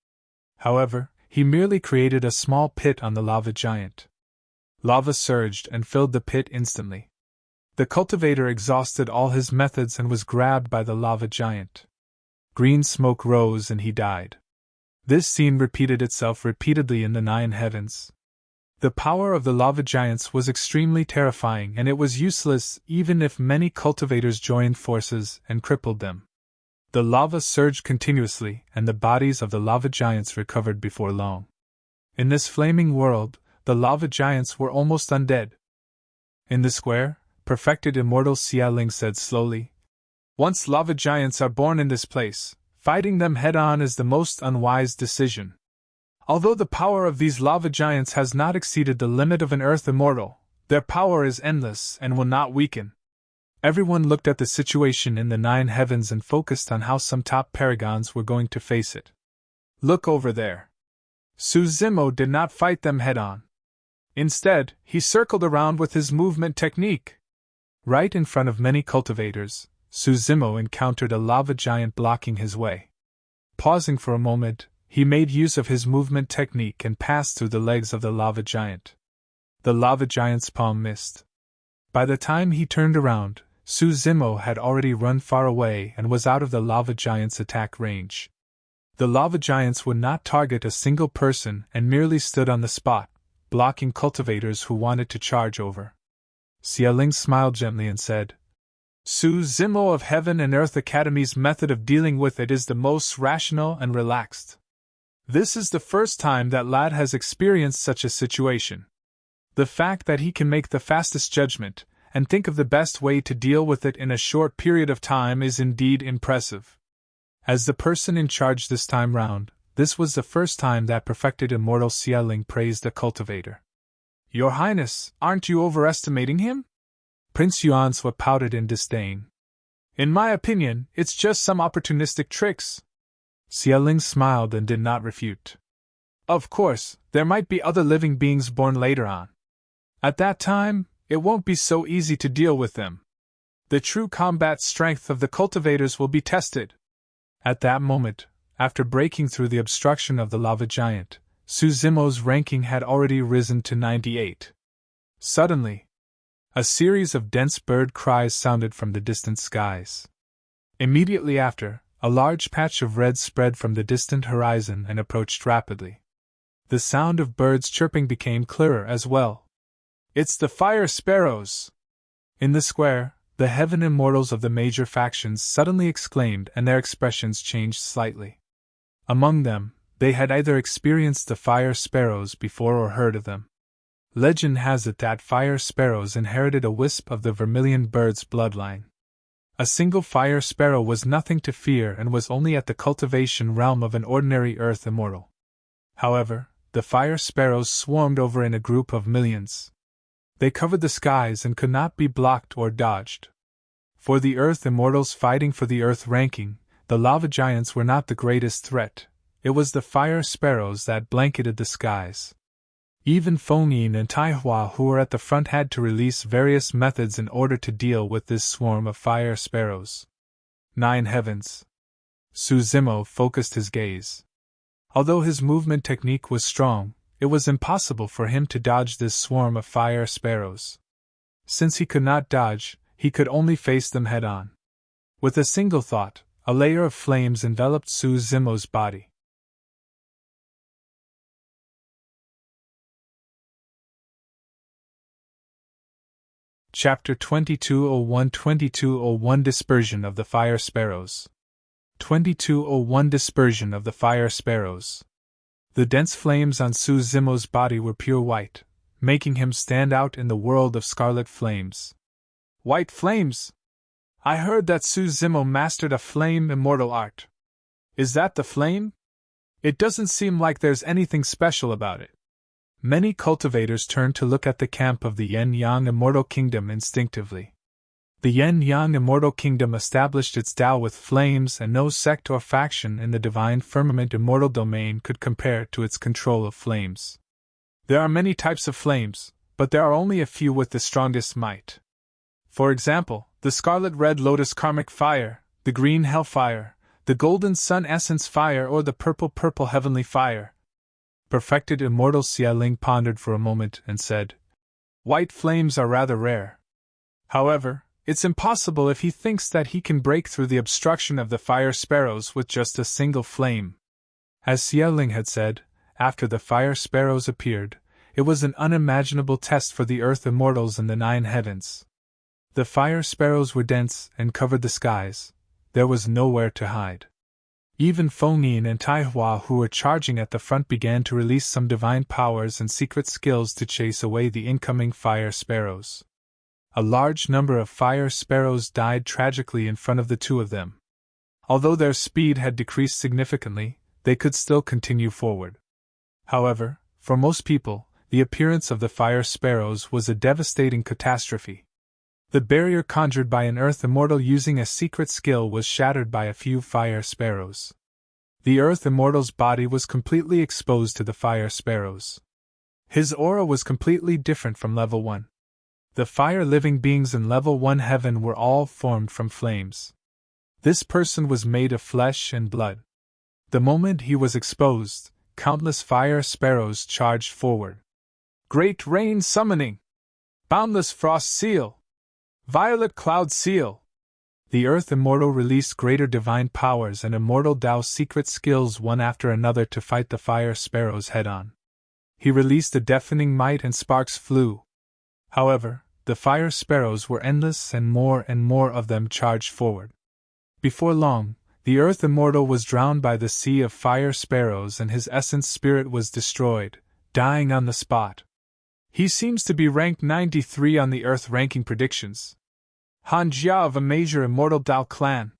However, he merely created a small pit on the lava giant. Lava surged and filled the pit instantly. The cultivator exhausted all his methods and was grabbed by the lava giant. Green smoke rose and he died. This scene repeated itself repeatedly in the 9 heavens. The power of the lava giants was extremely terrifying, and it was useless even if many cultivators joined forces and crippled them. The lava surged continuously, and the bodies of the lava giants recovered before long. In this flaming world, the lava giants were almost undead. In the square, perfected immortal Xie Ling said slowly, "Once lava giants are born in this place, fighting them head-on is the most unwise decision. Although the power of these lava giants has not exceeded the limit of an earth immortal, their power is endless and will not weaken. Everyone looked at the situation in the 9 heavens and focused on how some top paragons were going to face it. Look over there. Su Zimo did not fight them head-on. Instead, he circled around with his movement technique. Right in front of many cultivators, Su Zimo encountered a lava giant blocking his way. Pausing for a moment, he made use of his movement technique and passed through the legs of the lava giant. The lava giant's palm missed. By the time he turned around, Su Zimo had already run far away and was out of the lava giant's attack range. The lava giants would not target a single person and merely stood on the spot, blocking cultivators who wanted to charge over. Xie Ling smiled gently and said, Su Zimo of Heaven and Earth Academy's method of dealing with it is the most rational and relaxed. This is the first time that lad has experienced such a situation. The fact that he can make the fastest judgment and think of the best way to deal with it in a short period of time is indeed impressive. As the person in charge this time round, this was the first time that perfected immortal Xie Ling praised a cultivator. Your Highness, aren't you overestimating him? Prince Yuansua pouted in disdain. In my opinion, it's just some opportunistic tricks. Xie Ling smiled and did not refute. Of course, there might be other living beings born later on. At that time, it won't be so easy to deal with them. The true combat strength of the cultivators will be tested. At that moment, after breaking through the obstruction of the lava giant, Su Zimo's ranking had already risen to 98. Suddenly, a series of dense bird cries sounded from the distant skies. Immediately after, a large patch of red spread from the distant horizon and approached rapidly. The sound of birds chirping became clearer as well. It's the fire sparrows! In the square, the heaven immortals of the major factions suddenly exclaimed, and their expressions changed slightly. Among them, they had either experienced the fire sparrows before or heard of them. Legend has it that fire sparrows inherited a wisp of the vermilion bird's bloodline. A single fire sparrow was nothing to fear and was only at the cultivation realm of an ordinary earth immortal. However, the fire sparrows swarmed over in a group of millions. They covered the skies and could not be blocked or dodged. For the Earth Immortals fighting for the Earth ranking, the lava giants were not the greatest threat. It was the fire sparrows that blanketed the skies. Even Feng Yin and Tai Hua, who were at the front, had to release various methods in order to deal with this swarm of fire sparrows. 9 heavens. Su Zimo focused his gaze. Although his movement technique was strong, it was impossible for him to dodge this swarm of fire sparrows. Since he could not dodge, he could only face them head-on. With a single thought, a layer of flames enveloped Su Zimo's body. Chapter 2201 Dispersion of the Fire Sparrows. 2201 Dispersion of the Fire Sparrows. The dense flames on Su Zimo's body were pure white, making him stand out in the world of scarlet flames. White flames! I heard that Su Zimo mastered a flame immortal art. Is that the flame? It doesn't seem like there's anything special about it. Many cultivators turned to look at the camp of the Yin-Yang Immortal Kingdom instinctively. The Yin-Yang Immortal Kingdom established its Tao with flames, and no sect or faction in the Divine Firmament Immortal Domain could compare to its control of flames. There are many types of flames, but there are only a few with the strongest might. For example, the Scarlet Red Lotus Karmic Fire, the Green Hellfire, the Golden Sun Essence Fire, or the Purple Heavenly Fire. Perfected Immortal Xie Ling pondered for a moment and said, White flames are rather rare. However, it's impossible if he thinks that he can break through the obstruction of the fire sparrows with just a single flame. As Xie Ling had said, after the fire sparrows appeared, it was an unimaginable test for the earth immortals in the 9 heavens. The fire sparrows were dense and covered the skies. There was nowhere to hide. Even Feng Yin and Tai Hua, who were charging at the front, began to release some divine powers and secret skills to chase away the incoming fire sparrows. A large number of fire sparrows died tragically in front of the two of them. Although their speed had decreased significantly, they could still continue forward. However, for most people, the appearance of the fire sparrows was a devastating catastrophe. The barrier conjured by an Earth Immortal using a secret skill was shattered by a few fire sparrows. The Earth Immortal's body was completely exposed to the fire sparrows. His aura was completely different from Level 1. The fire living beings in Level 1 heaven were all formed from flames. This person was made of flesh and blood. The moment he was exposed, countless fire sparrows charged forward. Great Rain Summoning! Boundless Frost Seal! Violet Cloud Seal! The Earth Immortal released greater divine powers and Immortal Tao secret skills one after another to fight the fire sparrows head-on. He released a deafening might and sparks flew. However, the fire sparrows were endless and more of them charged forward. Before long, the Earth Immortal was drowned by the sea of fire sparrows and his essence spirit was destroyed, dying on the spot. He seems to be ranked 93 on the Earth ranking predictions. Han Jia of a major Immortal Tao clan.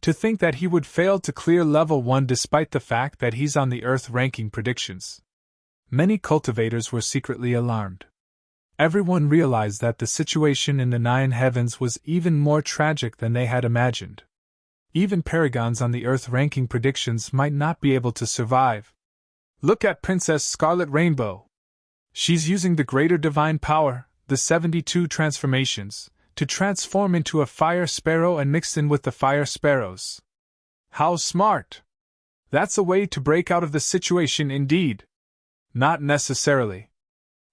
To think that he would fail to clear Level 1 despite the fact that he's on the Earth ranking predictions. Many cultivators were secretly alarmed. Everyone realized that the situation in the 9 heavens was even more tragic than they had imagined. Even paragons on the Earth ranking predictions might not be able to survive. Look at Princess Scarlet Rainbow. She's using the greater divine power, the 72 transformations, to transform into a fire sparrow and mix in with the fire sparrows. How smart! That's a way to break out of the situation indeed. Not necessarily.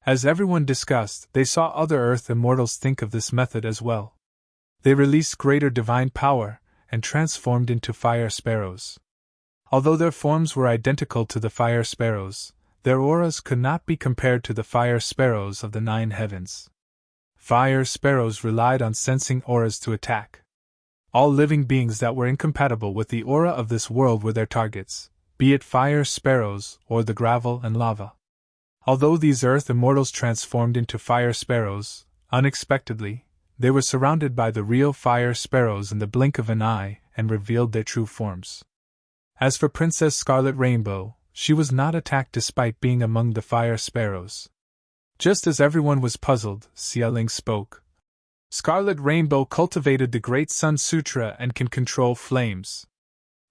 As everyone discussed, they saw other Earth Immortals think of this method as well. They released greater divine power and transformed into fire sparrows. Although their forms were identical to the fire sparrows, their auras could not be compared to the fire sparrows of the 9 heavens. Fire sparrows relied on sensing auras to attack. All living beings that were incompatible with the aura of this world were their targets, be it fire sparrows or the gravel and lava. Although these Earth Immortals transformed into fire sparrows, unexpectedly, they were surrounded by the real fire sparrows in the blink of an eye and revealed their true forms. As for Princess Scarlet Rainbow, she was not attacked despite being among the fire sparrows. Just as everyone was puzzled, Xie Ling spoke. Scarlet Rainbow cultivated the Great Sun Sutra and can control flames.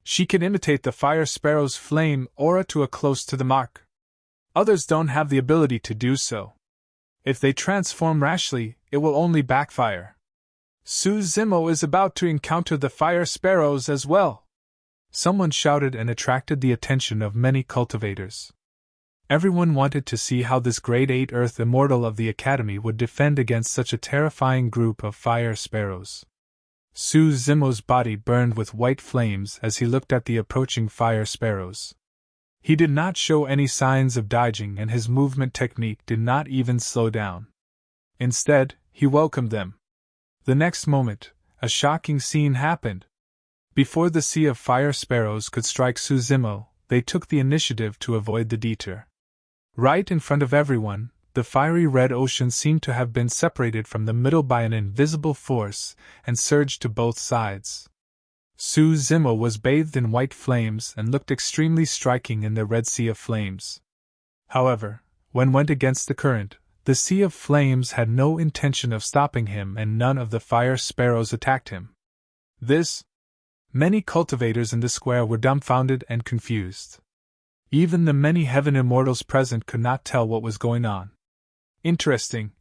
She can imitate the fire sparrow's flame aura to a close to the mark. Others don't have the ability to do so. If they transform rashly, it will only backfire. Su Zimo is about to encounter the fire sparrows as well. Someone shouted and attracted the attention of many cultivators. Everyone wanted to see how this Grade 8 Earth Immortal of the Academy would defend against such a terrifying group of fire sparrows. Su Zimo's body burned with white flames as he looked at the approaching fire sparrows. He did not show any signs of dodging and his movement technique did not even slow down. Instead, he welcomed them. The next moment, a shocking scene happened. Before the sea of fire sparrows could strike Su Zimo, they took the initiative to avoid the detour. Right in front of everyone, the fiery red ocean seemed to have been separated from the middle by an invisible force and surged to both sides. Su Zimo was bathed in white flames and looked extremely striking in the red sea of flames. However, when went against the current, the sea of flames had no intention of stopping him and none of the fire sparrows attacked him. Many cultivators in the square were dumbfounded and confused. Even the many heaven immortals present could not tell what was going on. Interesting.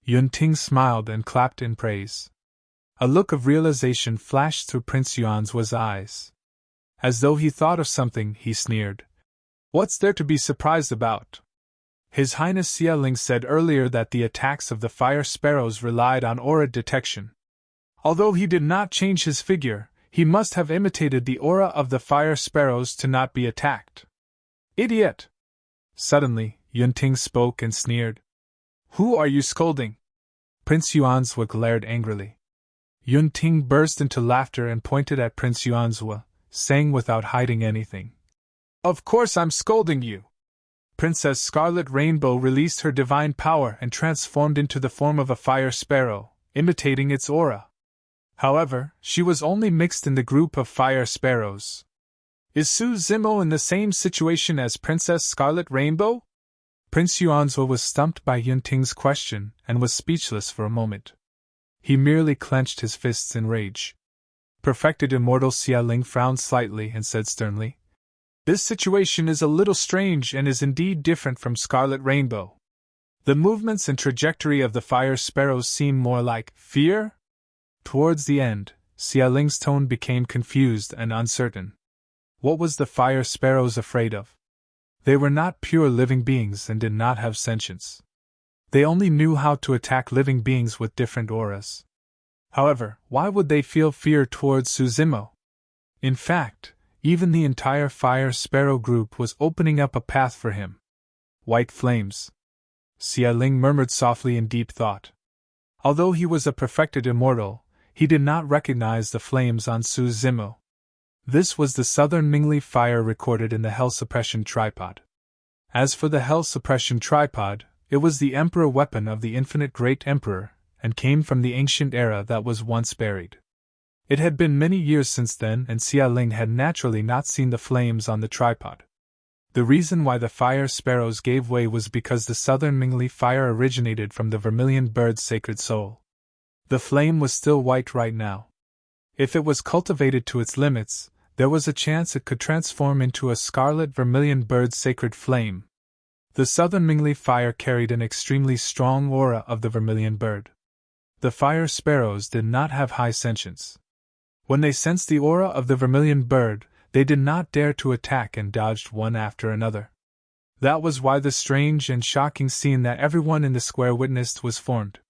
Yun Ting smiled and clapped in praise. A look of realization flashed through Prince Yuan's eyes. As though he thought of something, he sneered. What's there to be surprised about? His Highness Xie Ling said earlier that the attacks of the fire sparrows relied on aura detection. Although he did not change his figure, he must have imitated the aura of the fire sparrows to not be attacked. Idiot! Suddenly, Yun Ting spoke and sneered. Who are you scolding? Prince Yuanzhua glared angrily. Yun Ting burst into laughter and pointed at Prince Yuanzhua, saying without hiding anything. Of course I'm scolding you! Princess Scarlet Rainbow released her divine power and transformed into the form of a fire sparrow, imitating its aura. However, she was only mixed in the group of fire sparrows. Is Su Zimo in the same situation as Princess Scarlet Rainbow? Prince Yuanzhou was stumped by Yun Ting's question and was speechless for a moment. He merely clenched his fists in rage. Perfected Immortal Xie Ling frowned slightly and said sternly, "This situation is a little strange and is indeed different from Scarlet Rainbow. The movements and trajectory of the fire sparrows seem more like fear?" Towards the end, Xie Ling's tone became confused and uncertain. What was the fire sparrows afraid of? They were not pure living beings and did not have sentience. They only knew how to attack living beings with different auras. However, why would they feel fear towards Su Zimo? In fact, even the entire fire sparrow group was opening up a path for him. White flames. Xie Ling murmured softly in deep thought. Although he was a perfected immortal, he did not recognize the flames on Su Zimo. This was the Southern Mingli fire recorded in the Hell Suppression Tripod. As for the Hell Suppression Tripod, it was the Emperor weapon of the Infinite Great Emperor, and came from the ancient era that was once buried. It had been many years since then, and Xie Ling had naturally not seen the flames on the tripod. The reason why the fire sparrows gave way was because the Southern Mingli fire originated from the vermilion bird's sacred soul. The flame was still white right now. If it was cultivated to its limits, there was a chance it could transform into a scarlet vermilion bird's sacred flame. The Southern Mingli fire carried an extremely strong aura of the vermilion bird. The fire sparrows did not have high sentience. When they sensed the aura of the vermilion bird, they did not dare to attack and dodged one after another. That was why the strange and shocking scene that everyone in the square witnessed was formed.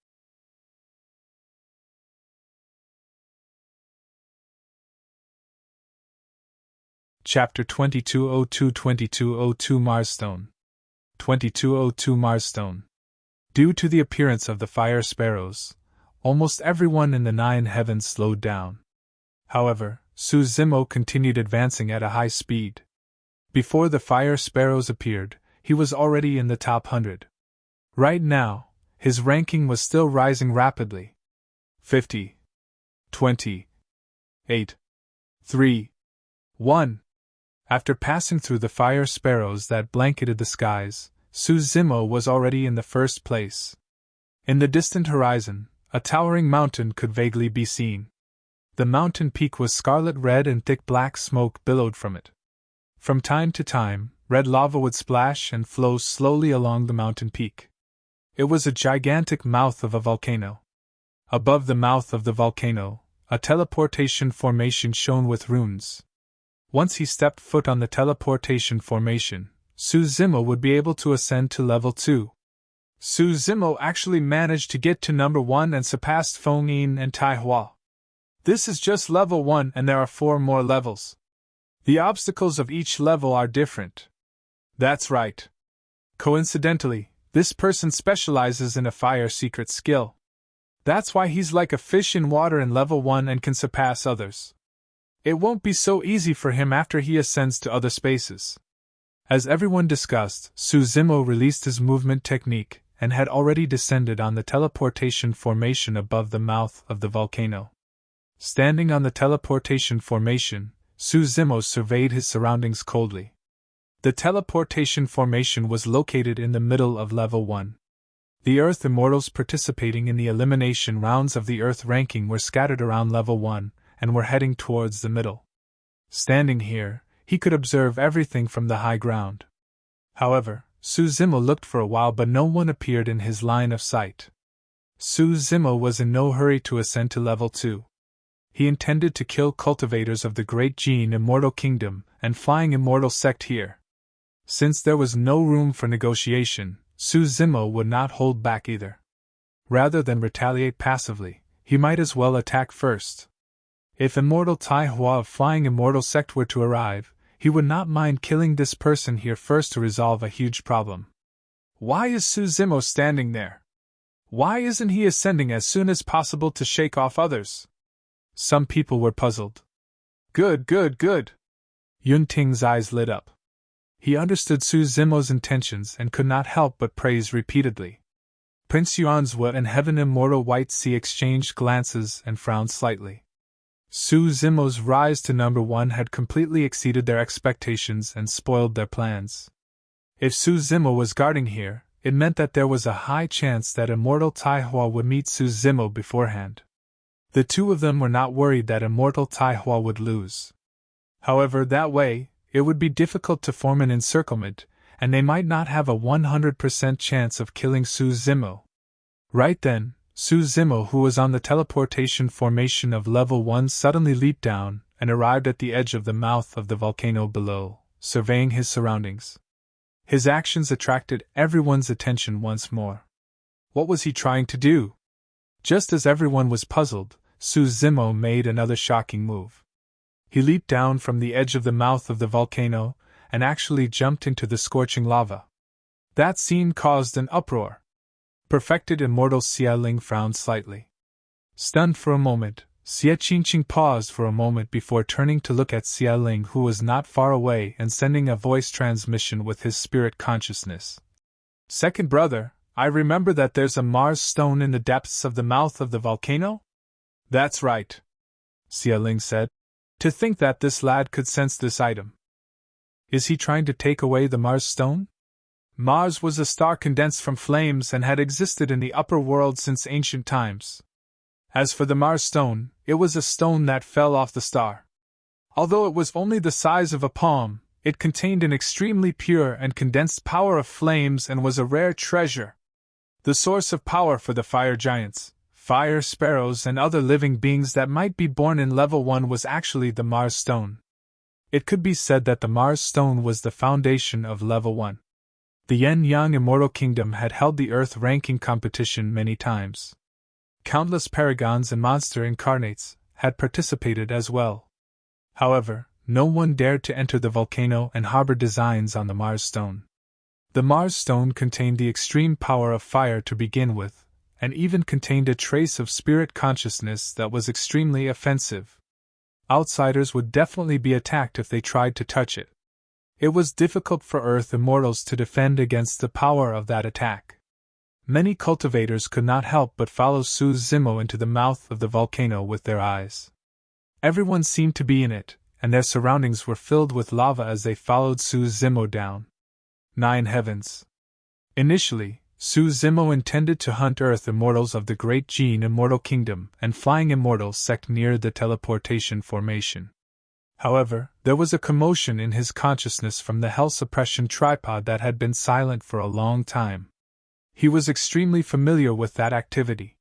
Chapter 2202-2202 Marsstone. 2202 Marsstone. Due to the appearance of the fire sparrows, almost everyone in the 9 heavens slowed down. However, Su Zimo continued advancing at a high speed. Before the fire sparrows appeared, he was already in the top 100. Right now, his ranking was still rising rapidly. 50. 20. 8. 3. 1. After passing through the fire sparrows that blanketed the skies, Su Zimo was already in the first place. In the distant horizon, a towering mountain could vaguely be seen. The mountain peak was scarlet red and thick black smoke billowed from it. From time to time, red lava would splash and flow slowly along the mountain peak. It was a gigantic mouth of a volcano. Above the mouth of the volcano, a teleportation formation shone with runes. Once he stepped foot on the teleportation formation, Su Zimo would be able to ascend to level 2. Su Zimo actually managed to get to number 1 and surpassed Feng Yin and Tai Hua. This is just level 1 and there are 4 more levels. The obstacles of each level are different. That's right. Coincidentally, this person specializes in a fire secret skill. That's why he's like a fish in water in level 1 and can surpass others. It won't be so easy for him after he ascends to other spaces. As everyone discussed, Su Zimo released his movement technique and had already descended on the teleportation formation above the mouth of the volcano. Standing on the teleportation formation, Su Zimo surveyed his surroundings coldly. The teleportation formation was located in the middle of level 1. The Earth Immortals participating in the elimination rounds of the Earth ranking were scattered around level 1 and were heading towards the middle. Standing here, he could observe everything from the high ground. However, Su Zimo looked for a while but no one appeared in his line of sight. Su Zimo was in no hurry to ascend to level 2. He intended to kill cultivators of the Great Qing Immortal Kingdom and Flying Immortal Sect here. Since there was no room for negotiation, Su Zimo would not hold back either. Rather than retaliate passively, he might as well attack first. If Immortal Tai Hua of Flying Immortal Sect were to arrive, he would not mind killing this person here first to resolve a huge problem. Why is Su Zimo standing there? Why isn't he ascending as soon as possible to shake off others? Some people were puzzled. Good. Yun Ting's eyes lit up. He understood Su Zimo's intentions and could not help but praise repeatedly. Prince Yuanzhou and Heaven Immortal White Sea exchanged glances and frowned slightly. Su Zimo's rise to number 1 had completely exceeded their expectations and spoiled their plans. If Su Zimo was guarding here, it meant that there was a high chance that Immortal Taihua would meet Su Zimo beforehand. The two of them were not worried that Immortal Taihua would lose. However, that way, it would be difficult to form an encirclement, and they might not have a 100% chance of killing Su Zimo. Right then, Su Zimo, who was on the teleportation formation of level 1, suddenly leaped down and arrived at the edge of the mouth of the volcano below, surveying his surroundings. His actions attracted everyone's attention once more. What was he trying to do? Just as everyone was puzzled, Su Zimo made another shocking move. He leaped down from the edge of the mouth of the volcano and actually jumped into the scorching lava. That scene caused an uproar. Perfected Immortal Xie Ling frowned slightly. Stunned for a moment, Xie Qingcheng paused for a moment before turning to look at Xie Ling, who was not far away, and sending a voice transmission with his spirit consciousness. "Second brother, I remember that there's a Mars stone in the depths of the mouth of the volcano?" "That's right," Xie Ling said. "To think that this lad could sense this item. Is he trying to take away the Mars stone?" Mars was a star condensed from flames and had existed in the upper world since ancient times. As for the Mars stone, it was a stone that fell off the star. Although it was only the size of a palm, it contained an extremely pure and condensed power of flames and was a rare treasure. The source of power for the fire giants, fire sparrows, and other living beings that might be born in level 1 was actually the Mars stone. It could be said that the Mars stone was the foundation of level 1. The Yin-Yang Immortal Kingdom had held the Earth ranking competition many times. Countless paragons and monster incarnates had participated as well. However, no one dared to enter the volcano and harbor designs on the Mars stone. The Mars stone contained the extreme power of fire to begin with, and even contained a trace of spirit consciousness that was extremely offensive. Outsiders would definitely be attacked if they tried to touch it. It was difficult for Earth Immortals to defend against the power of that attack. Many cultivators could not help but follow Su Zimo into the mouth of the volcano with their eyes. Everyone seemed to be in it, and their surroundings were filled with lava as they followed Su Zimo down. 9 heavens. Initially, Su Zimo intended to hunt Earth Immortals of the Great Qing Immortal Kingdom and Flying Immortal sect near the teleportation formation. However, there was a commotion in his consciousness from the Hell Suppression Tripod that had been silent for a long time. He was extremely familiar with that activity.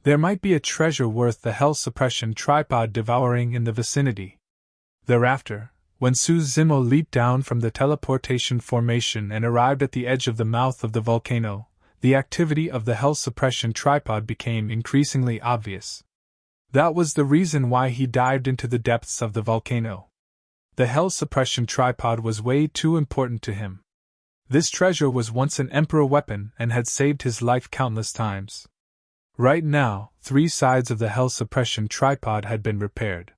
There might be a treasure worth the Hell Suppression Tripod devouring in the vicinity. Thereafter, when Su Zimo leaped down from the teleportation formation and arrived at the edge of the mouth of the volcano, the activity of the Hell Suppression Tripod became increasingly obvious. That was the reason why he dived into the depths of the volcano. The Hell Suppression Tripod was way too important to him. This treasure was once an Emperor weapon and had saved his life countless times. Right now, 3 sides of the Hell Suppression Tripod had been repaired.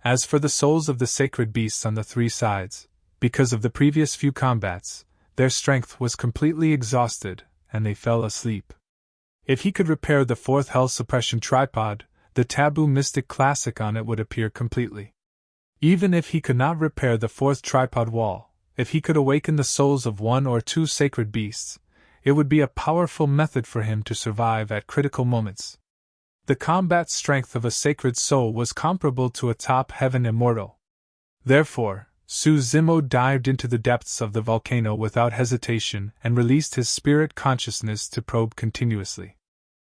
As for the souls of the sacred beasts on the 3 sides, because of the previous few combats, their strength was completely exhausted, and they fell asleep. If he could repair the 4th Hell Suppression Tripod, the taboo mystic classic on it would appear completely. Even if he could not repair the 4th tripod wall, if he could awaken the souls of 1 or 2 sacred beasts, it would be a powerful method for him to survive at critical moments. The combat strength of a sacred soul was comparable to a top heaven immortal. Therefore, Su Zimo dived into the depths of the volcano without hesitation and released his spirit consciousness to probe continuously.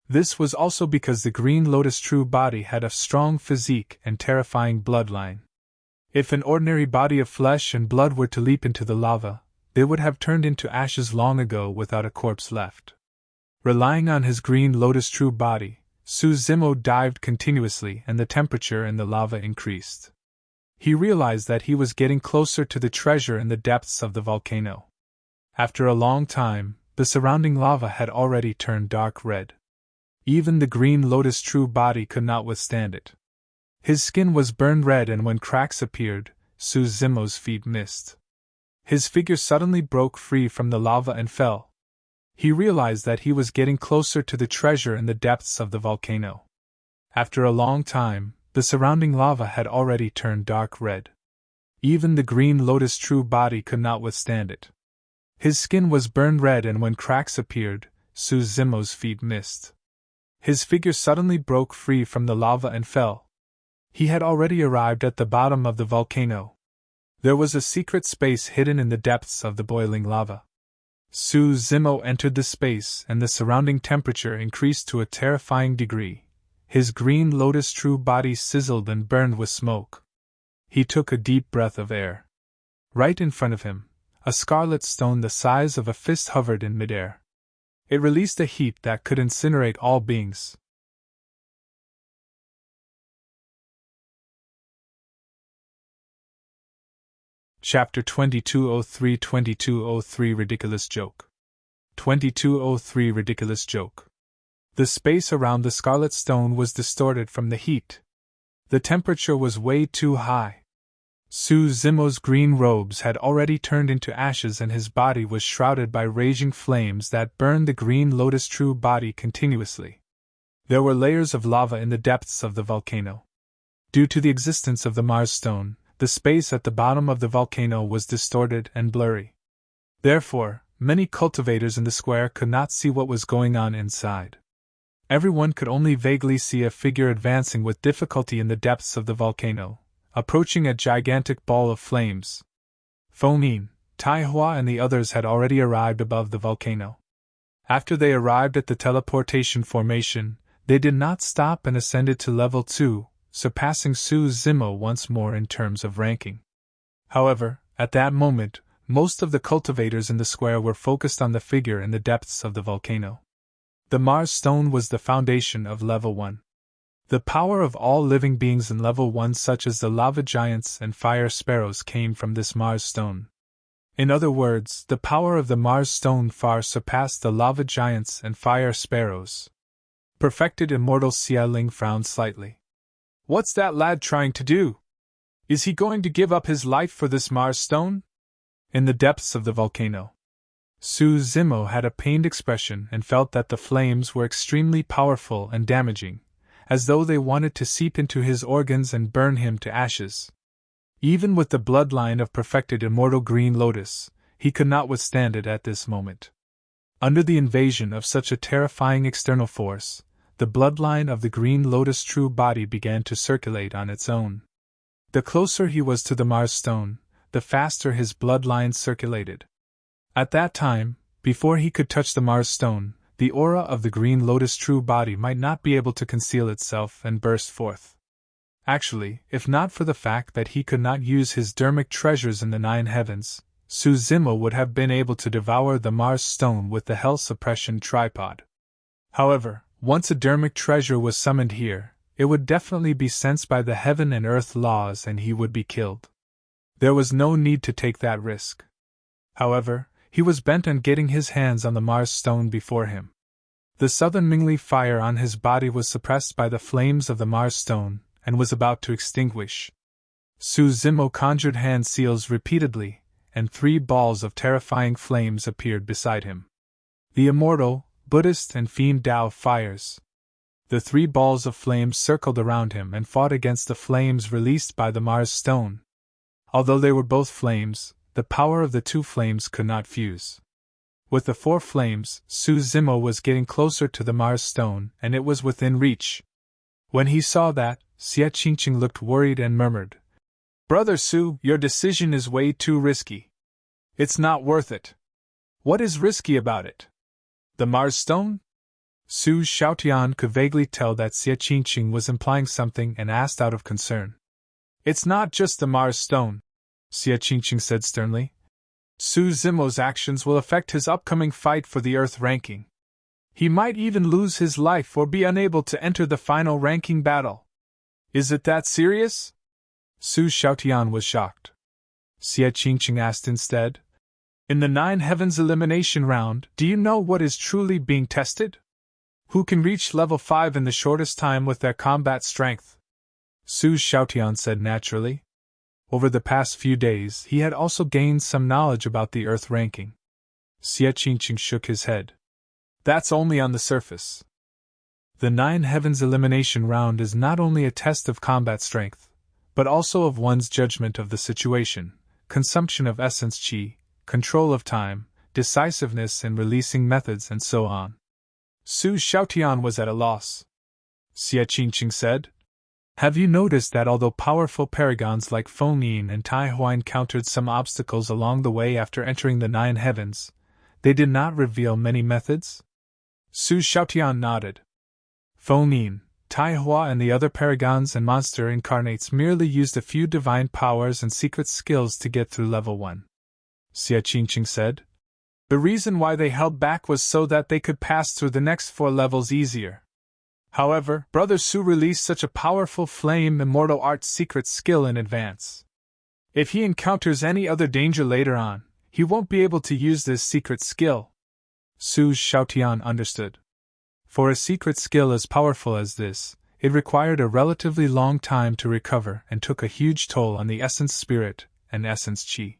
This was also because the Green Lotus true body had a strong physique and terrifying bloodline. If an ordinary body of flesh and blood were to leap into the lava, they would have turned into ashes long ago without a corpse left. Relying on his Green Lotus true body, Su Zimo dived continuously and the temperature in the lava increased. He realized that he was getting closer to the treasure in the depths of the volcano. After a long time, the surrounding lava had already turned dark red. Even the Green Lotus true body could not withstand it. His skin was burned red, and when cracks appeared, Su Zimo's feet missed. His figure suddenly broke free from the lava and fell. He realized that he was getting closer to the treasure in the depths of the volcano. After a long time, the surrounding lava had already turned dark red. Even the green lotus true body could not withstand it. His skin was burned red, and when cracks appeared, Su Zimo's feet missed. His figure suddenly broke free from the lava and fell. He had already arrived at the bottom of the volcano. There was a secret space hidden in the depths of the boiling lava. Su Zimo entered the space, and the surrounding temperature increased to a terrifying degree. His green lotus true body sizzled and burned with smoke. He took a deep breath of air. Right in front of him, a scarlet stone the size of a fist hovered in midair. It released a heat that could incinerate all beings. Chapter 2203 Ridiculous Joke. 2203 Ridiculous Joke. The space around the scarlet stone was distorted from the heat. The temperature was way too high. Su Zimo's green robes had already turned into ashes, and his body was shrouded by raging flames that burned the green lotus true body continuously. There were layers of lava in the depths of the volcano. Due to the existence of the Mars stone, the space at the bottom of the volcano was distorted and blurry. Therefore, many cultivators in the square could not see what was going on inside. Everyone could only vaguely see a figure advancing with difficulty in the depths of the volcano, approaching a gigantic ball of flames. Fomin, Tai Hua, and the others had already arrived above the volcano. After they arrived at the teleportation formation, they did not stop and ascended to level 2, surpassing Su Zimo once more in terms of ranking. However, at that moment, most of the cultivators in the square were focused on the figure in the depths of the volcano. The Mars stone was the foundation of level 1. The power of all living beings in level 1, such as the lava giants and fire sparrows, came from this Mars stone. In other words, the power of the Mars stone far surpassed the lava giants and fire sparrows. Perfected Immortals Xie Ling frowned slightly. What's that lad trying to do? Is he going to give up his life for this Mars stone? In the depths of the volcano, Su Zimo had a pained expression and felt that the flames were extremely powerful and damaging, as though they wanted to seep into his organs and burn him to ashes. Even with the bloodline of perfected immortal green lotus, he could not withstand it at this moment. Under the invasion of such a terrifying external force, the bloodline of the green lotus true body began to circulate on its own. The closer he was to the Mars stone, the faster his bloodline circulated. At that time, before he could touch the Mars stone, the aura of the green lotus true body might not be able to conceal itself and burst forth. Actually, if not for the fact that he could not use his dermic treasures in the 9 heavens, Su Zimo would have been able to devour the Mars stone with the Hell Suppression tripod. However, once a dermic treasure was summoned here, it would definitely be sensed by the heaven and earth laws, and he would be killed. There was no need to take that risk. However, he was bent on getting his hands on the Mars stone before him. The southern Mingli fire on his body was suppressed by the flames of the Mars stone, and was about to extinguish. Su Zimo conjured hand seals repeatedly, and 3 balls of terrifying flames appeared beside him. The immortal, Buddhist, and fiend Tao fires. The 3 balls of flames circled around him and fought against the flames released by the Mars stone. Although they were both flames, the power of the 2 flames could not fuse. With the 4 flames, Su Zimo was getting closer to the Mars stone, and it was within reach. When he saw that, Xie Qingcheng looked worried and murmured, "Brother Su, your decision is way too risky. It's not worth it." "What is risky about it? The Mars stone?" Su Xiaotian could vaguely tell that Xie Qingcheng was implying something and asked out of concern. "It's not just the Mars stone," Xie Qingcheng said sternly. "Su Zimo's actions will affect his upcoming fight for the Earth ranking. He might even lose his life or be unable to enter the final ranking battle. Is it that serious?" Su Xiaotian was shocked. Xie Qingcheng asked instead, "In the 9 heavens elimination round, do you know what is truly being tested? Who can reach level 5 in the shortest time with their combat strength?" Su Xiaotian said naturally. Over the past few days, he had also gained some knowledge about the Earth ranking. Xie Qingcheng shook his head. "That's only on the surface. The 9 Heavens Elimination round is not only a test of combat strength, but also of one's judgment of the situation, consumption of essence qi, control of time, decisiveness in releasing methods, and so on. Su Xiaotian was at a loss. Xie Qingcheng said, "Have you noticed that although powerful paragons like Feng Yin and Tai Hua encountered some obstacles along the way after entering the 9 Heavens, they did not reveal many methods?" Su Xiaotian nodded. Feng Yin, Tai Hua, and the other paragons and monster incarnates merely used a few divine powers and secret skills to get through level 1. Xie Qingcheng said, "The reason why they held back was so that they could pass through the next 4 levels easier. However, Brother Su released such a powerful flame immortal art secret skill in advance. If he encounters any other danger later on, he won't be able to use this secret skill." Su Xiaotian understood. For a secret skill as powerful as this, it required a relatively long time to recover and took a huge toll on the essence spirit and essence qi.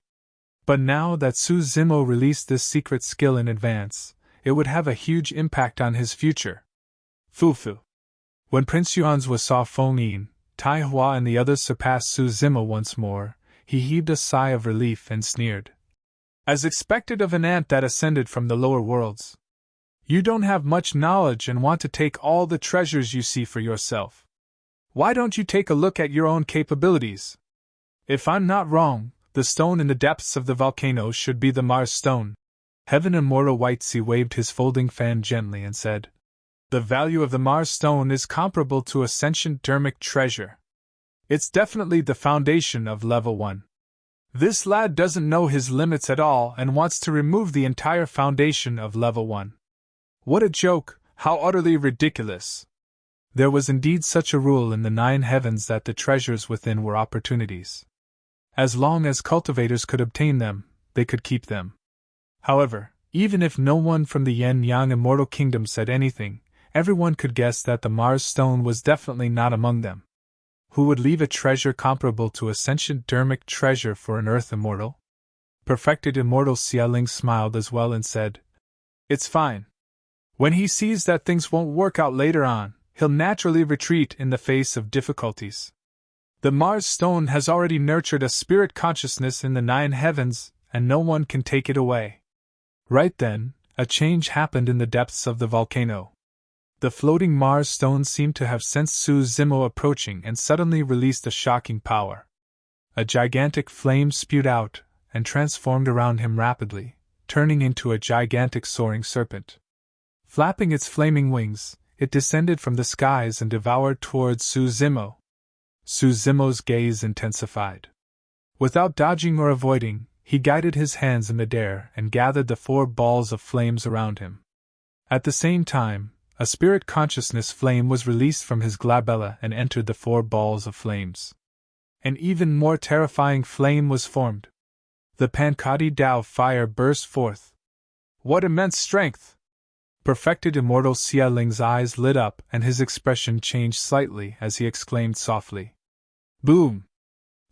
But now that Su Zimo released this secret skill in advance, it would have a huge impact on his future. Fufu. When Prince Yuanzhua saw Feng Yin, Tai Hua, and the others surpass Su Zimo once more, he heaved a sigh of relief and sneered. "As expected of an ant that ascended from the lower worlds. You don't have much knowledge and want to take all the treasures you see for yourself. Why don't you take a look at your own capabilities? If I'm not wrong, the stone in the depths of the volcano should be the Mars stone." Heaven Immortal Whitesea waved his folding fan gently and said, "The value of the Mars stone is comparable to a sentient dermic treasure. It's definitely the foundation of level 1. This lad doesn't know his limits at all and wants to remove the entire foundation of level 1. What a joke, how utterly ridiculous." There was indeed such a rule in the 9 Heavens that the treasures within were opportunities. As long as cultivators could obtain them, they could keep them. However, even if no one from the Yin-Yang Immortal Kingdom said anything, everyone could guess that the Mars stone was definitely not among them. Who would leave a treasure comparable to a sentient dermic treasure for an Earth Immortal? Perfected Immortal Xie Ling smiled as well and said, "It's fine. When he sees that things won't work out later on, he'll naturally retreat in the face of difficulties. The Mars stone has already nurtured a spirit consciousness in the 9 Heavens, and no one can take it away." Right then, a change happened in the depths of the volcano. The floating Mars stone seemed to have sensed Su Zimo approaching and suddenly released a shocking power. A gigantic flame spewed out and transformed around him rapidly, turning into a gigantic soaring serpent. Flapping its flaming wings, it descended from the skies and devoured towards Su Zimo. Su Zimo's gaze intensified. Without dodging or avoiding, he guided his hands in midair and gathered the 4 balls of flames around him. At the same time, a spirit consciousness flame was released from his glabella and entered the 4 balls of flames. An even more terrifying flame was formed. The Pankati Dao fire burst forth. What immense strength! Perfected Immortal Xie Ling's eyes lit up and his expression changed slightly as he exclaimed softly. Boom!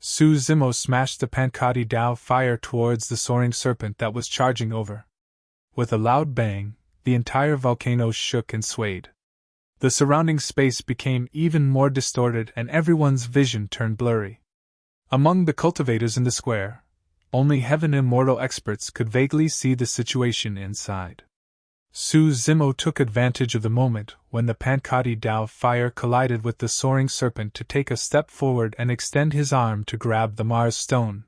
Su Zimo smashed the Pankati Dao fire towards the soaring serpent that was charging over. With a loud bang, the entire volcano shook and swayed. The surrounding space became even more distorted and everyone's vision turned blurry. Among the cultivators in the square, only Heaven Immortal experts could vaguely see the situation inside. Su Zimo took advantage of the moment when the Pankati Dao fire collided with the soaring serpent to take a step forward and extend his arm to grab the Mars stone.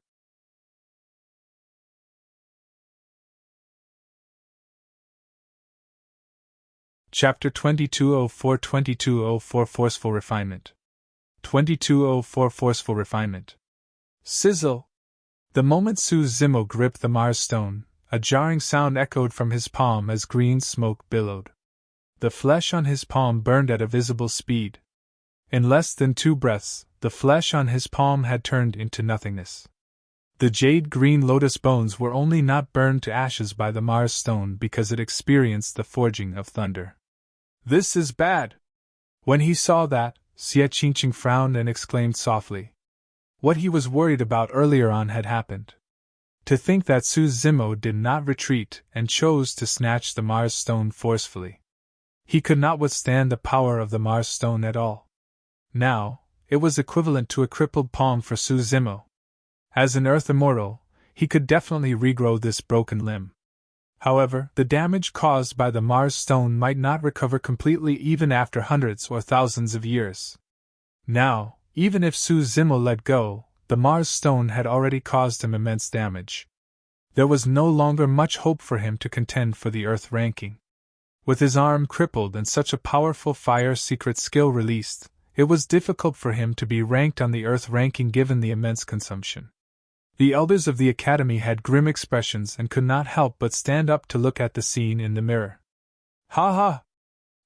Chapter 2204 Forceful Refinement. 2204 Forceful Refinement. Sizzle! The moment Su Zimo gripped the Mars stone, a jarring sound echoed from his palm as green smoke billowed. The flesh on his palm burned at a visible speed. In less than 2 breaths, the flesh on his palm had turned into nothingness. The jade-green lotus bones were only not burned to ashes by the Mars stone because it experienced the forging of thunder. This is bad! When he saw that, Xie Qingcheng frowned and exclaimed softly. What he was worried about earlier on had happened. To think that Su Zimo did not retreat and chose to snatch the Mars stone forcefully. He could not withstand the power of the Mars Stone at all. Now, it was equivalent to a crippled palm for Su Zimo. As an Earth Immortal, he could definitely regrow this broken limb. However, the damage caused by the Mars Stone might not recover completely even after hundreds or thousands of years. Now, even if Su Zimo let go, the Mars Stone had already caused him immense damage. There was no longer much hope for him to contend for the Earth ranking. With his arm crippled and such a powerful fire secret skill released, it was difficult for him to be ranked on the Earth ranking given the immense consumption. The elders of the Academy had grim expressions and could not help but stand up to look at the scene in the mirror. Ha ha!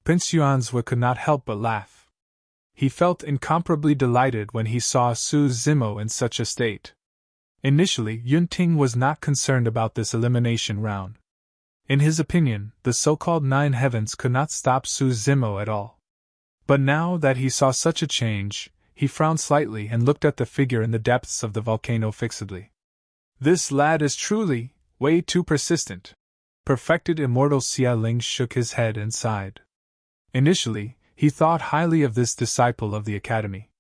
Prince Yuanzhua could not help but laugh. He felt incomparably delighted when he saw Su Zimo in such a state. Initially, Ting was not concerned about this elimination round. In his opinion, the so-called Nine Heavens could not stop Su Zimo at all. But now that he saw such a change, he frowned slightly and looked at the figure in the depths of the volcano fixedly. This lad is truly way too persistent. Perfected Immortal Xie Ling shook his head and sighed. Initially, he thought highly of this disciple of the Academy.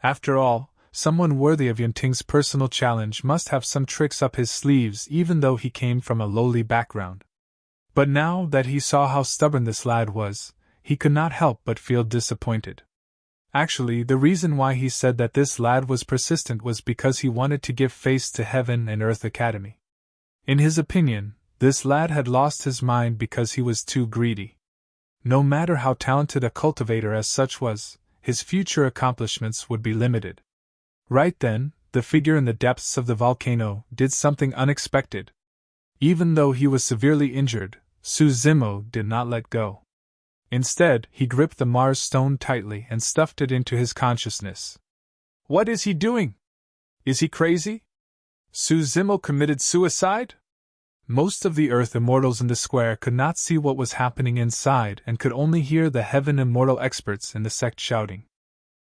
After all, someone worthy of Yunting's personal challenge must have some tricks up his sleeves even though he came from a lowly background. But now that he saw how stubborn this lad was, he could not help but feel disappointed. Actually, the reason why he said that this lad was persistent was because he wanted to give face to Heaven and Earth Academy. In his opinion, this lad had lost his mind because he was too greedy. No matter how talented a cultivator as such was, his future accomplishments would be limited. Right then, the figure in the depths of the volcano did something unexpected. Even though he was severely injured, Su Zimo did not let go. Instead, he gripped the Mars Stone tightly and stuffed it into his consciousness. What is he doing? Is he crazy? Su Zimo committed suicide? Most of the Earth Immortals in the square could not see what was happening inside and could only hear the Heaven Immortal experts in the sect shouting.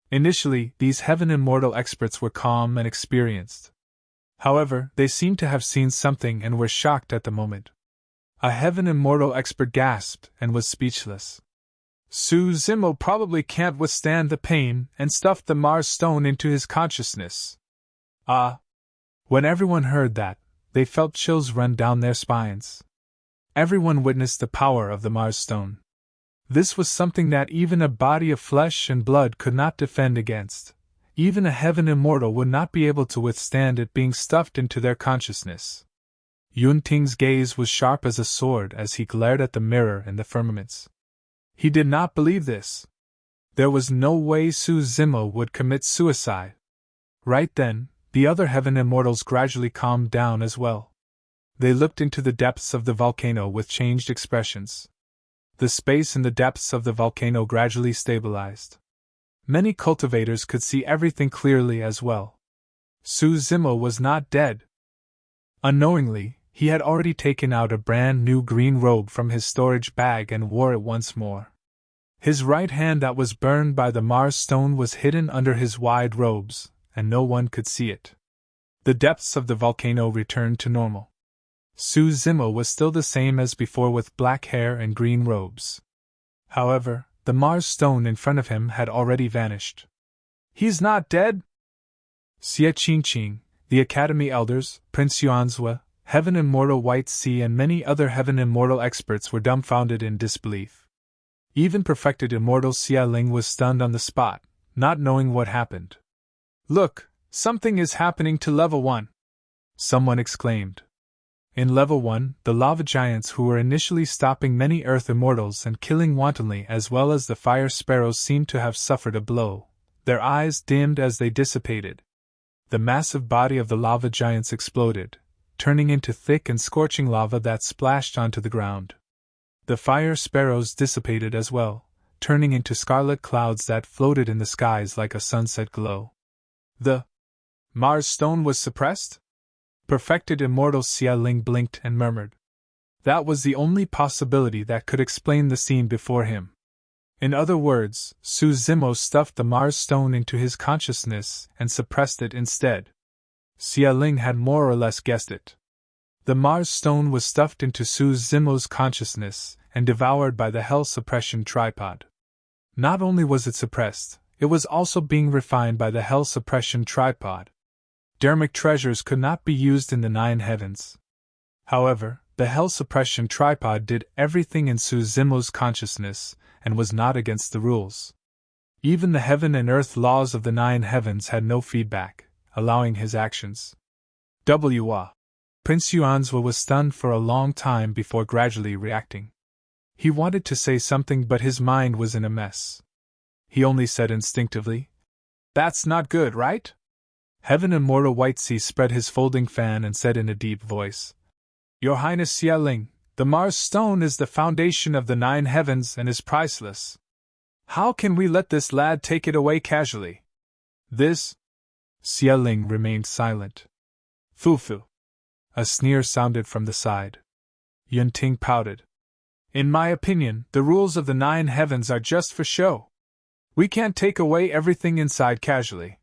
Initially, these Heaven Immortal experts were calm and experienced. However, they seemed to have seen something and were shocked at the moment. A Heaven Immortal expert gasped and was speechless. Su Zimo probably can't withstand the pain and stuffed the Mars Stone into his consciousness. When everyone heard that, they felt chills run down their spines. Everyone witnessed the power of the Mars Stone. This was something that even a body of flesh and blood could not defend against. Even a Heaven Immortal would not be able to withstand it being stuffed into their consciousness. Yunting's gaze was sharp as a sword as he glared at the mirror in the firmaments. He did not believe this. There was no way Su Zimo would commit suicide. Right then, the other Heaven Immortals gradually calmed down as well. They looked into the depths of the volcano with changed expressions. The space in the depths of the volcano gradually stabilized. Many cultivators could see everything clearly as well. Su Zimo was not dead. Unknowingly, he had already taken out a brand new green robe from his storage bag and wore it once more. His right hand that was burned by the Mars Stone was hidden under his wide robes, and no one could see it. The depths of the volcano returned to normal. Su Zimo was still the same as before with black hair and green robes. However, the Mars Stone in front of him had already vanished. He's not dead? Xie Qingcheng, the Academy Elders, Prince Yuanzhua, Heaven Immortal White Sea and many other Heaven Immortal experts were dumbfounded in disbelief. Even perfected Immortal Xie Ling was stunned on the spot, not knowing what happened. Look, something is happening to Level 1. Someone exclaimed. In Level 1, the lava giants who were initially stopping many Earth Immortals and killing wantonly as well as the fire sparrows seemed to have suffered a blow. Their eyes dimmed as they dissipated. The massive body of the lava giants exploded, turning into thick and scorching lava that splashed onto the ground. The fire sparrows dissipated as well, turning into scarlet clouds that floated in the skies like a sunset glow. The Mars Stone was suppressed? Perfected Immortal Xie Ling blinked and murmured. That was the only possibility that could explain the scene before him. In other words, Su Zimo stuffed the Mars Stone into his consciousness and suppressed it instead. Xie Ling had more or less guessed it. The Mars Stone was stuffed into Su Zimo's consciousness, and devoured by the hell suppression tripod. Not only was it suppressed, it was also being refined by the hell suppression tripod. Dharmic treasures could not be used in the 9 heavens. However, the hell suppression tripod did everything in Su Zimo's consciousness and was not against the rules. Even the heaven and earth laws of the 9 heavens had no feedback, allowing his actions. Prince Yuanzhou was stunned for a long time before gradually reacting. He wanted to say something, but his mind was in a mess. He only said instinctively, "That's not good, right?" Heaven Immortal Whitesea spread his folding fan and said in a deep voice, "Your Highness Xie Ling, the Mars Stone is the foundation of the 9 heavens and is priceless. How can we let this lad take it away casually?" This? Xie Ling remained silent. Fufu. A sneer sounded from the side. Yun Ting pouted. "In my opinion, the rules of the 9 heavens are just for show. We can't take away everything inside casually.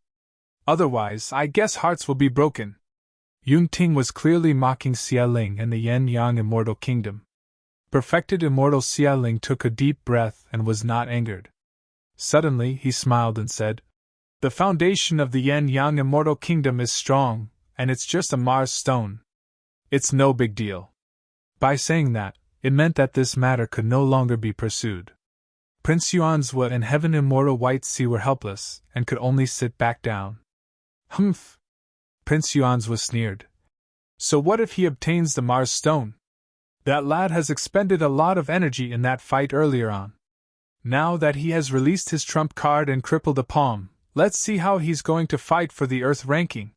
Otherwise, I guess hearts will be broken." Yun Ting was clearly mocking Xie Ling and the Yin-Yang Immortal Kingdom. Perfected Immortal Xie Ling took a deep breath and was not angered. Suddenly he smiled and said, "The foundation of the Yin-Yang Immortal Kingdom is strong, and it's just a Mars stone. It's no big deal." By saying that, it meant that this matter could no longer be pursued. Prince Yuanzhou and Heaven Immortal Whitesea were helpless, and could only sit back down. "Humph!" Prince Yuanzhou sneered. "So what if he obtains the Mars stone? That lad has expended a lot of energy in that fight earlier on. Now that he has released his trump card and crippled a palm, let's see how he's going to fight for the Earth ranking."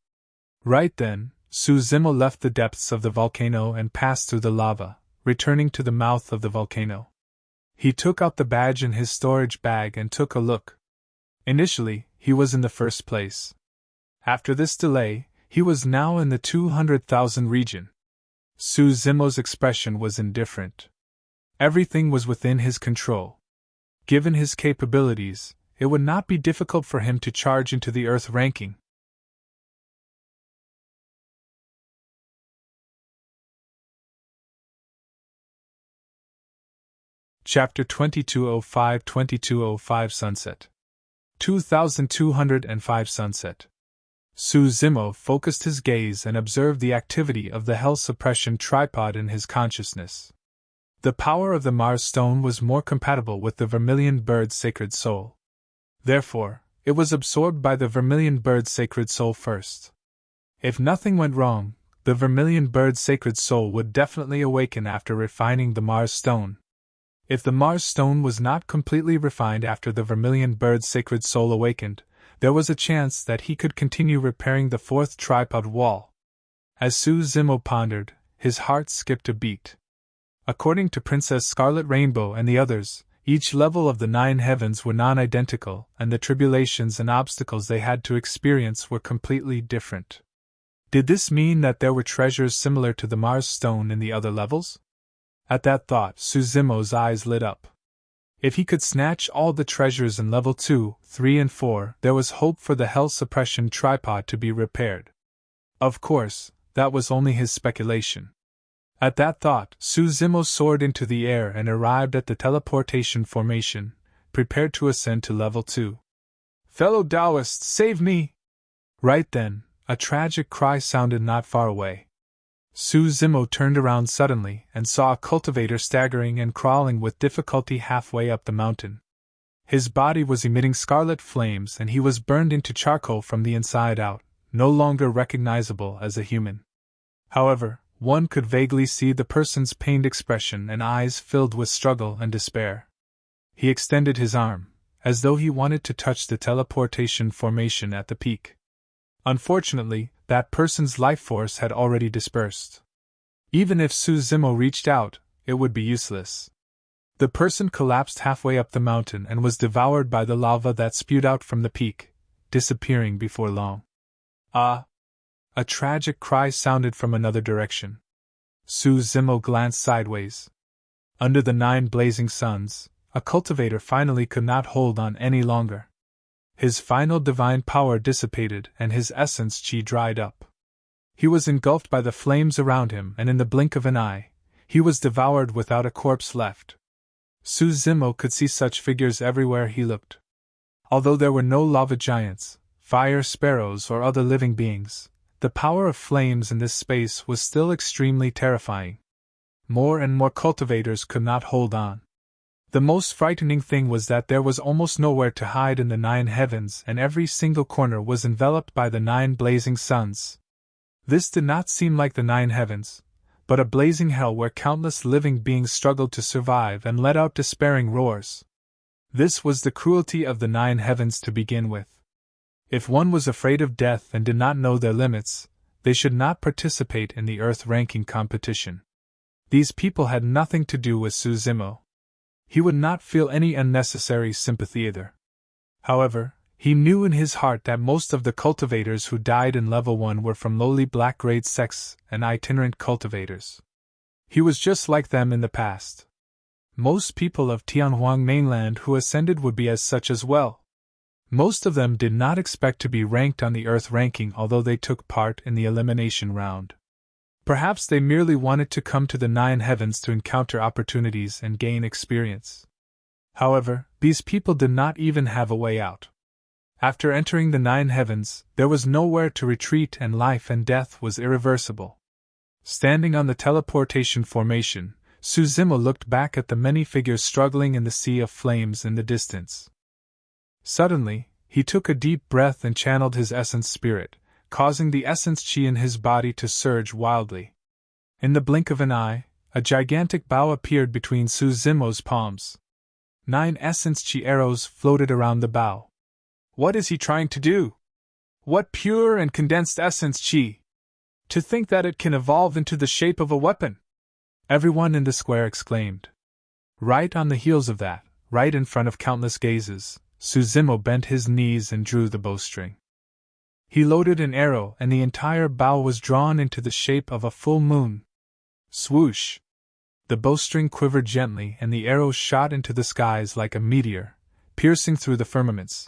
Right then, Su Zimo left the depths of the volcano and passed through the lava, returning to the mouth of the volcano. He took out the badge in his storage bag and took a look. Initially, he was in the first place. After this delay, he was now in the 200,000 region. Su Zimo's expression was indifferent. Everything was within his control. Given his capabilities, it would not be difficult for him to charge into the Earth ranking. Chapter 2205 Sunset. 2205 Sunset. Su Zimo focused his gaze and observed the activity of the hell suppression tripod in his consciousness. The power of the Mars stone was more compatible with the Vermilion Bird's sacred soul. Therefore, it was absorbed by the Vermilion Bird's sacred soul first. If nothing went wrong, the Vermilion Bird's sacred soul would definitely awaken after refining the Mars stone. If the Mars stone was not completely refined after the Vermilion Bird's sacred soul awakened, there was a chance that he could continue repairing the 4th tripod wall. As Su Zimo pondered, his heart skipped a beat. According to Princess Scarlet Rainbow and the others, each level of the 9 heavens were non-identical, and the tribulations and obstacles they had to experience were completely different. Did this mean that there were treasures similar to the Mars stone in the other levels? At that thought, Su Zimo's eyes lit up. If he could snatch all the treasures in level 2, 3 and 4, there was hope for the hell suppression tripod to be repaired. Of course, that was only his speculation. At that thought, Su Zimo soared into the air and arrived at the teleportation formation, prepared to ascend to level 2. "Fellow Taoists, save me!" Right then, a tragic cry sounded not far away. Su Zimo turned around suddenly and saw a cultivator staggering and crawling with difficulty halfway up the mountain. His body was emitting scarlet flames and he was burned into charcoal from the inside out, no longer recognizable as a human. However, one could vaguely see the person's pained expression and eyes filled with struggle and despair. He extended his arm, as though he wanted to touch the teleportation formation at the peak. Unfortunately, that person's life force had already dispersed. Even if Su Zimo reached out, it would be useless. The person collapsed halfway up the mountain and was devoured by the lava that spewed out from the peak, disappearing before long. Ah! A tragic cry sounded from another direction. Su Zimo glanced sideways. Under the 9 blazing suns, a cultivator finally could not hold on any longer. His final divine power dissipated and his essence chi dried up. He was engulfed by the flames around him, and in the blink of an eye, he was devoured without a corpse left, Su Zimo could see such figures everywhere he looked. Although there were no lava giants, fire sparrows, or other living beings, the power of flames in this space was still extremely terrifying. More and more cultivators could not hold on. The most frightening thing was that there was almost nowhere to hide in the 9 heavens, and every single corner was enveloped by the 9 blazing suns. This did not seem like the 9 heavens, but a blazing hell where countless living beings struggled to survive and let out despairing roars. This was the cruelty of the 9 heavens to begin with. If one was afraid of death and did not know their limits, they should not participate in the Earth ranking competition. These people had nothing to do with Su Zimo. He would not feel any unnecessary sympathy either. However, he knew in his heart that most of the cultivators who died in level 1 were from lowly black grade sects and itinerant cultivators. He was just like them in the past. Most people of Tianhuang mainland who ascended would be as such as well. Most of them did not expect to be ranked on the Earth ranking, although they took part in the elimination round. Perhaps they merely wanted to come to the 9 heavens to encounter opportunities and gain experience. However, these people did not even have a way out. After entering the 9 heavens, there was nowhere to retreat, and life and death was irreversible. Standing on the teleportation formation, Su Zimo looked back at the many figures struggling in the sea of flames in the distance. Suddenly, he took a deep breath and channeled his essence spirit, causing the essence chi in his body to surge wildly. In the blink of an eye, a gigantic bow appeared between Su Zimo's palms. 9 essence chi arrows floated around the bow. What is he trying to do? What pure and condensed essence chi! To think that it can evolve into the shape of a weapon! Everyone in the square exclaimed. Right on the heels of that, right in front of countless gazes, Su Zimo bent his knees and drew the bowstring. He loaded an arrow, and the entire bow was drawn into the shape of a full moon. Swoosh! The bowstring quivered gently, and the arrow shot into the skies like a meteor, piercing through the firmaments.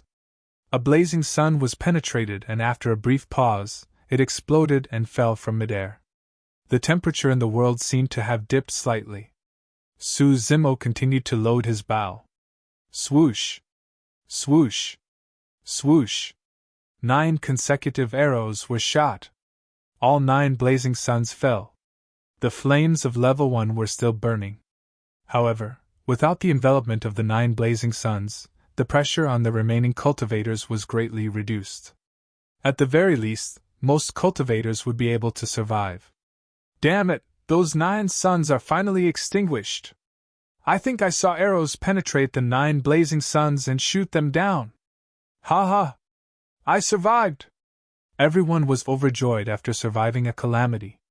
A blazing sun was penetrated, and after a brief pause, it exploded and fell from midair. The temperature in the world seemed to have dipped slightly. Su Zimo continued to load his bow. Swoosh! Swoosh! Swoosh! 9 consecutive arrows were shot. All 9 blazing suns fell. The flames of level 1 were still burning. However, without the envelopment of the 9 blazing suns, the pressure on the remaining cultivators was greatly reduced. At the very least, most cultivators would be able to survive. Damn it, those 9 suns are finally extinguished. I think I saw arrows penetrate the 9 blazing suns and shoot them down. Ha ha! I survived! Everyone was overjoyed after surviving a calamity.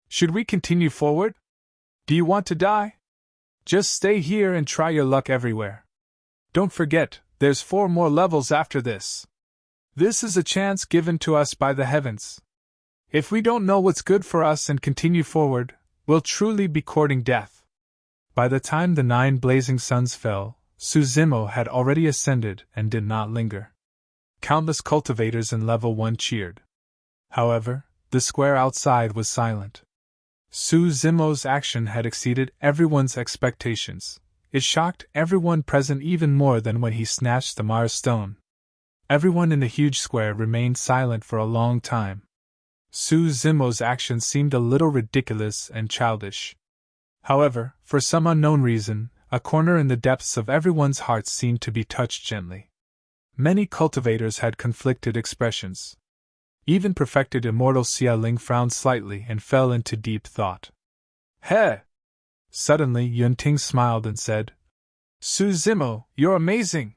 Should we continue forward? Do you want to die? Just stay here and try your luck everywhere. Don't forget, there's 4 more levels after this. This is a chance given to us by the heavens. If we don't know what's good for us and continue forward, we'll truly be courting death. By the time the 9 blazing suns fell, Su Zimo had already ascended and did not linger. Countless cultivators in level 1 cheered. However, the square outside was silent. Su Zimo's action had exceeded everyone's expectations. It shocked everyone present even more than when he snatched the Mars stone. Everyone in the huge square remained silent for a long time. Su Zimo's action seemed a little ridiculous and childish. However, for some unknown reason, a corner in the depths of everyone's hearts seemed to be touched gently. Many cultivators had conflicted expressions. Even perfected Immortal Xie Ling frowned slightly and fell into deep thought. Heh! Suddenly Ting smiled and said, Su Zimo, you're amazing!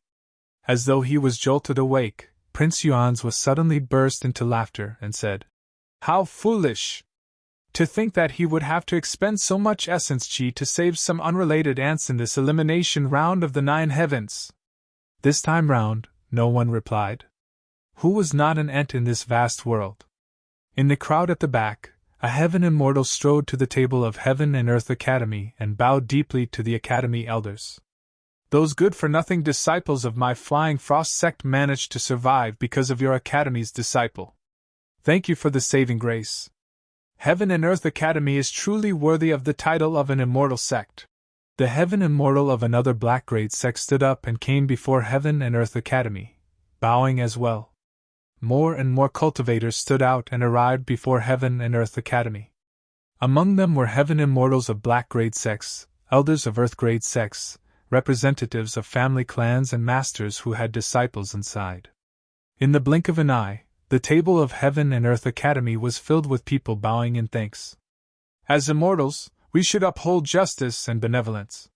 As though he was jolted awake, Prince Yuan's was suddenly burst into laughter and said, How foolish! To think that he would have to expend so much essence chi to save some unrelated ants in this elimination round of the 9 heavens. This time round, no one replied. Who was not an ant in this vast world? In the crowd at the back, a heaven immortal strode to the table of Heaven and Earth Academy and bowed deeply to the Academy elders. Those good-for-nothing disciples of my Flying Frost sect managed to survive because of your Academy's disciple. Thank you for the saving grace. Heaven and Earth Academy is truly worthy of the title of an immortal sect. The Heaven Immortal of another black grade sect stood up and came before Heaven and Earth Academy, bowing as well. More and more cultivators stood out and arrived before Heaven and Earth Academy. Among them were Heaven Immortals of black grade sects, elders of Earth grade sects, representatives of family clans and masters who had disciples inside. In the blink of an eye, the table of Heaven and Earth Academy was filled with people bowing in thanks. As immortals, we should uphold justice and benevolence.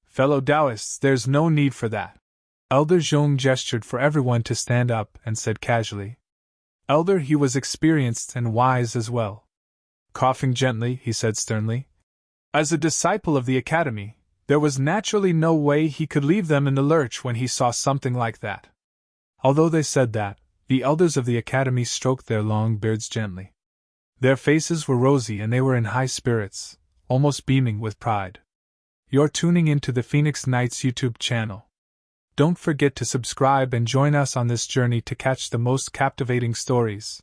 Fellow Taoists, there's no need for that. Elder Zhong gestured for everyone to stand up and said casually. Elder, he was experienced and wise as well. Coughing gently, he said sternly. As a disciple of the Academy, there was naturally no way he could leave them in the lurch when he saw something like that. Although they said that, the elders of the Academy stroked their long beards gently. Their faces were rosy and they were in high spirits, almost beaming with pride. You're tuning into the Phoenix Knights YouTube channel. Don't forget to subscribe and join us on this journey to catch the most captivating stories.